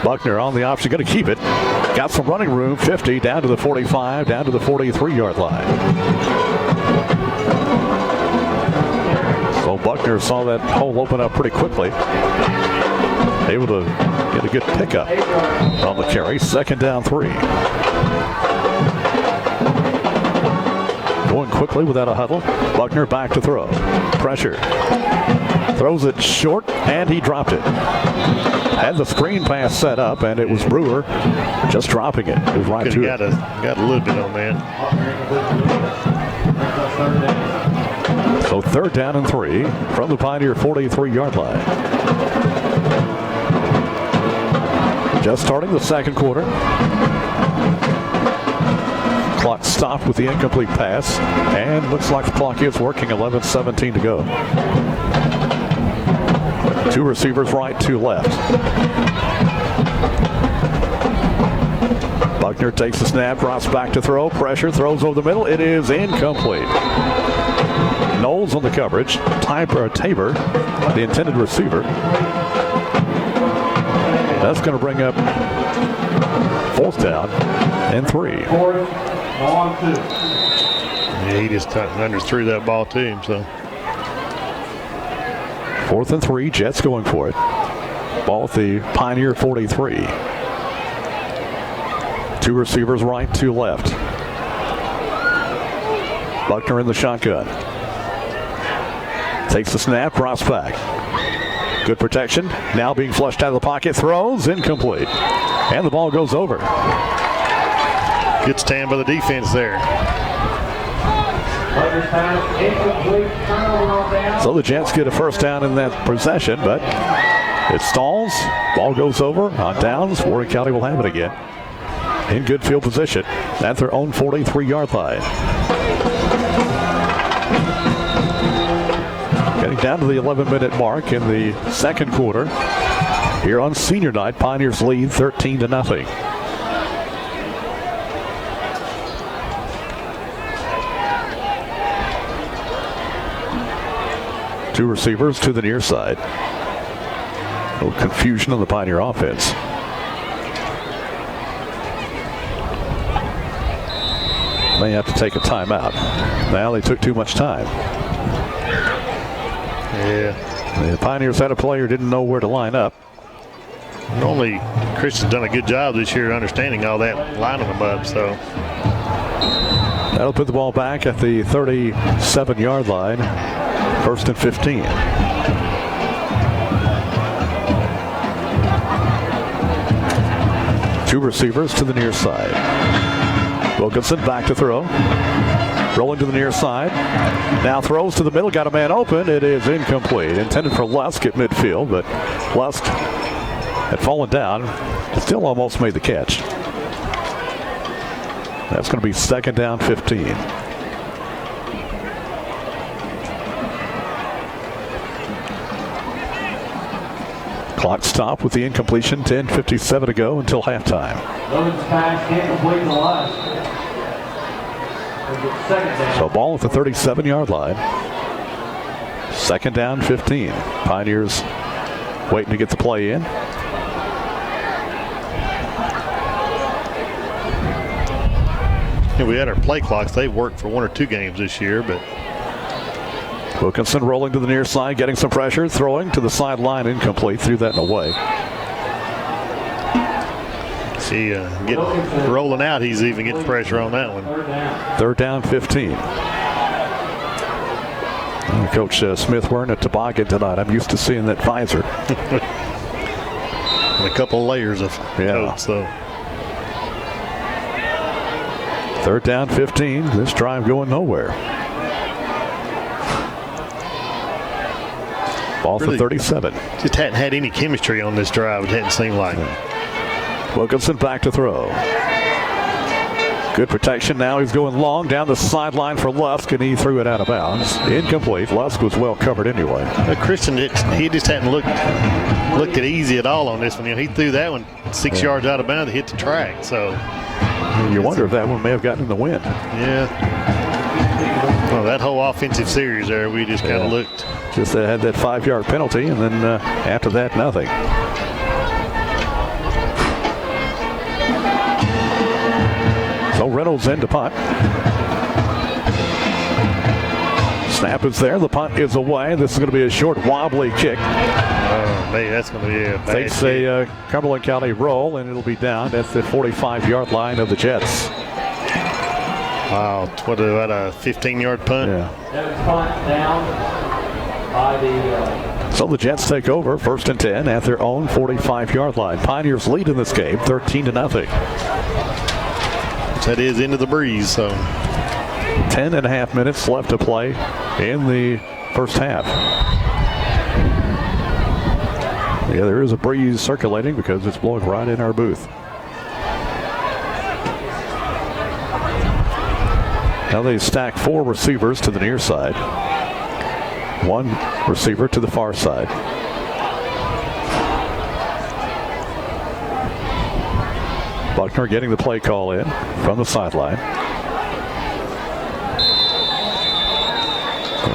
Buckner on the option, going to keep it. Got some running room, 50, down to the 45, down to the 43-yard line. So Buckner saw that hole open up pretty quickly. Able to get a good pickup on the carry. Second down 3. Going quickly without a huddle. Buckner back to throw. Pressure. Throws it short, and he dropped it. Had the screen pass set up, and it was Brewer just dropping it. It was right to it. Got a little bit on that. So third down and 3 from the Pioneer 43-yard line. Just starting the second quarter. Clock stopped with the incomplete pass, and looks like the clock is working. 11:17 to go. 2 receivers right, 2 left. Buckner takes the snap, drops back to throw. Pressure, throws over the middle. It is incomplete. Knowles on the coverage. Tabor, the intended receiver. That's going to bring up fourth down and 3. Yeah, he just underthrew that ball to him. So 4th and 3, Jets going for it. Ball at the Pioneer 43. 2 receivers right, 2 left. Buckner in the shotgun. Takes the snap, drops back. Good protection. Now being flushed out of the pocket. Throws, incomplete. And the ball goes over. Good stand by the defense there. So the Jets get a first down in that possession, but it stalls. Ball goes over on downs. Warren County will have it again. In good field position at their own 43-yard line. Getting down to the 11-minute mark in the second quarter. Here on senior night, Pioneers lead 13-0. Two receivers to the near side. A little confusion on the Pioneer offense. May have to take a timeout. Now they took too much time. Yeah. The Pioneers had a player didn't know where to line up. Normally, Christian's done a good job this year understanding all that, lining them up. So that'll put the ball back at the 37-yard line. 1st and 15. Two receivers to the near side. Wilkinson back to throw. Rolling to the near side. Now throws to the middle. Got a man open. It is incomplete. Intended for Lusk at midfield, but Lusk had fallen down. Still almost made the catch. That's going to be second down 15. Clock stopped with the incompletion. 10:57 to go until halftime. So ball at the 37-yard line. Second down 15. Pioneers waiting to get the play in. Yeah, we had our play clocks. They've worked for 1 or 2 games this year, but Wilkinson rolling to the near side, getting some pressure, throwing to the sideline, incomplete, threw that in away. See, rolling out, he's even getting pressure on that one. 3rd down, 15. Coach Smith wearing a toboggan tonight. I'm used to seeing that visor. And a couple layers of coat, so. 3rd down, 15. This drive going nowhere. Ball Really, for 37. Just hadn't had any chemistry on this drive. It hadn't seemed like. Wilkinson back to throw. Good protection now. He's going long down the sideline for Lusk, and he threw it out of bounds. Incomplete. Lusk was well covered anyway. Christian, he just hadn't looked it easy at all on this one. He threw that one 6 yards out of bounds to hit the track. So you wonder if that one may have gotten in the wind. Yeah. Well, that whole offensive series there, we just kind of looked. Just had that 5-yard penalty, and then after that, nothing. So Reynolds in to punt. Snap is there. The punt is away. This is going to be a short, wobbly kick. Oh, man, that's going to be a bad Takes a Cumberland County roll, and it'll be down at the 45-yard line of the Jets. Wow, what about a 15-yard punt? Yeah. Punt down by the. So the Jets take over 1st and 10 at their own 45-yard line. Pioneers lead in this game 13-0. That is into the breeze. So 10.5 minutes left to play in the first half. Yeah, there is a breeze circulating because it's blowing right in our booth. Now they stack 4 receivers to the near side. 1 receiver to the far side. Buckner getting the play call in from the sideline.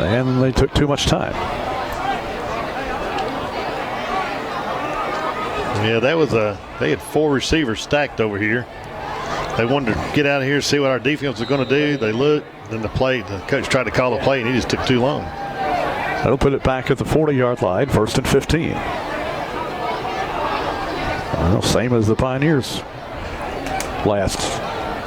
And they took too much time. Yeah, they had 4 receivers stacked over here. They wanted to get out of here, see what our defense was going to do. They looked, then the coach tried to call the play, and he just took too long. That'll put it back at the 40-yard line, 1st and 15. Well, same as the Pioneers' last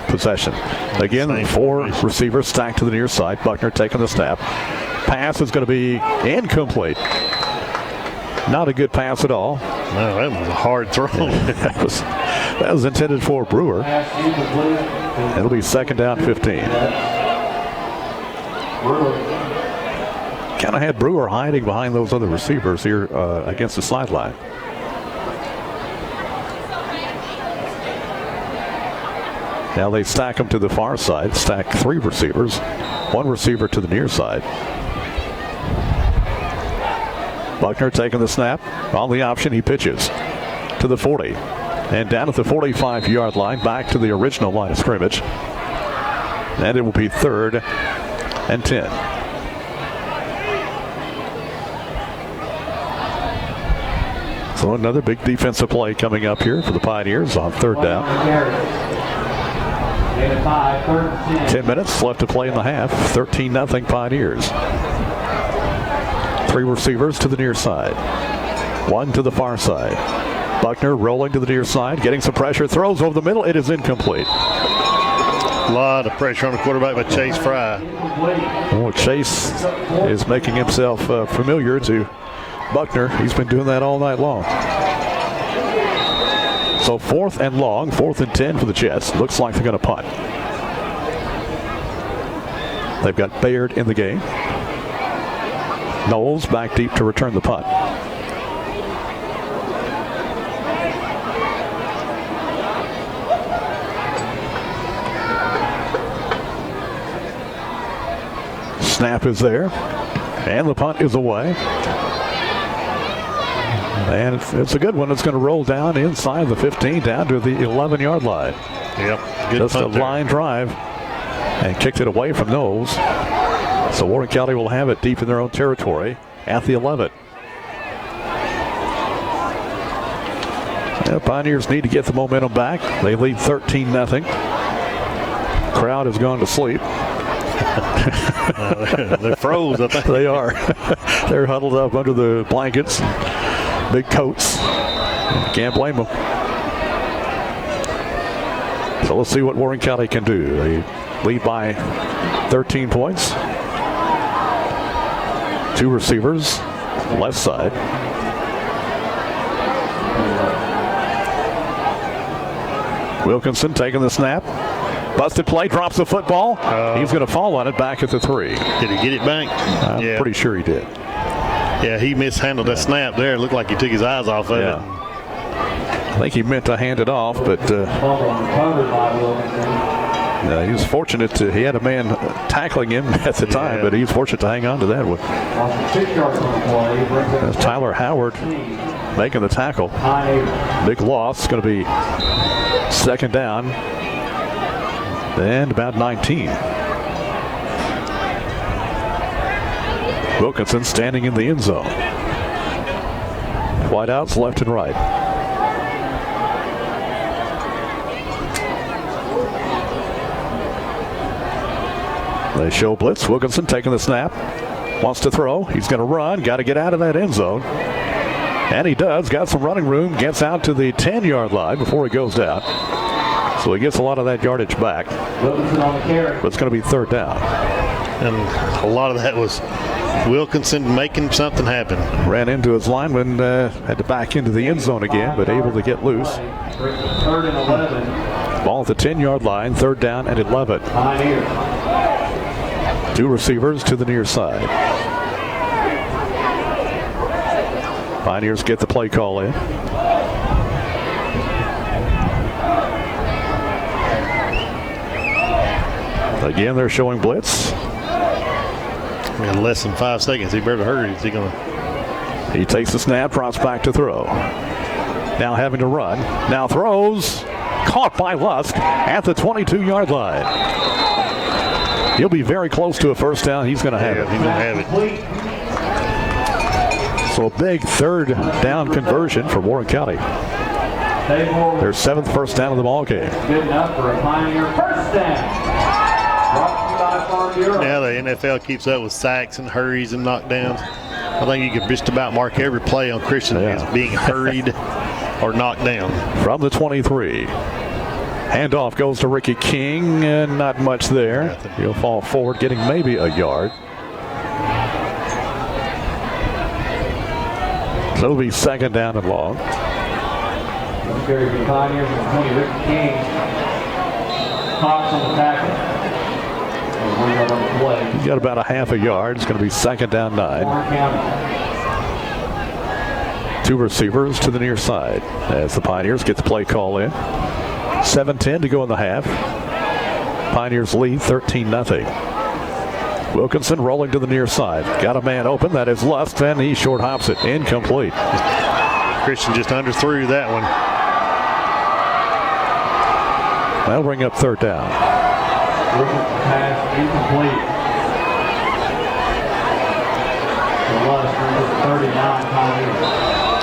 possession. Again, 4 receivers stacked to the near side. Buckner taking the snap. Pass is going to be incomplete. Not a good pass at all. No, that was a hard throw. that was intended for Brewer. It'll be 2nd down, 15. Kind of had Brewer hiding behind those other receivers here against the sideline. Now they stack them to the far side, stack 3 receivers, 1 receiver to the near side. Buckner taking the snap. On the option, he pitches to the 40. And down at the 45-yard line, back to the original line of scrimmage. And it will be 3rd and 10. So another big defensive play coming up here for the Pioneers on 3rd down. 10 minutes left to play in the half. 13-0 Pioneers. 3 receivers to the near side. 1 to the far side. Buckner rolling to the near side, getting some pressure, throws over the middle. It is incomplete. A lot of pressure on the quarterback by Chase Fry. Oh, Chase is making himself familiar to Buckner. He's been doing that all night long. So 4th and long, 4th and 10 for the Jets. Looks like they're going to punt. They've got Bayard in the game. Knowles back deep to return the punt. Snap is there, and the punt is away. And it's a good one. It's going to roll down inside the 15, down to the 11-yard line. Yep, good just a punt there. line drive, and kicked it away from Knowles. So Warren County will have it deep in their own territory at the 11. The Pioneers need to get the momentum back. They lead 13-0. Crowd has gone to sleep. They're froze, I think. They are. They're huddled up under the blankets, big coats. Can't blame them. So let's see what Warren County can do. They lead by 13 points. 2 receivers, left side. Wilkinson taking the snap. Busted play, drops the football. He's going to fall on it back at the 3. Did he get it back? I'm pretty sure he did. Yeah, he mishandled that snap there. It looked like he took his eyes off of it. I think he meant to hand it off, but he was fortunate he had a man tackling him at the time, but he was fortunate to hang on to that one. That's Tyler Howard making the tackle. Big loss. It's going to be 2nd down and about 19. Wilkinson standing in the end zone. Wideouts left and right. They show blitz. Wilkinson taking the snap. Wants to throw. He's going to run. Got to get out of that end zone. And he does. Got some running room. Gets out to the 10-yard line before he goes down. So he gets a lot of that yardage back. But it's going to be 3rd down. And a lot of that was Wilkinson making something happen. Ran into his lineman, had to back into the end zone again, but able to get loose. 3rd and 11. Ball at the 10-yard line, 3rd down and 11. 2 receivers to the near side. Pioneers get the play call in. Again, they're showing blitz. In less than 5 seconds, he better hurry. Is he going to? He takes the snap, drops back to throw. Now having to run. Now throws. Caught by Lusk at the 22-yard line. He'll be very close to a 1st down. He's going to have it. He's going to have it. So a big 3rd down conversion for Warren County. Their 7th 1st down of the ball game. Good enough for a Pioneer 1st down. Now the NFL keeps up with sacks and hurries and knockdowns. I think you could just about mark every play on Christian as being hurried or knocked down. From the 23. Handoff goes to Ricky King, and not much there. He'll fall forward, getting maybe a yard. So it'll be 2nd down and long. Carry the Pioneers and 20, Ricky King. Cox on the tackle. He's got about a half a yard. It's going to be 2nd down 9. 2 receivers to the near side as the Pioneers get the play call in. 7:10 to go in the half. Pioneers lead 13-0. Wilkinson rolling to the near side. Got a man open. That is Lusk, and he short hops it. Incomplete. Christian just underthrew that one. That'll bring up 3rd down. Pass incomplete.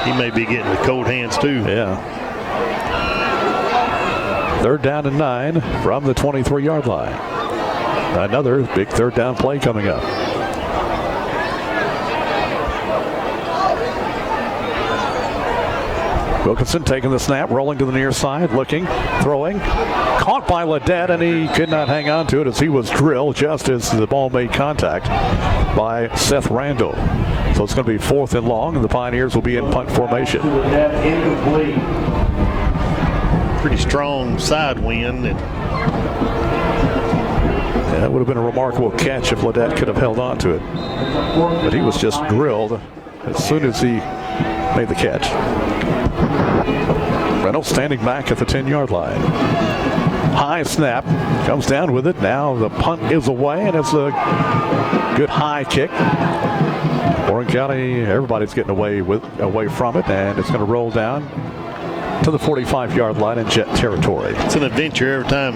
He may be getting the cold hands too. Yeah. 3rd down and 9 from the 23-yard line. Another big 3rd down play coming up. Wilkinson taking the snap, rolling to the near side, looking, throwing. Caught by Ledette, and he could not hang on to it as he was drilled just as the ball made contact by Seth Randall. So it's going to be 4th and long, and the Pioneers will be in punt formation. Pretty strong side wind. Yeah, that would have been a remarkable catch if Ledette could have held on to it. But he was just drilled as soon as he made the catch. Reynolds standing back at the 10-yard line. High snap, comes down with it. Now the punt is away, and it's a good high kick. Warren County, everybody's getting away from it, and it's going to roll down to the 45-yard line in Jet territory. It's an adventure every time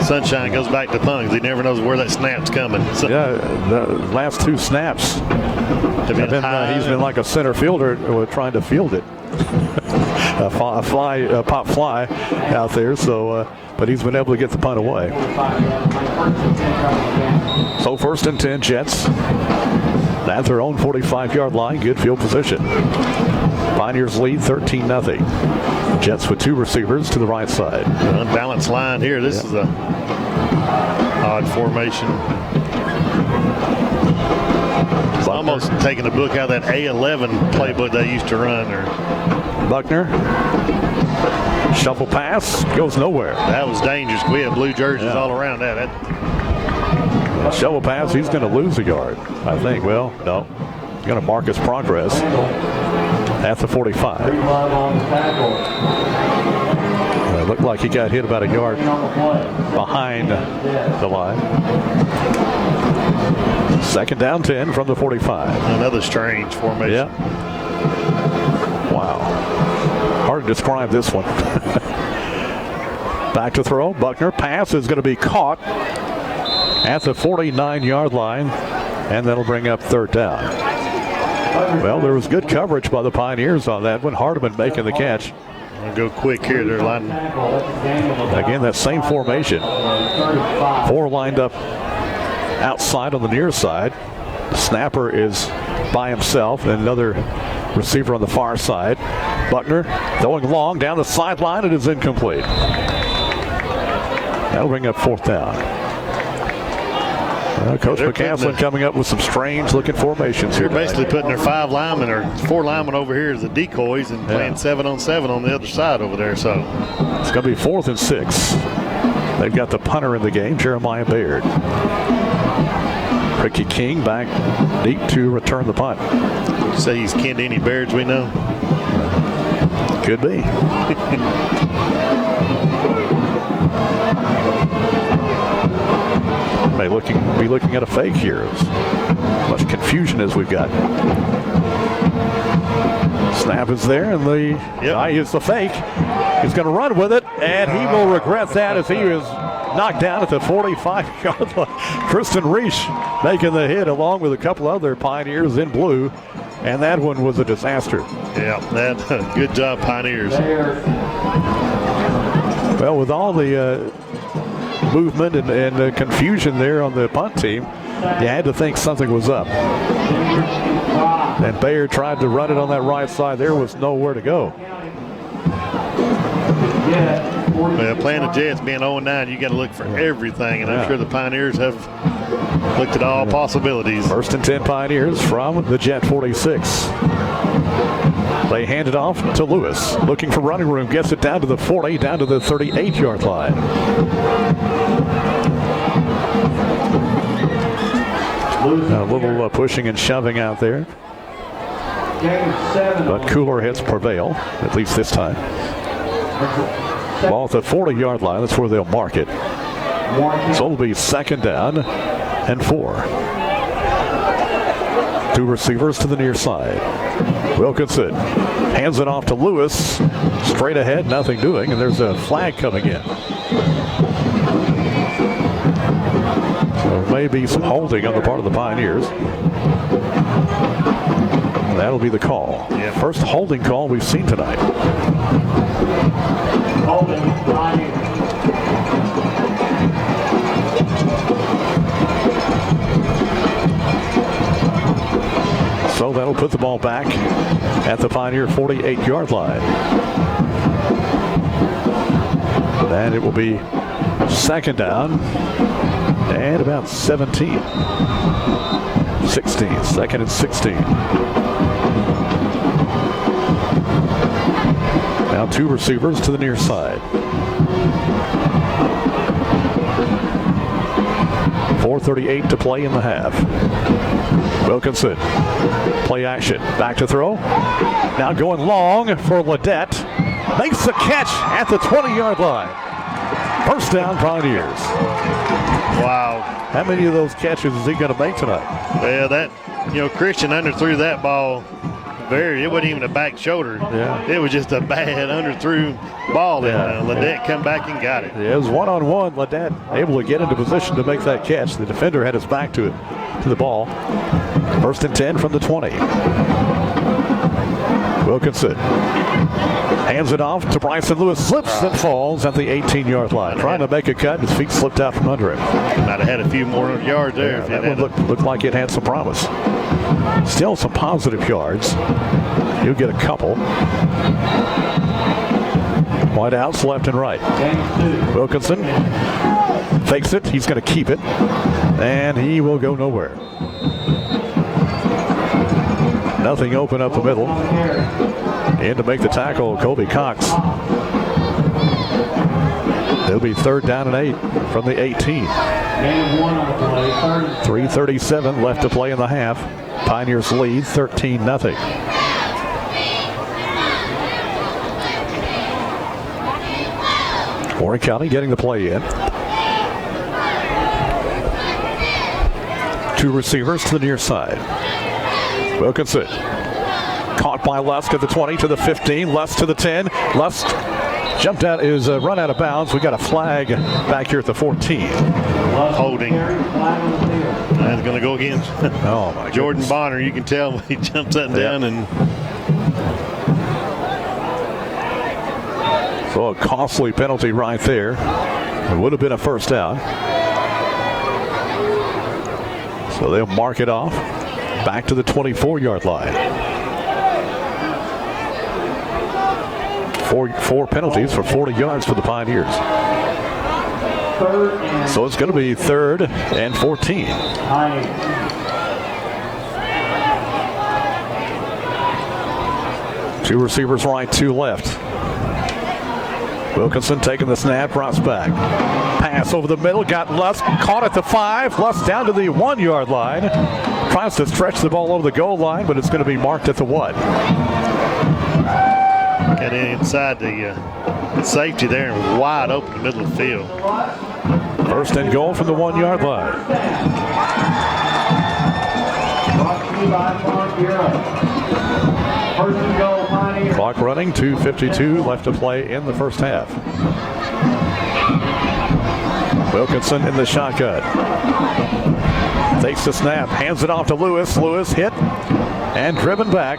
Sunshine goes back to punt. He never knows where that snap's coming. So yeah, the last 2 snaps he's been like a center fielder trying to field it. A pop fly out there, so but he's been able to get the punt away. So 1st and 10 Jets at their own 45-yard line. Good field position. Pioneers lead 13-0. Jets with 2 receivers to the right side. Unbalanced line here. This is a odd formation. It's almost taking a book out of that A11 playbook they used to run. Buckner. Shuffle pass. Goes nowhere. That was dangerous. We have blue jerseys all around that. Shovel pass. He's going to lose a yard, I think. Well, no. He's going to mark his progress at the 45. It looked like he got hit about a yard behind the line. 2nd down 10 from the 45. Another strange formation. Yeah. Wow. Hard to describe this one. Back to throw. Buckner. Pass is going to be caught at the 49-yard line, and that'll bring up 3rd down. Well, there was good coverage by the Pioneers on that one. Hardeman making the catch. I'll go quick here. They're lining. Again, that same formation. 4 lined up outside on the near side. The snapper is by himself, and another receiver on the far side. Buckner throwing long down the sideline. It is incomplete. That'll bring up 4th down. Coach McCaslin coming up with some strange-looking formations here. They're basically putting their 5 linemen or 4 linemen over here as the decoys and playing 7-on-7 on the other side over there. So it's going to be 4th and 6. They've got the punter in the game, Jeremiah Baird. Ricky King back deep to return the punt. Say he's kin to any Bairds we know? Could be. May be looking at a fake here. As much confusion as we've got. Snap is there, and the guy is the fake. He's going to run with it, and he will regret that as he is knocked down at the 45-yard line. Tristan Reich making the hit along with a couple other Pioneers in blue, and that one was a disaster. Yeah, good job, Pioneers. Well, with all the movement and confusion there on the punt team, you had to think something was up. And Bayer tried to run it on that right side. There was nowhere to go. Well, playing the Jets, being 0-9, you got to look for everything, and I'm sure the Pioneers have looked at all possibilities. 1st and 10 Pioneers from the Jet 46. They hand it off to Lewis, looking for running room, gets it down to the 40, down to the 38-yard line. A little pushing and shoving out there. But cooler hits prevail, at least this time. Ball at the 40-yard line, that's where they'll mark it. So it'll be 2nd down and 4. 2 receivers to the near side. Wilkinson hands it off to Lewis. Straight ahead, nothing doing, and there's a flag coming in. So maybe some holding on the part of the Pioneers. That'll be the call. First holding call we've seen tonight. Holding, So that'll put the ball back at the Pioneer 48-yard line. And it will be 2nd down and about 17. 16, 2nd and 16. Now 2 receivers to the near side. 4:38 to play in the half. Wilkinson, play action, back to throw. Now going long for Ledette. Makes the catch at the 20-yard line. 1st down, Pioneers. Wow. How many of those catches is he going to make tonight? Well, Christian underthrew that ball. It wasn't even a back shoulder. Yeah. It was just a bad underthrew ball. And Ledette come back and got it. Yeah, it was one-on-one. Ledette able to get into position to make that catch. The defender had his back to it, to the ball. 1st and 10 from the 20. Wilkinson hands it off to Bryson Lewis. Slips and falls at the 18-yard line. Trying to make a cut, and his feet slipped out from under him. Might have had a few more yards there. Yeah, that one looked like it had some promise. Still some positive yards. He'll get a couple. Wide outs left and right. Wilkinson fakes it. He's going to keep it. And he will go nowhere. Nothing open up the middle. And to make the tackle, Kobe Cox. It'll be 3rd down and 8 from the 18. 3:37 left to play in the half. Pioneers lead 13-0. Warren County getting the play in. 2 receivers to the near side. Wilkinson caught by Lusk at the 20 to the 15. Lusk to the 10. Lusk jumped out, is run out of bounds. We got a flag back here at the 14. Holding. That's going to go against Jordan Bonner. You can tell he jumps that down and. So a costly penalty right there. It would have been a first down. So they'll mark it off. Back to the 24-yard line. Four penalties for 40 yards for the Pioneers. So it's going to be 3rd and 14. Two receivers right, 2 left. Wilkinson taking the snap, drops back. Pass over the middle, got Lusk caught at the 5. Lusk down to the 1-yard line. Tries to stretch the ball over the goal line, but it's going to be marked at the 1. Got inside the safety there and wide open in the middle of the field. 1st and goal from the 1-yard line. Clock running, 2:52 left to play in the first half. Wilkinson in the shotgun. Takes the snap, hands it off to Lewis. Lewis hit and driven back.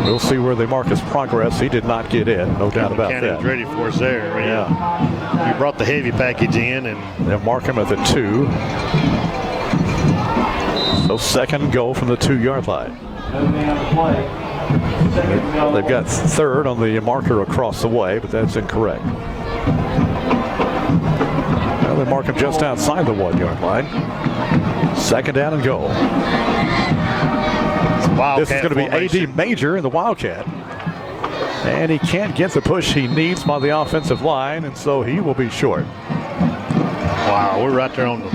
We'll see where they mark his progress. He did not get in, no doubt about that. Was ready for us there. Yeah. He brought the heavy package in and they'll mark him at the 2. So 2nd goal from the 2-yard line. They've got 3rd on the marker across the way, but that's incorrect. Well, they mark him just outside the 1-yard line. 2nd down and goal. This is going to be A.D. Major in the Wildcat. And he can't get the push he needs by the offensive line, and so he will be short. Wow, we're right there on the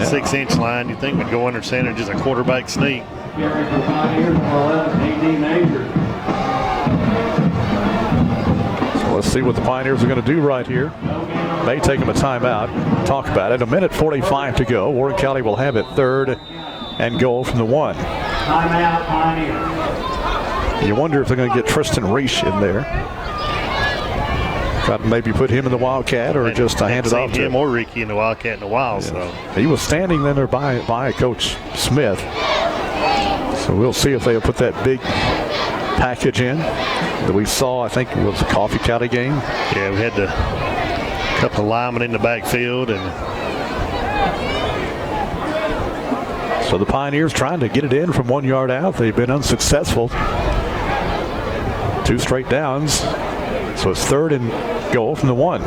6-inch line. You think we'd go under center, just a quarterback sneak. So let's see what the Pioneers are going to do right here. May take them a timeout. Talk about it. 1:45 to go. Warren County will have it 3rd and goal from the 1. Timeout, Pioneers. You wonder if they're going to get Tristan Reich in there. Try to maybe put him in the Wildcat or just to hand it off to him or Ricky in the Wildcat in a while. Yeah. So he was standing there by Coach Smith. So we'll see if they'll put that big package in that we saw. I think it was a Coffee County game. Yeah, we had a couple of linemen in the backfield and. So the Pioneers trying to get it in from 1 yard out. They've been unsuccessful. 2 straight downs. So it's 3rd and goal from the 1.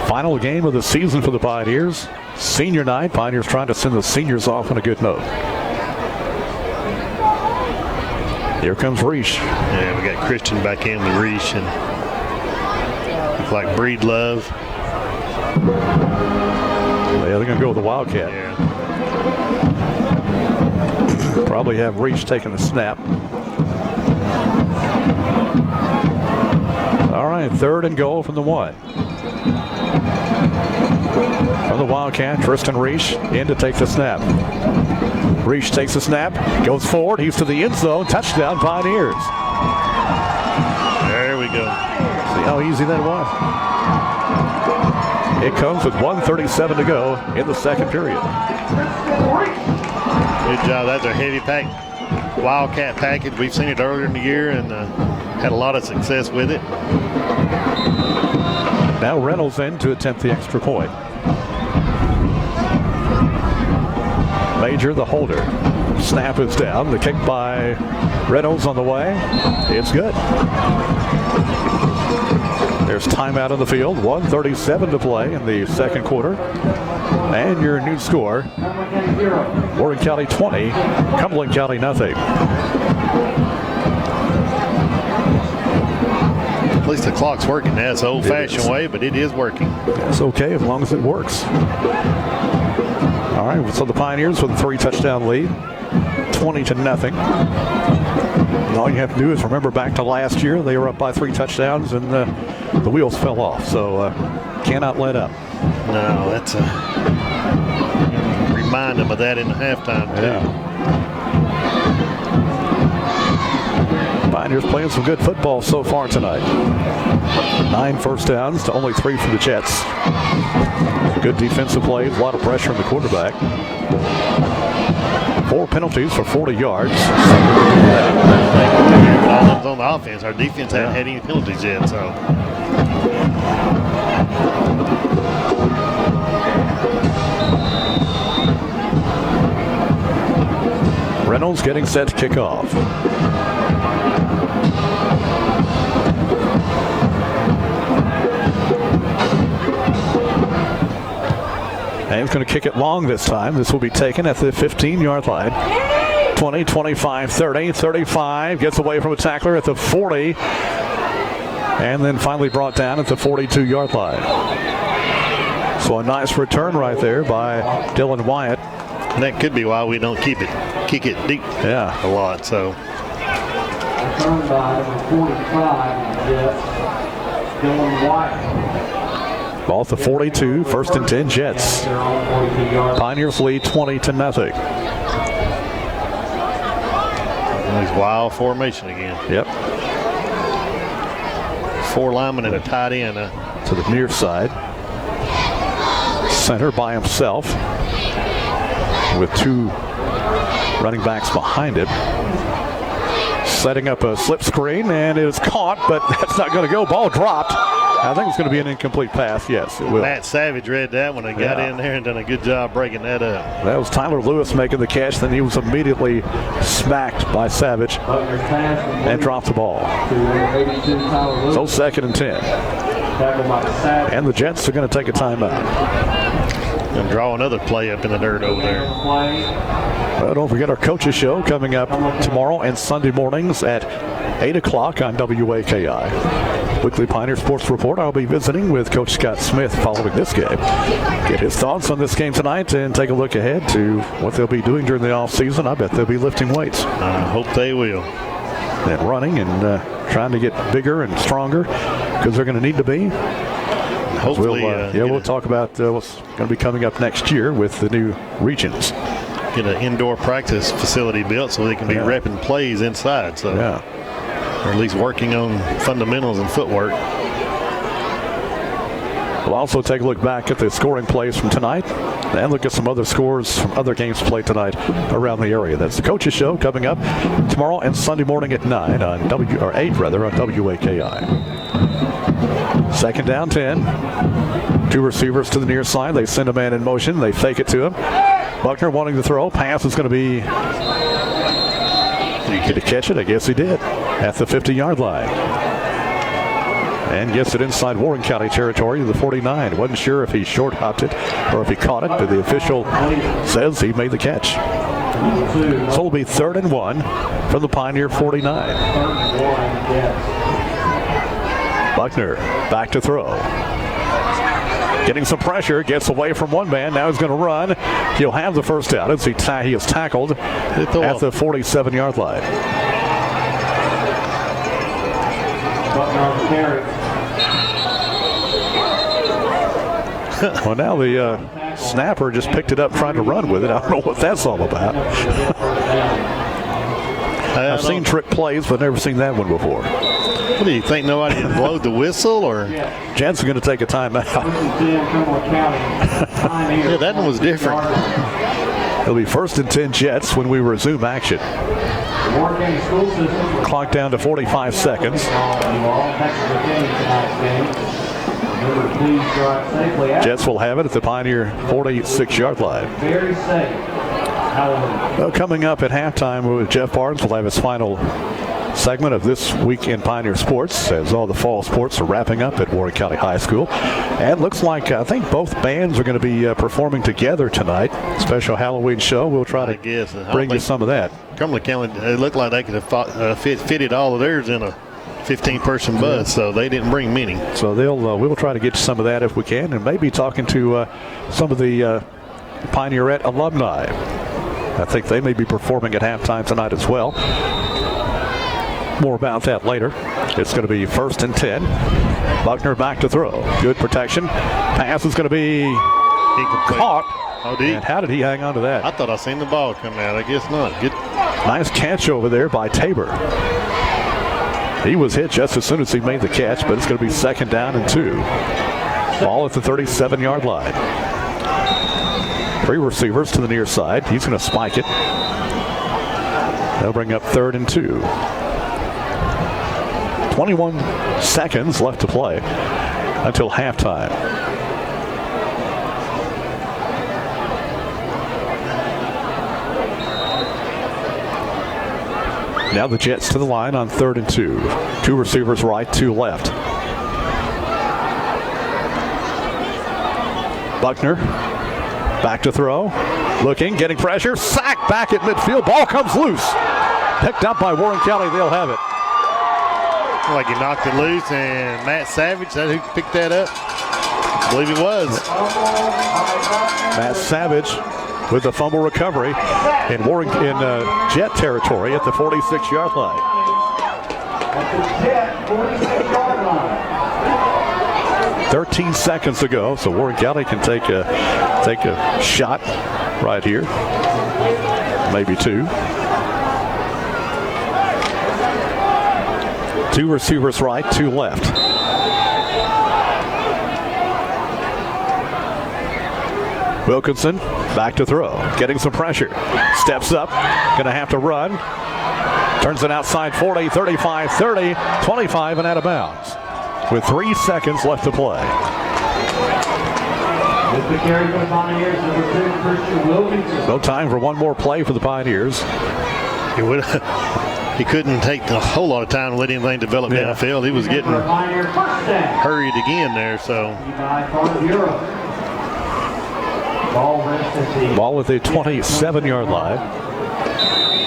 Final game of the season for the Pioneers. Senior night. Pioneers trying to send the seniors off on a good note. Here comes Reich. Yeah, we got Christian back in the Reich and looks like Breedlove. Yeah, they're going to go with the Wildcat. Yeah. Probably have Reach taking the snap. All right, 3rd and goal from the 1. From the Wildcat, Tristan Reach in to take the snap. Reach takes the snap, goes forward, he's to the end zone, touchdown Pioneers. There we go. See how easy that was? It comes with 1:37 to go in the 2nd period. Good job. That's a heavy pack Wildcat package. We've seen it earlier in the year and had a lot of success with it. Now Reynolds in to attempt the extra point. Major the holder. Snap is down. The kick by Reynolds on the way. It's good. There's timeout on the field. 1:37 to play in the second quarter. And your new score, Warren County 20, Cumberland County nothing. At least the clock's working. That's the old-fashioned way, but it is working. That's okay as long as it works. All right, so the Pioneers with a 3-touchdown lead, 20-0. All you have to do is remember back to last year. They were up by 3 touchdowns, and the wheels fell off. So cannot let up. No, that's remind them of that in the halftime, too. Yeah. Pioneers playing some good football so far tonight. 9 first downs to only 3 for the Jets. Good defensive plays, a lot of pressure on the quarterback. 4 penalties for 40 yards. All on the offense. Our defense hadn't had any penalties yet, so. Reynolds getting set to kick off. And he's going to kick it long this time. This will be taken at the 15-yard line. 20, 25, 30, 35. Gets away from a tackler at the 40. And then finally brought down at the 42-yard line. So a nice return right there by Dylan Wyatt. And that could be why we don't kick it deep a lot. So. Return by number 45, Dylan Wyatt. Ball at the 42, 1st and 10 Jets. Pioneers lead 20-0. Nice wild formation again. Yep. 4 linemen and a tight end. To the near side. Center by himself with 2 running backs behind him. Setting up a slip screen, and it is caught, but that's not going to go. Ball dropped. I think it's going to be an incomplete pass. Yes, it will. Matt Savage read that one and got in there and done a good job breaking that up. That was Tyler Lewis making the catch. Then he was immediately smacked by Savage and dropped the ball. So 2nd and 10. And the Jets are going to take a timeout. And draw another play up in the dirt over there. Well, don't forget our coaches show coming up tomorrow and Sunday mornings at 8 o'clock on WAKI. Weekly Pioneer Sports Report. I'll be visiting with Coach Scott Smith following this game. Get his thoughts on this game tonight and take a look ahead to what they'll be doing during the offseason. I bet they'll be lifting weights. I hope they will. And running and trying to get bigger and stronger because they're going to need to be. Hopefully, we'll talk about what's going to be coming up next year with the new regions. Get an indoor practice facility built so they can be repping plays inside. So, or at least working on fundamentals and footwork. We'll also take a look back at the scoring plays from tonight and look at some other scores from other games played tonight around the area. That's the Coaches Show coming up tomorrow and Sunday morning at 9 on 8 on WAKI. 2nd down 10. 2 receivers to the near side. They send a man in motion. They fake it to him. Buckner wanting to throw. Pass is going to be. Did he catch it? I guess he did. At the 50-yard line. And gets it inside Warren County territory to the 49. Wasn't sure if he short hopped it or if he caught it, but the official says he made the catch. So it'll be 3rd and 1 from the Pioneer 49. Buckner back to throw. Getting some pressure, gets away from one man. Now he's going to run. He'll have the first down as he is tackled at the 47-yard line. Well, now the snapper just picked it up trying to run with it. I don't know what that's all about. I've seen trick plays, but never seen that one before. What do you think? Nobody blowed the whistle, or Jen's going to take a timeout? Yeah, that one was different. It'll be 1st and 10 Jets when we resume action. Clock down to 45 seconds. Jets will have it at the Pioneer 46-yard line. Very safe. Halloween. Coming up at halftime, Jeff Barnes will have his final segment of this week in Pioneer Sports as all the fall sports are wrapping up at Warren County High School. And looks like I think both bands are going to be performing together tonight. Special Halloween show. We'll try to bring you some of that. Cumberland County, it looked like they could have fitted all of theirs in a 15-person bus, so they didn't bring many. So we'll try to get you some of that if we can, and maybe talking to some of the Pioneerette alumni. I think they may be performing at halftime tonight as well. More about that later. It's going to be 1st and 10. Buckner back to throw. Good protection. Pass is going to be caught. Oh, deep. And how did he hang on to that? I thought I seen the ball come out. I guess not. Good. Nice catch over there by Tabor. He was hit just as soon as he made the catch, but it's going to be 2nd down and 2. Ball at the 37-yard line. 3 receivers to the near side. He's going to spike it. They'll bring up 3rd and 2. 21 seconds left to play until halftime. Now the Jets to the line on 3rd and 2. 2 receivers right, 2 left. Buckner back to throw. Looking, getting pressure. Sacked back at midfield. Ball comes loose. Picked up by Warren County. They'll have it. Like he knocked it loose, and Matt Savage, that who picked that up? I believe it was. Matt Savage with the fumble recovery in Jet territory at the 46-yard line. 13 seconds to go, so Warren County can take a shot right here, maybe 2. 2 receivers right, 2 left. Wilkinson back to throw, getting some pressure. Steps up, gonna have to run. Turns it outside 40, 35, 30, 25, and out of bounds. With 3 seconds left to play. No time for one more play for the Pioneers. He couldn't take a whole lot of time to let anything develop downfield. He was getting hurried again there. So ball at the 27-yard line.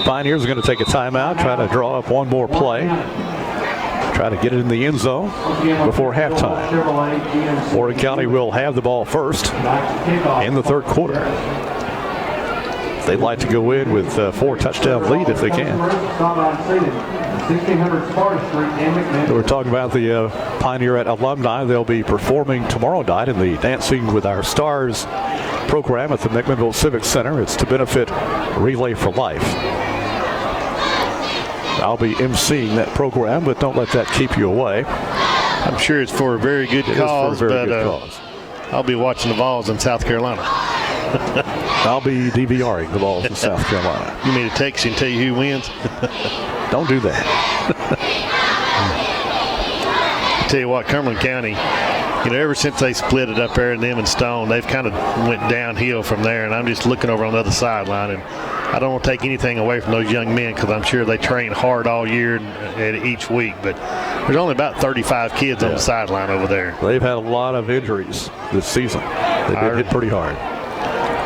Pioneers are going to take a timeout, try to draw up one more play, try to get it in the end zone before halftime. Warren County will have the ball first in the 3rd quarter. They'd like to go in with a 4-touchdown lead if they can. We're talking about the Pioneerette alumni. They'll be performing tomorrow night in the Dancing with Our Stars program at the McMinnville Civic Center. It's to benefit Relay for Life. I'll be emceeing that program, but don't let that keep you away. I'm sure it's for a very good cause, but I'll be watching the Vols in South Carolina. I'll be DVRing the Vols in South Carolina. You mean to text you and tell you who wins? Don't do that. I tell you what, Cumberland County, ever since they split it up there in them and Stone, they've kind of went downhill from there, and I'm just looking over on the other sideline, and I don't want to take anything away from those young men because I'm sure they train hard all year and each week, but there's only about 35 kids on the sideline over there. They've had a lot of injuries this season. They've been hit pretty hard.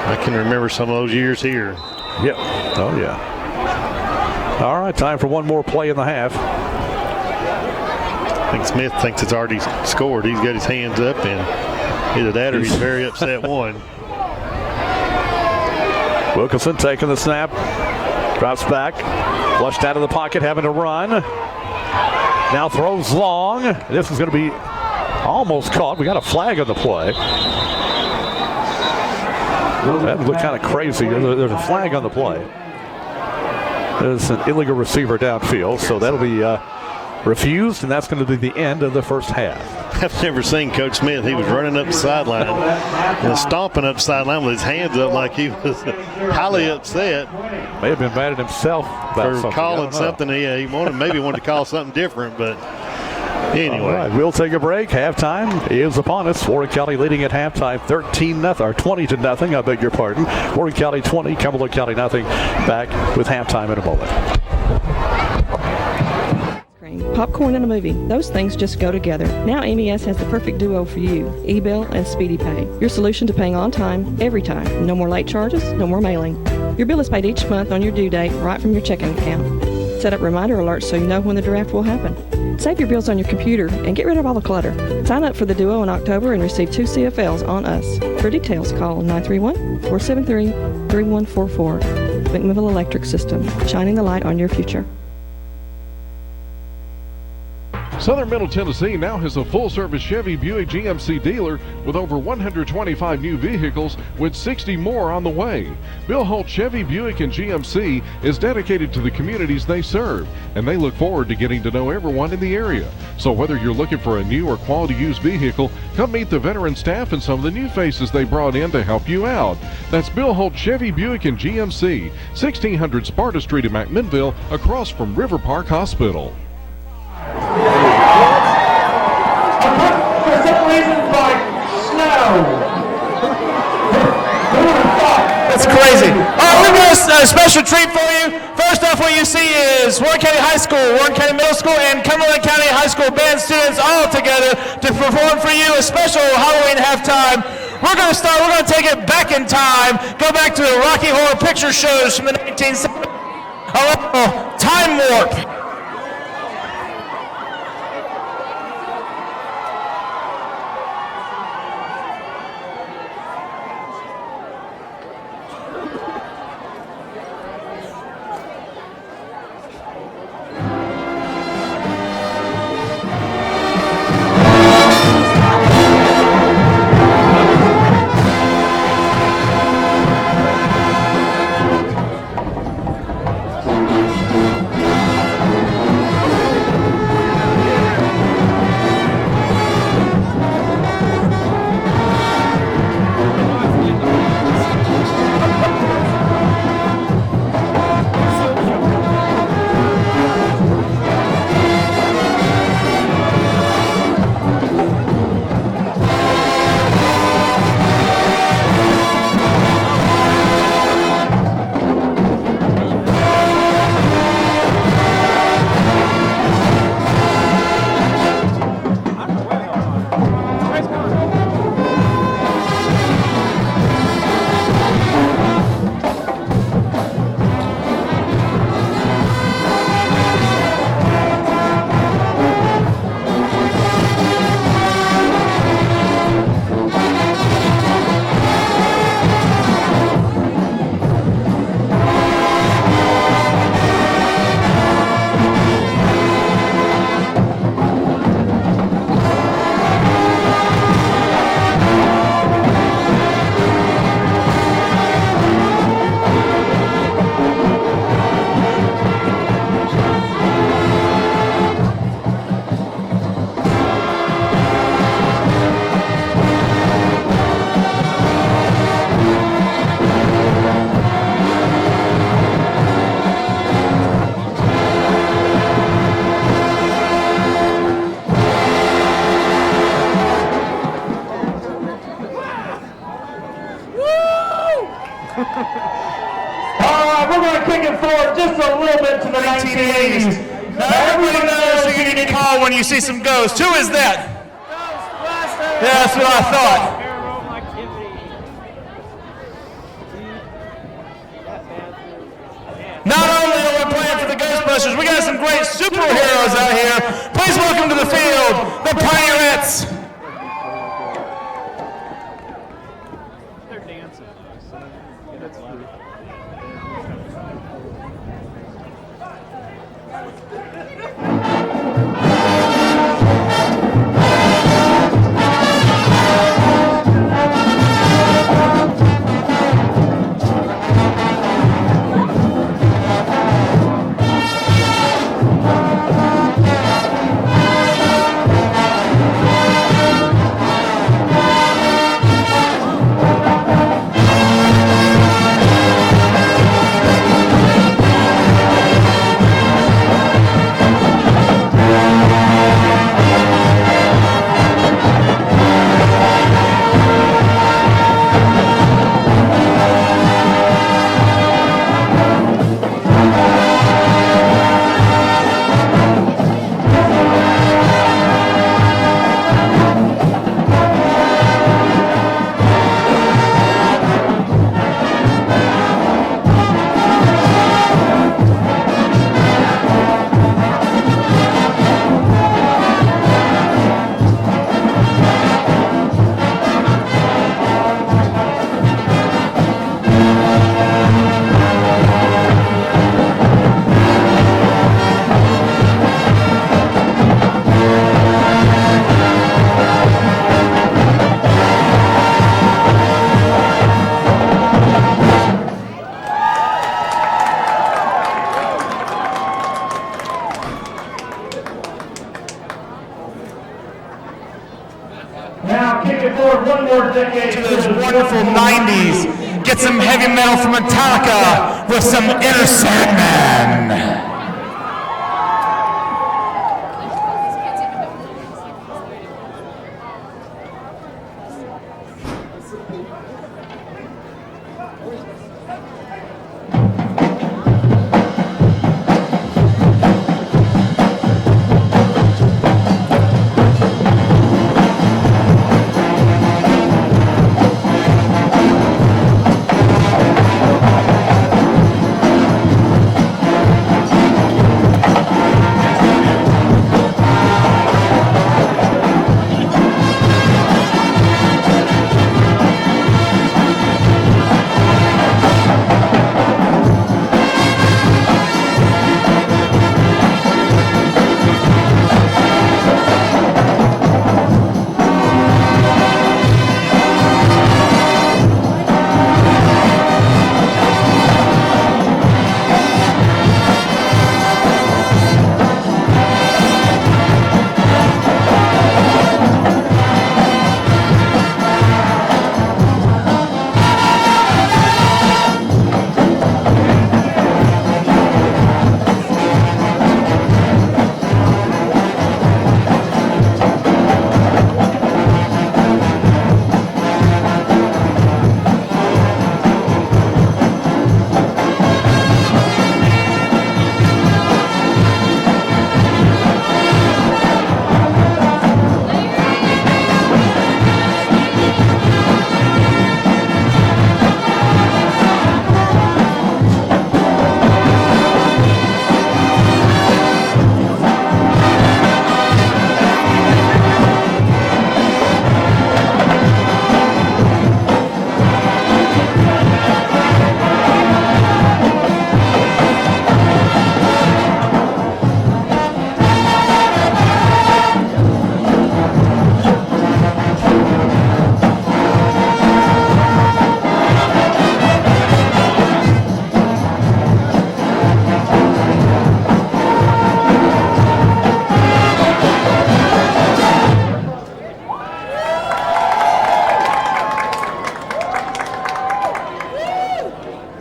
I can remember some of those years here. Yep. Oh, yeah. All right, time for one more play in the half. I think Smith thinks it's already scored. He's got his hands up, and either that or he's very upset one. Wilkinson taking the snap, drops back, flushed out of the pocket, having to run. Now throws long. This is going to be almost caught. We got a flag on the play. That would look kind of crazy. There's a flag on the play. There's an illegal receiver downfield, so that'll be refused, and that's going to be the end of the first half. I've never seen Coach Smith. He was running up the sideline and stomping up the sideline with his hands up like he was highly upset. May have been mad at himself about for calling something. He maybe wanted to call something different, but Anyway. All right, we'll take a break. Halftime is upon us. Warren County leading at halftime 13-0, or 20-0. I beg your pardon. Warren County 20, Cumberland County nothing. Back with halftime in a moment. Popcorn and a movie. Those things just go together. Now MES has the perfect duo for you. E-bill and Speedy Pay. Your solution to paying on time, every time. No more late charges, no more mailing. Your bill is paid each month on your due date right from your checking account. Set up reminder alerts so you know when the draft will happen. Save your bills on your computer and get rid of all the clutter. Sign up for the duo in October and receive 2 CFLs on us. For details, call 931-473-3144. McMinnville Electric System, shining the light on your future. Southern Middle Tennessee now has a full-service Chevy Buick GMC dealer with over 125 new vehicles with 60 more on the way. Bill Holt Chevy Buick and GMC is dedicated to the communities they serve, and they look forward to getting to know everyone in the area. So whether you're looking for a new or quality used vehicle, come meet the veteran staff and some of the new faces they brought in to help you out. That's Bill Holt Chevy Buick and GMC, 1600 Sparta Street in McMinnville, across from River Park Hospital. For some reason, like snow. That's crazy. All right, we've got a special treat for you. First off, what you see is Warren County High School, Warren County Middle School, and Cumberland County High School band students all together to perform for you a special Halloween halftime. We're going to take it back in time, go back to the Rocky Horror Picture Shows from the 1970s. A little time warp. We're going to kick it forward just a little bit to the 1980s. Now everybody knows who you need to call when you see some ghosts. Who is that? Yeah, that's what I thought. Not only are we playing for the Ghostbusters, we got some great superheroes out here. Please welcome to the field, the Pioneerettes. They're dancing. looking forward one more decade to those wonderful 90s. Get some heavy metal from Metallica with some Inner Sandman.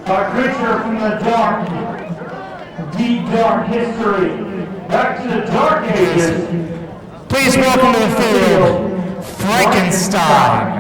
Our creature from the dark, deep dark history, back to the dark ages. Please welcome to the field, Frankenstein.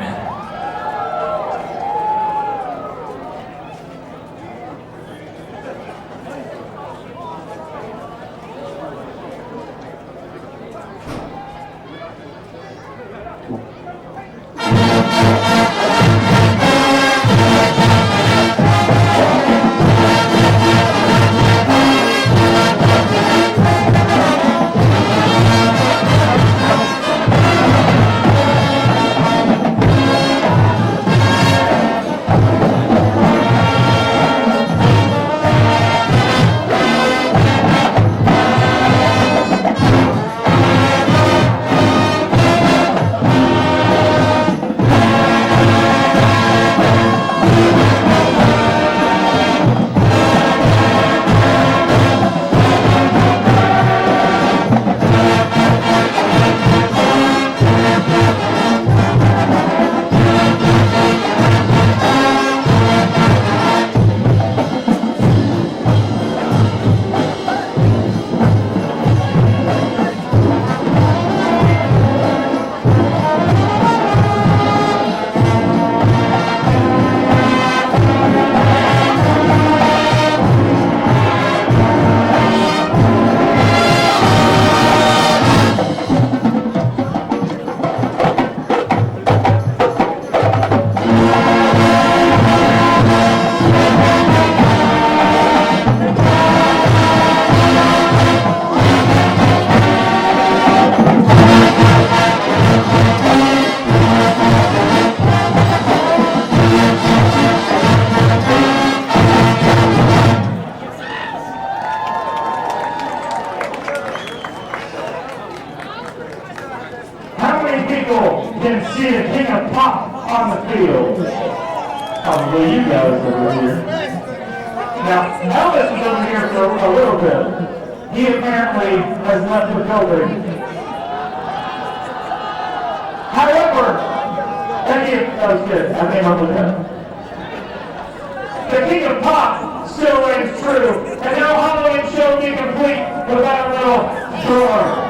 can see the king of pop on the field. Probably you guys over here. Now, Elvis is over here for a little bit. He apparently has left the building. However, that was good. I came up with that. The king of pop still reigns true, and no Halloween show would be complete without a little drawer.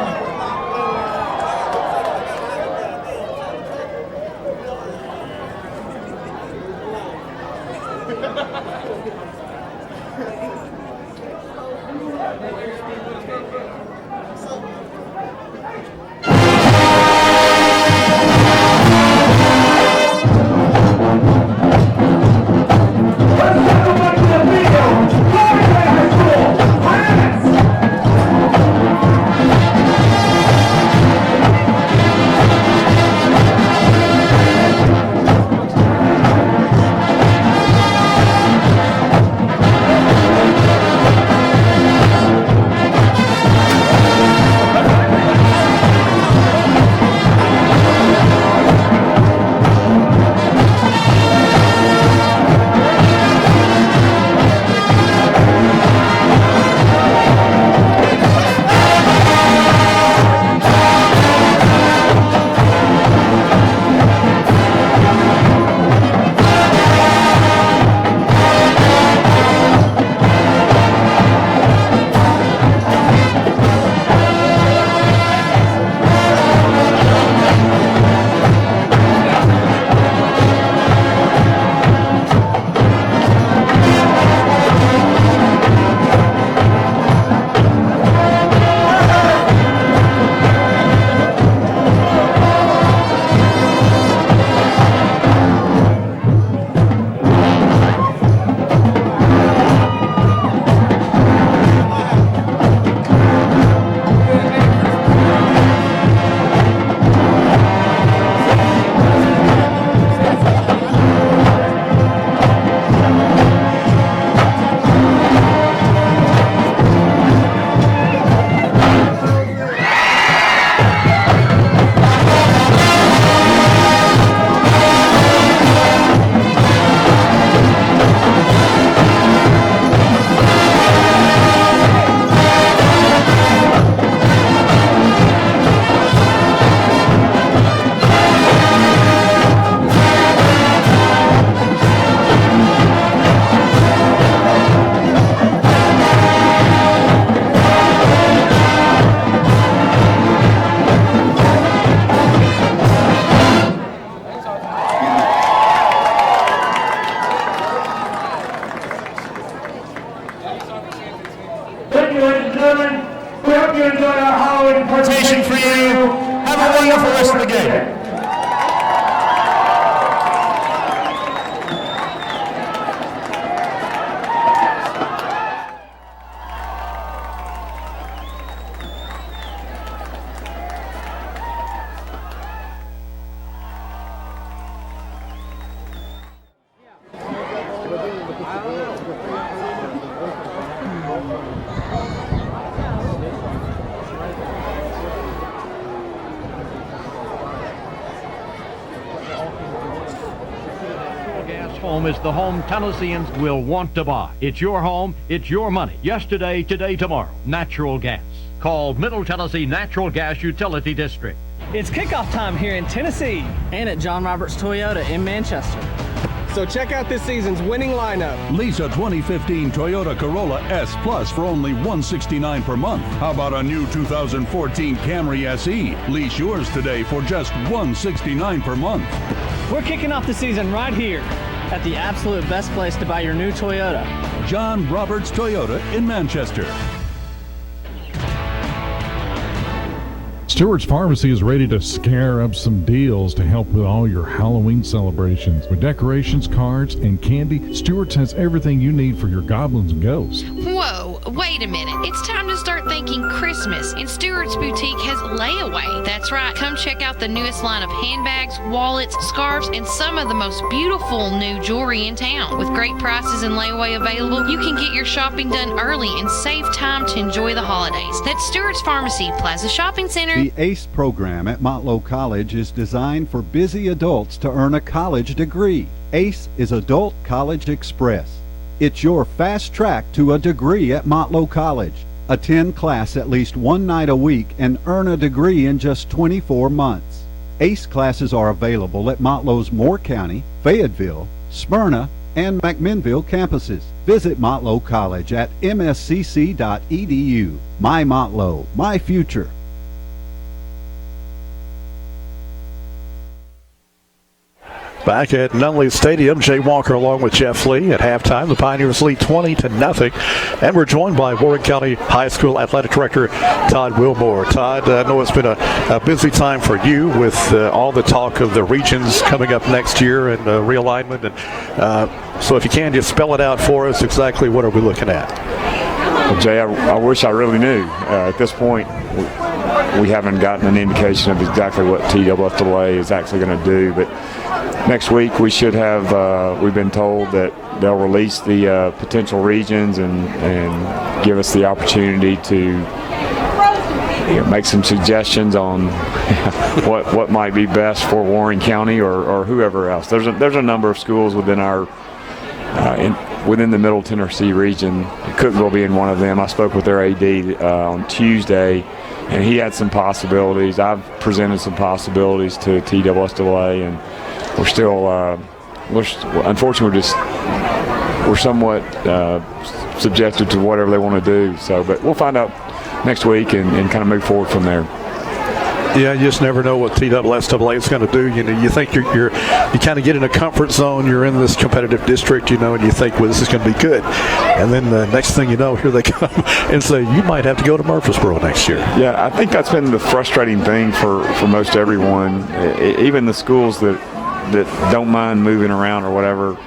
Thank you, ladies and gentlemen. We hope you enjoyed our Halloween presentation for you. Have a wonderful rest of the game. Home is the home Tennesseans will want to buy. It's your home, it's your money. Yesterday, today, tomorrow. Natural gas. Call Middle Tennessee Natural Gas Utility District. It's kickoff time here in Tennessee and at John Roberts Toyota in Manchester. So check out this season's winning lineup. Lease a 2015 Toyota Corolla S Plus for only $169 per month. How about a new 2014 Camry SE? Lease yours today for just $169 per month. We're kicking off the season right here at the absolute best place to buy your new Toyota. John Roberts Toyota in Manchester. Stewart's Pharmacy is ready to scare up some deals to help with all your Halloween celebrations. With decorations, cards, and candy, Stewart's has everything you need for your goblins and ghosts. Whoa, wait a minute. It's time to start thinking Christmas, and Stewart's Boutique has layaway. That's right. Come check out the newest line of handbags, wallets, scarves, and some of the most beautiful new jewelry in town. With great prices and layaway available, you can get your shopping done early and save time to enjoy the holidays. That's Stewart's Pharmacy, Plaza Shopping Center. The ACE program at Motlow College is designed for busy adults to earn a college degree. ACE is Adult College Express. It's your fast track to a degree at Motlow College. Attend class at least one night a week and earn a degree in just 24 months. ACE classes are available at Motlow's Moore County, Fayetteville, Smyrna, and McMinnville campuses. Visit Motlow College at mscc.edu. My Motlow, my future. Back at Nunley Stadium, Jay Walker along with Jeff Lee. At halftime, the Pioneers lead 20-0. And we're joined by Warren County High School Athletic Director Todd Wilmore. Todd, I know it's been a busy time for you with all the talk of the regions coming up next year and realignment. And so if you can, just spell it out for us. Exactly what are we looking at? Well, Jay, I wish I really knew. At this point, we haven't gotten an indication of exactly what TSSAA is actually going to do. But next week we should have, we've been told that they'll release the potential regions and give us the opportunity to make some suggestions on what might be best for Warren County or whoever else. There's a number of schools within our within the Middle Tennessee region, Cookville being one of them. I spoke with their AD on Tuesday, and he had some possibilities. I've presented some possibilities to TSSAA, and we're still, unfortunately, we're somewhat subjected to whatever they want to do. So, but we'll find out next week and kind of move forward from there. Yeah, you just never know what TSSAA is going to do. You know, you think you kind of get in a comfort zone. You're in this competitive district, you know, and you think, well, this is going to be good. And then the next thing you know, here they come and say, you might have to go to Murfreesboro next year. Yeah, I think that's been the frustrating thing for most everyone, even the schools that don't mind moving around or whatever.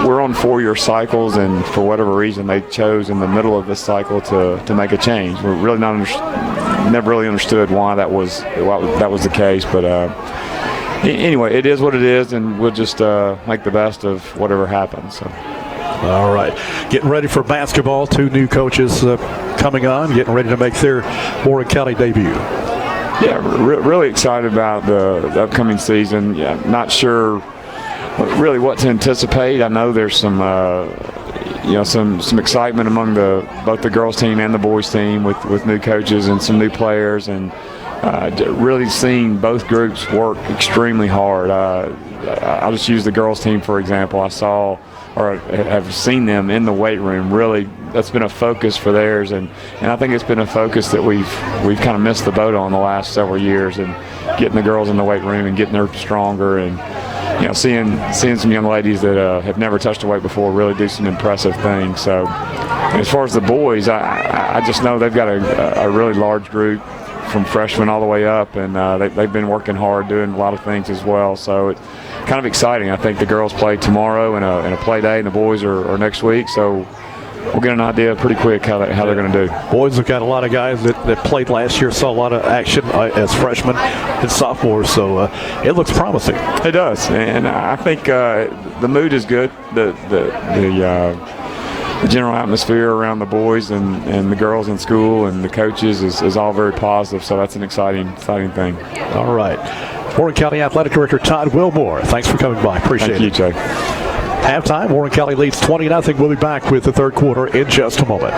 We're on 4-year cycles, and for whatever reason, they chose in the middle of this cycle to make a change. We're really never really understood why that was the case, but anyway, it is what it is, and we'll just make the best of whatever happens. So. All right, getting ready for basketball. 2 new coaches coming on, getting ready to make their Warren County debut. Yeah, really excited about the upcoming season. Yeah, not sure really what to anticipate. I know there's some excitement among both the girls team and the boys team with new coaches and some new players, and really seeing both groups work extremely hard. I'll just use the girls team for example. I saw or have seen them in the weight room. Really, that's been a focus for theirs, and I think it's been a focus that we've kind of missed the boat on the last several years, and getting the girls in the weight room and getting her stronger, and seeing some young ladies that have never touched a weight before really do some impressive things. So as far as the boys, I just know they've got a really large group from freshmen all the way up, and they've been working hard doing a lot of things as well. So it's kind of exciting. I think the girls play tomorrow in a play day, and the boys are next week. So we'll get an idea pretty quick how they're going to do. Boys have got a lot of guys that played last year, saw a lot of action as freshmen and sophomores, so it looks promising. It does, and I think the mood is good. The general atmosphere around the boys and the girls in school and the coaches is all very positive, so that's an exciting thing. All right. Warren County Athletic Director Todd Wilmore, thanks for coming by. Appreciate it. Thank you, Jay. Halftime, Warren County leads 20-0. We'll be back with the third quarter in just a moment.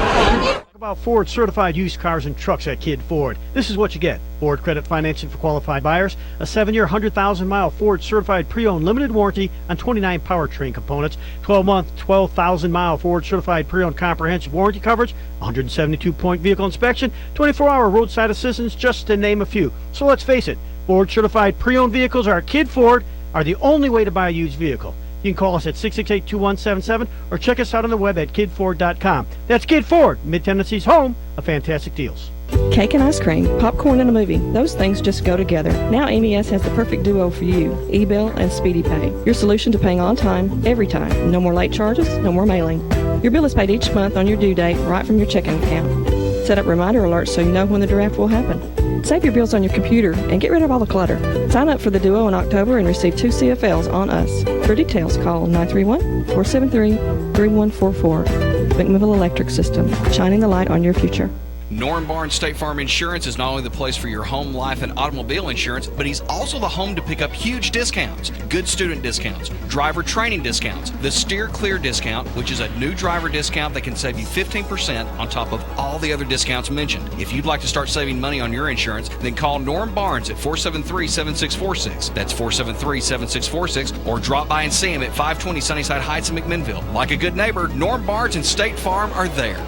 Talk about Ford certified used cars and trucks at Kidd Ford. This is what you get. Ford credit financing for qualified buyers, a 7-year, 100,000-mile Ford certified pre-owned limited warranty on 29 powertrain components, 12-month, 12,000-mile Ford certified pre-owned comprehensive warranty coverage, 172-point vehicle inspection, 24-hour roadside assistance, just to name a few. So let's face it, Ford certified pre-owned vehicles are at Kidd Ford are the only way to buy a used vehicle. You can call us at 668-2177 or check us out on the web at kiddford.com. That's Kidd Ford, Mid-Tennessee's home of fantastic deals. Cake and ice cream, popcorn and a movie, those things just go together. Now MES has the perfect duo for you, eBill and Speedy Pay. Your solution to paying on time, every time. No more late charges, no more mailing. Your bill is paid each month on your due date right from your checking account. Set up reminder alerts so you know when the draft will happen. Save your bills on your computer and get rid of all the clutter. Sign up for the Duo in October and receive 2 CFLs on us. For details, call 931-473-3144. McMinnville Electric System, shining the light on your future. Norm Barnes State Farm Insurance is not only the place for your home, life, and automobile insurance, but he's also the home to pick up huge discounts. Good student discounts, driver training discounts, the Steer Clear discount, which is a new driver discount that can save you 15% on top of all the other discounts mentioned. If you'd like to start saving money on your insurance, then call Norm Barnes at 473-7646. That's 473-7646, or drop by and see him at 520 Sunnyside Heights in McMinnville. Like a good neighbor, Norm Barnes and State Farm are there.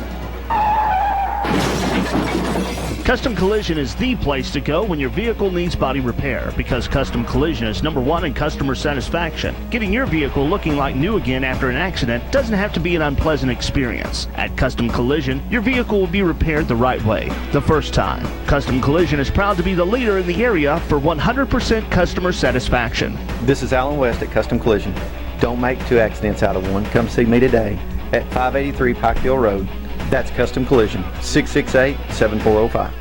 Custom Collision is the place to go when your vehicle needs body repair, because Custom Collision is #1 in customer satisfaction. Getting your vehicle looking like new again after an accident doesn't have to be an unpleasant experience. At Custom Collision, your vehicle will be repaired the right way, the first time. Custom Collision is proud to be the leader in the area for 100% customer satisfaction. This is Alan West at Custom Collision. Don't make 2 accidents out of one. Come see me today at 583 Pikeville Road. That's Custom Collision, 668-7405.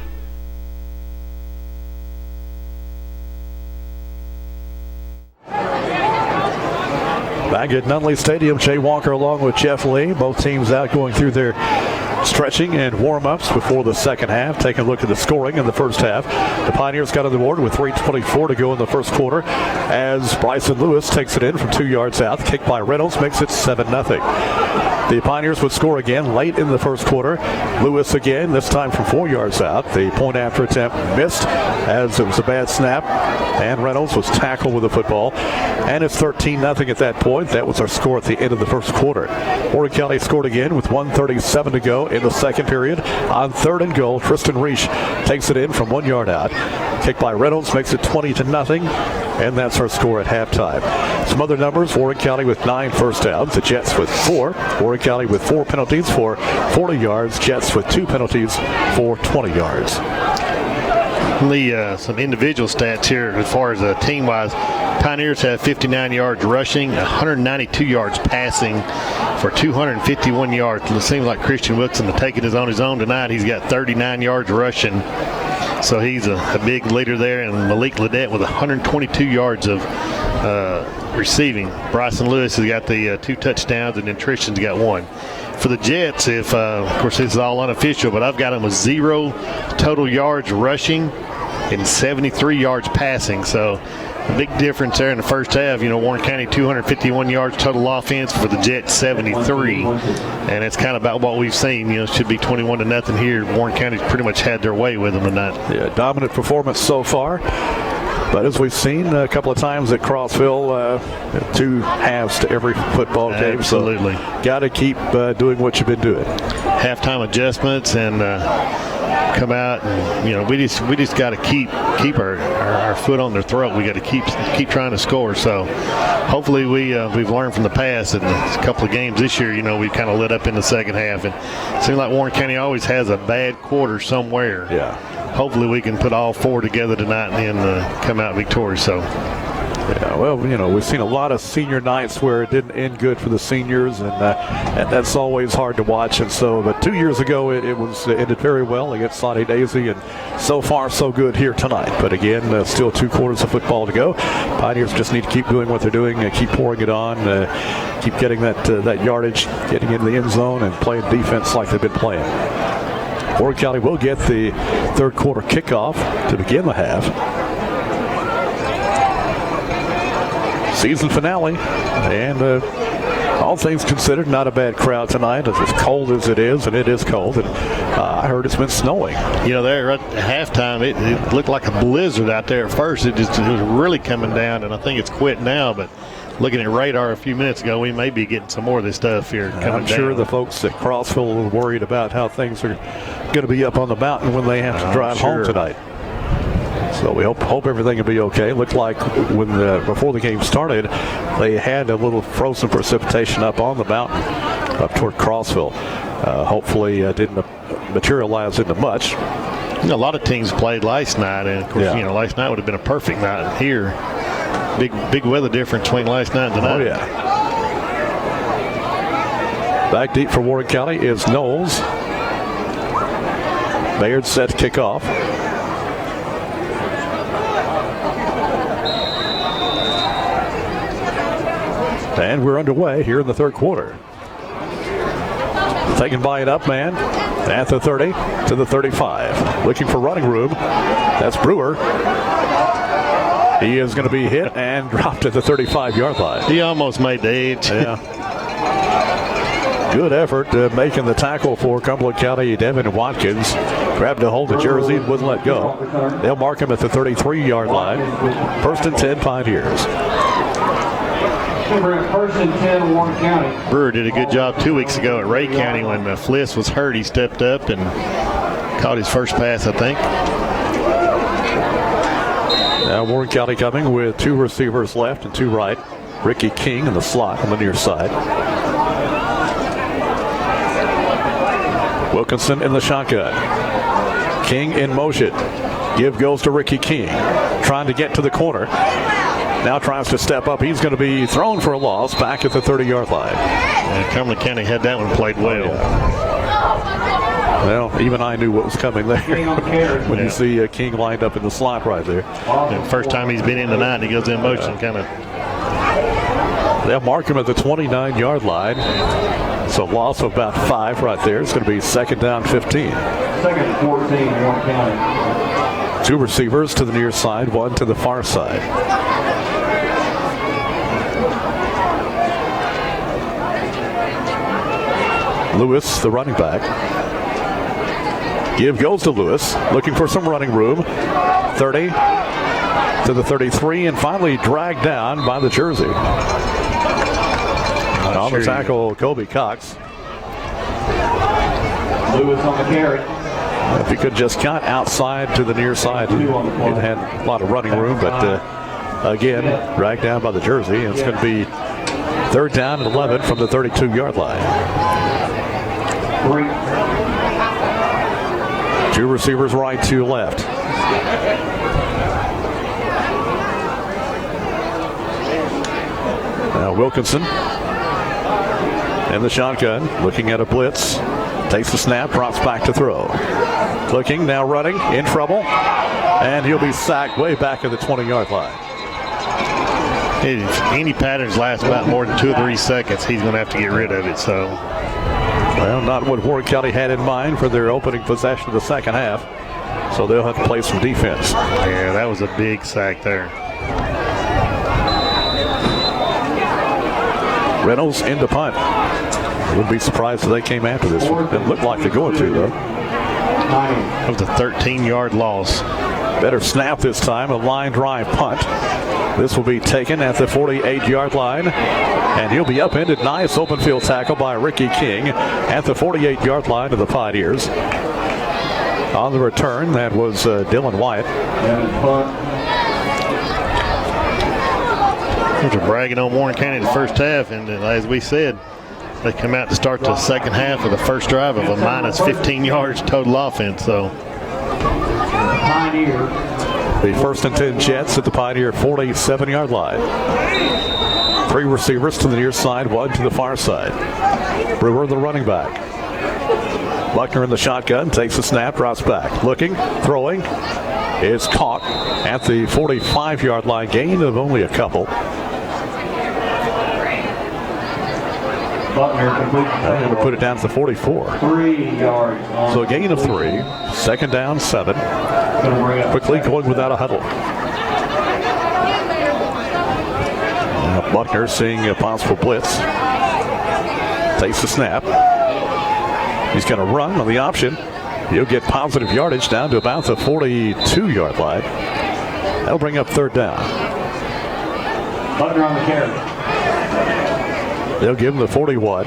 Back at Nunley Stadium, Jay Walker along with Jeff Lee. Both teams out going through their stretching and warm-ups before the second half. Taking a look at the scoring in the first half. The Pioneers got on the board with 3:24 to go in the first quarter as Bryson Lewis takes it in from 2 yards out. Kick by Reynolds makes it 7-0. The Pioneers would score again late in the first quarter. Lewis again, this time from 4 yards out. The point after attempt missed as it was a bad snap, and Reynolds was tackled with the football. And it's 13-0 at that point. That was our score at the end of the first quarter. Warren County scored again with 1:37 to go in the second period. On 3rd and goal, Tristan Reich takes it in from 1 yard out. Kick by Reynolds makes it 20-0, and that's our score at halftime. Some other numbers: Warren County with 9 first downs, the Jets with 4. Warren County with 4 penalties for 40 yards, Jets with 2 penalties for 20 yards. Some individual stats here as far as team-wise. Pioneers have 59 yards rushing, 192 yards passing for 251 yards. It seems like Christian Wilson to take it on his own tonight. He's got 39 yards rushing, so he's a big leader there. And Malik Ledette with 122 yards of receiving. Bryson Lewis has got the 2 touchdowns, and then Tristan's got 1. For the Jets, if of course this is all unofficial, but I've got them with 0 total yards rushing and 73 yards passing. So a big difference there in the first half. Warren County 251 yards total offense, for the Jets 73, and it's kind of about what we've seen. It should be 21-0 here. Warren County's pretty much had their way with them tonight. Yeah, dominant performance so far. But as we've seen a couple of times at Crossville, 2 halves to every football game. Absolutely. So got to keep doing what you've been doing. Halftime adjustments and come out, and we just got to keep our foot on their throat. We got to keep trying to score. So hopefully we've learned from the past. In a couple of games this year, we've kind of lit up in the second half, and it seems like Warren County always has a bad quarter somewhere. Yeah. Hopefully we can put all 4 together tonight and then come out victorious. So. Yeah, well, we've seen a lot of senior nights where it didn't end good for the seniors, and that's always hard to watch. And so, but 2 years ago, it ended very well against Saudi Daisy, and so far so good here tonight. But again, still 2 quarters of football to go. Pioneers just need to keep doing what they're doing, keep pouring it on, keep getting that yardage, getting into the end zone, and playing defense like they've been playing. Warren County will get the third quarter kickoff to begin the half. Season finale, and all things considered, not a bad crowd tonight. It's as cold as it is, and it is cold. And I heard it's been snowing. There at halftime, it looked like a blizzard out there at first. It was really coming down, and I think it's quit now. But looking at radar a few minutes ago, we may be getting some more of this stuff here coming down. I'm sure the folks at Crossville are worried about how things are going to be up on the mountain when they have to drive home tonight. So we hope everything will be okay. It looked like before the game started, they had a little frozen precipitation up on the mountain up toward Crossville. Hopefully didn't materialize into much. A lot of teams played last night, and of course, last night would have been a perfect night here. Big weather difference between last night and tonight. Oh, yeah. Back deep for Warren County is Knowles. Bayard set to kick off. And we're underway here in the third quarter. Taken by an up man, at the 30 to the 35. Looking for running room. That's Brewer. He is going to be hit and dropped at the 35-yard line. He almost made the edge. Yeah. Good effort making the tackle for Cumberland County. Devin Watkins grabbed a hold of jersey and wouldn't let go. They'll mark him at the 33-yard line. First and 10 Pioneers. First and 10 Warren County. Brewer did a good job 2 weeks ago at Ray County when Fliss was hurt. He stepped up and caught his first pass, I think. Now Warren County coming with 2 receivers left and 2 right. Ricky King in the slot on the near side. Wilkinson in the shotgun. King in motion. Give goes to Ricky King. Trying to get to the corner. Now tries to step up. He's going to be thrown for a loss back at the 30-yard line. And Cumberland County had that one played well. Well, even I knew what was coming there when you see King lined up in the slot right there. And first time he's been in tonight, and he goes in motion, kind of. They'll mark him at the 29-yard line. So loss of about 5 right there. It's going to be second down 15. Second and 14 Warren County. 2 receivers to the near side, 1 to the far side. Lewis, the running back. Give goes to Lewis, looking for some running room. 30 to the 33, and finally dragged down by the jersey. On the tackle, Kobe Cox. Lewis on the carry. If he could just cut outside to the near side, he'd had a lot of running room, but again, dragged down by the jersey. It's going to be third down and 11 from the 32-yard line. 2 receivers right, 2 left. Now Wilkinson in the shotgun, looking at a blitz. Takes the snap, drops back to throw. Looking, now running, in trouble. And he'll be sacked way back at the 20-yard line. If any patterns last about more than 2 or 3 seconds, he's going to have to get rid of it. So, well, not what Warren County had in mind for their opening possession of the second half. So they'll have to play some defense. Yeah, that was a big sack there. Reynolds into punt. Wouldn't be surprised if they came after this one. Didn't look like they're going to, though. That was a 13-yard loss. Better snap this time, a line drive punt. This will be taken at the 48-yard line, and he'll be upended. Nice open field tackle by Ricky King at the 48-yard line of the Pioneers. On the return, that was Dylan Wyatt. They're bragging on Warren County the first half, and as we said, they come out to start the second half of the first drive of a minus 15 yards total offense. So, the first and 10 Jets at the Pioneer 47-yard line. 3 receivers to the near side, 1 to the far side. Brewer, the running back. Buckner in the shotgun, takes a snap, drops back. Looking, throwing. It's caught at the 45-yard line, gain of only a couple. I'm going to put it down to the 44. 3 yards. So a gain of 3. Second down, 7. Quickly going without a huddle. Now Buckner seeing a possible blitz. Takes the snap. He's going to run on the option. He'll get positive yardage down to about the 42-yard line. That'll bring up third down. Buckner on the carry. They'll give him the 41.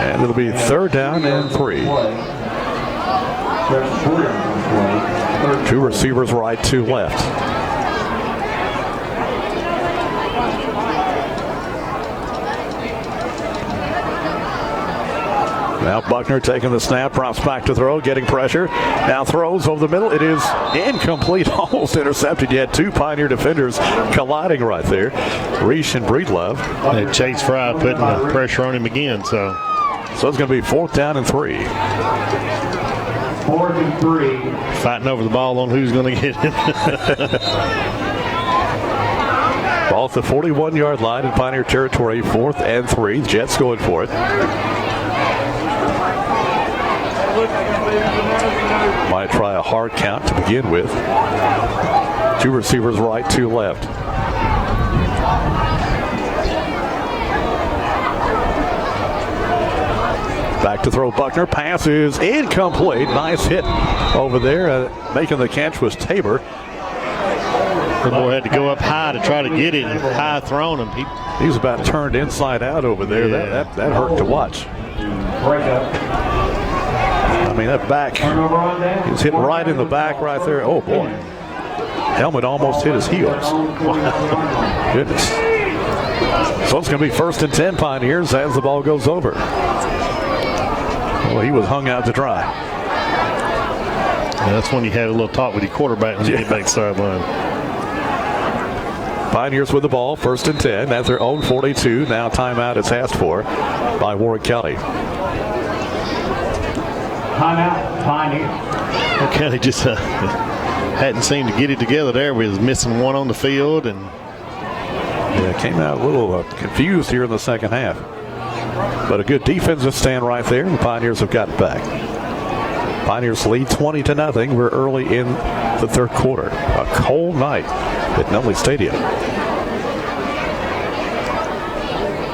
And it'll be third down and 3. 2 receivers right, 2 left. Now Buckner taking the snap, drops back to throw, getting pressure. Now throws over the middle. It is incomplete, almost intercepted. You had 2 Pioneer defenders colliding right there. Reich and Breedlove. And Chase Fry putting the pressure on him again. So it's going to be 4th down and 3. 4th and 3. Fighting over the ball on who's going to get it. Ball at the 41-yard line in Pioneer territory, 4th and 3. The Jets going for it. Might try a hard count to begin with. 2 receivers right, 2 left. Back to throw Buckner. Pass is incomplete. Nice hit over there. Making the catch was Tabor. The boy had to go up high to try to get it, and high thrown him. He's about turned inside out over there. Yeah. That hurt to watch. I mean, that back, he's hit right in the back right there. Oh, boy. Helmet almost hit his heels. Goodness. So it's going to be 1st and 10 Pioneers as the ball goes over. Well, he was hung out to dry. Yeah, that's when you have a little talk with your quarterback when you get back to sideline. Pioneers with the ball, 1st and 10 at their own 42. Now timeout is asked for by Warren County. Timeout, Pioneers. County just hadn't seemed to get it together there. We was missing one on the field, and came out a little confused here in the second half. But a good defensive stand right there. The Pioneers have got it back. Pioneers lead 20-0. We're early in the 3rd quarter. A cold night at Nutley Stadium.